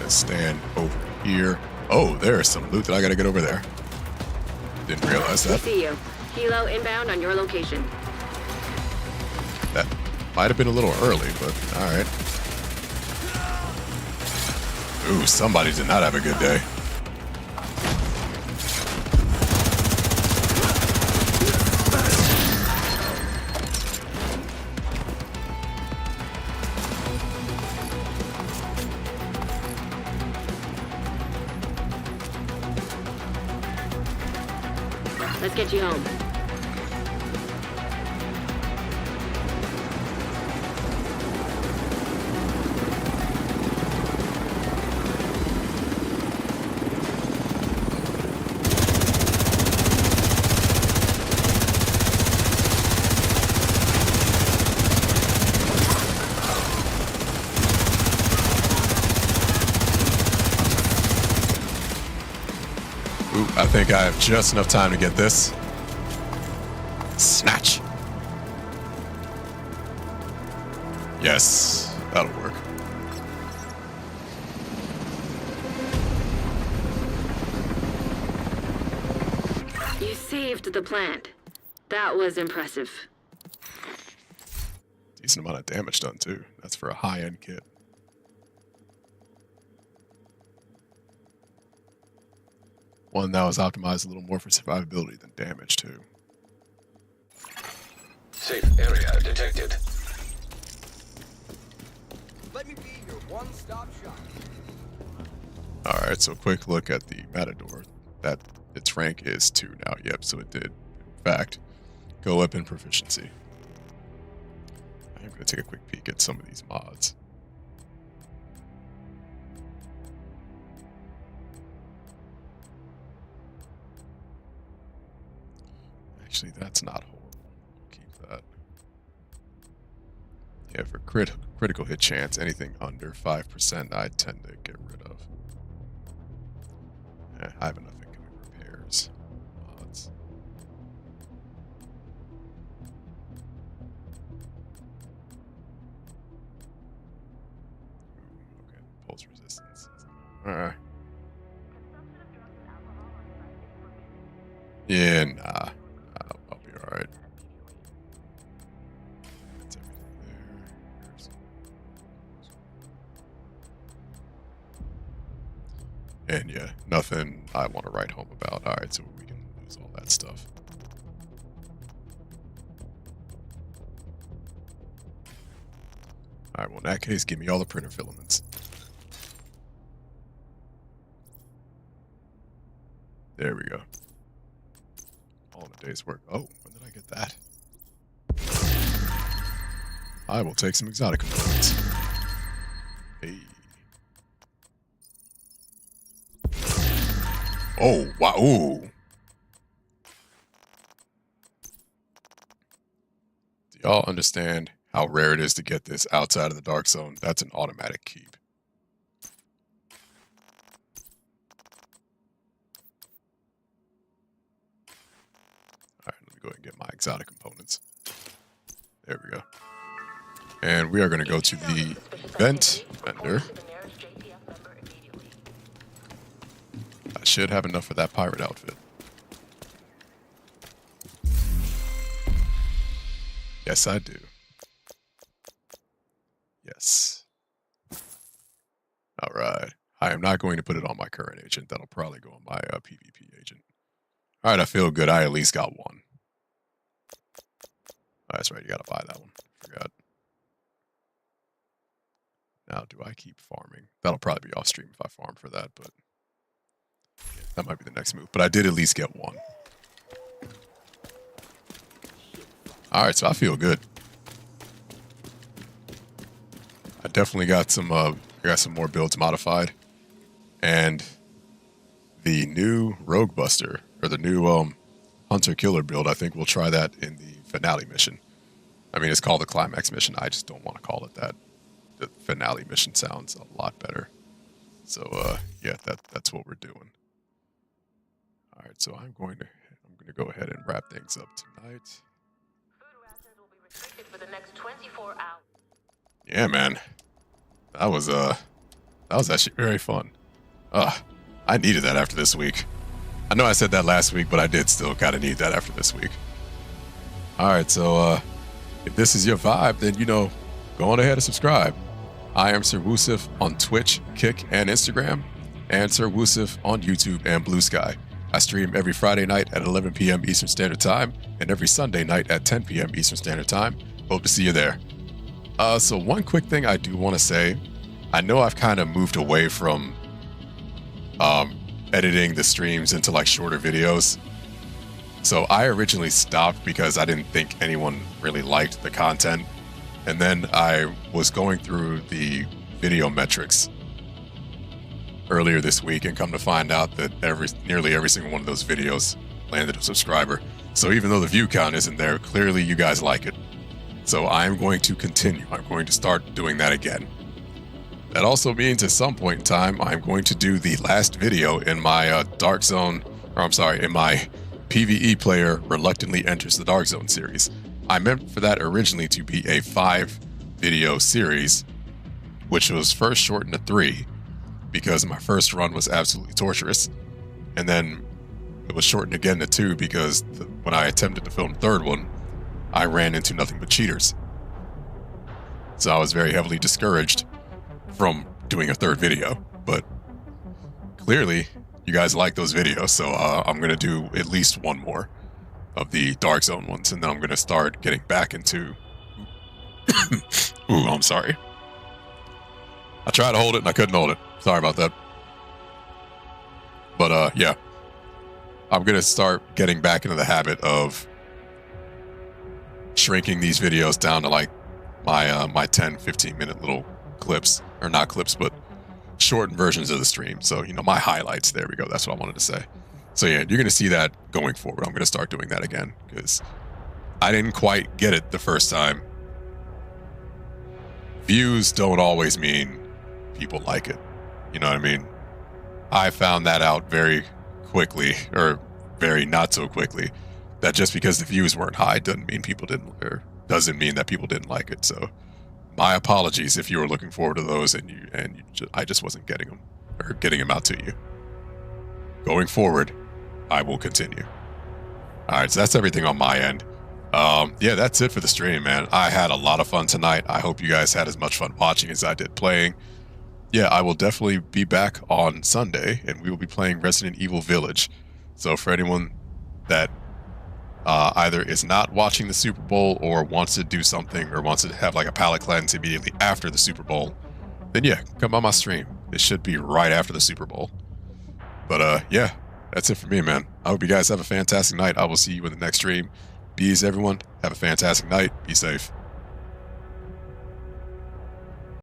Stand over here. Oh, there's some loot that I gotta get over there. Didn't realize We that. see you. Helo inbound on your location. That might have been a little early, but alright. Ooh, somebody did not have a good day. Let's get you home. Ooh, I think I have just enough time to get this. Snatch. Yes, that'll work. You saved the plant. That was impressive. Decent amount of damage done too. That's for a high-end kit. One that was optimized a little more for survivability than damage too. Safe area detected. Let me be your one-stop shop. Alright, so quick look at the Matador. That its rank is 2 now. Yep, so it did, in fact, go up in proficiency. I'm going to take a quick peek at some of these mods. Actually, that's not horrible. Keep that. Yeah, for critical hit chance, anything under 5%, I tend to get rid of. I have enough incoming repairs. Mods. Ooh, okay, pulse resistance. Alright. Yeah, nah. I'll be alright. That's everything there. And yeah, nothing I want to write home about. Alright, so we can lose all that stuff. Alright, well in that case, give me all the printer filaments. There we go. All in a day's work. Oh, when did I get that? I will take some exotic components. Hey. Oh, wow. Ooh. Do y'all understand how rare it is to get this outside of the dark zone? That's an automatic keep. Alright, let me go ahead and get my exotic components. There we go. And we are going to go to the event vendor. I should have enough for that pirate outfit. Yes, I do. Yes. am not going to put it on my current agent. That'll probably go on my PvP agent. All right, I feel good. I at least got one. Oh, that's right. You got to buy that one. Forgot. Now, do I keep farming? That'll probably be off stream if I farm for that, but yeah, that might be the next move. But I did at least get one. All right, so I feel good. I definitely got some. I got some more builds modified, and the new Rogue Buster or the new Hunter Killer build. I think we'll try that in the finale mission. I mean, it's called the Climax mission. I just don't want to call it that. The finale mission sounds a lot better. So yeah, that's what we're doing. All right, so I'm going to go ahead and wrap things up tonight. Food rations will be restricted for the next 24 hours. Yeah, man. That was actually very fun. I needed that after this week. I know I said that last week, but I did still kind of need that after this week. All right, so if this is your vibe, then go on ahead and subscribe. I am Sir Woosif on Twitch, Kick, and Instagram, and Sir Woosif on YouTube and Blue Sky. I stream every Friday night at 11 p.m. Eastern Standard Time and every Sunday night at 10 p.m. Eastern Standard Time. Hope to see you there. So one quick thing I do want to say, I know I've kind of moved away from editing the streams into like shorter videos. So I originally stopped because I didn't think anyone really liked the content. And then I was going through the video metrics earlier this week and come to find out that nearly every single one of those videos landed a subscriber. So even though the view count isn't there, clearly you guys like it. So I'm going to continue. I'm going to start doing that again. That also means at some point in time, I'm going to do the last video in my in my PvE player reluctantly enters the Dark Zone series. I meant for that originally to be a 5-video series, which was first shortened to 3 because my first run was absolutely torturous. And then it was shortened again to 2 because when I attempted to film the third one, I ran into nothing but cheaters. So I was very heavily discouraged from doing a third video. But clearly, you guys like those videos, so I'm going to do at least one more of the Dark Zone ones, and then I'm going to start getting back into... Ooh, I'm sorry. I tried to hold it, and I couldn't hold it. Sorry about that. But, yeah. I'm going to start getting back into the habit of shrinking these videos down to, like, my 10, 15-minute little clips. Or not clips, but shortened versions of the stream. So, my highlights. There we go. That's what I wanted to say. So yeah, you're going to see that going forward. I'm going to start doing that again because I didn't quite get it the first time. Views don't always mean people like it. You know what I mean? I found that out very quickly, or very not so quickly, that just because the views weren't high doesn't mean doesn't mean that people didn't like it. So my apologies if you were looking forward to those and I just wasn't getting them or getting them out to you. Going forward, I will continue. All right, so that's everything on my end. Yeah, that's it for the stream, man. I had a lot of fun tonight. I hope you guys had as much fun watching as I did playing. Yeah, I will definitely be back on Sunday, and we will be playing Resident Evil Village. So for anyone that either is not watching the Super Bowl or wants to do something or wants to have like a palate cleanse immediately after the Super Bowl, then yeah, come on my stream. It should be right after the Super Bowl. But yeah, that's it for me, man. I hope you guys have a fantastic night. I will see you in the next stream. Be easy, everyone. Have a fantastic night. Be safe.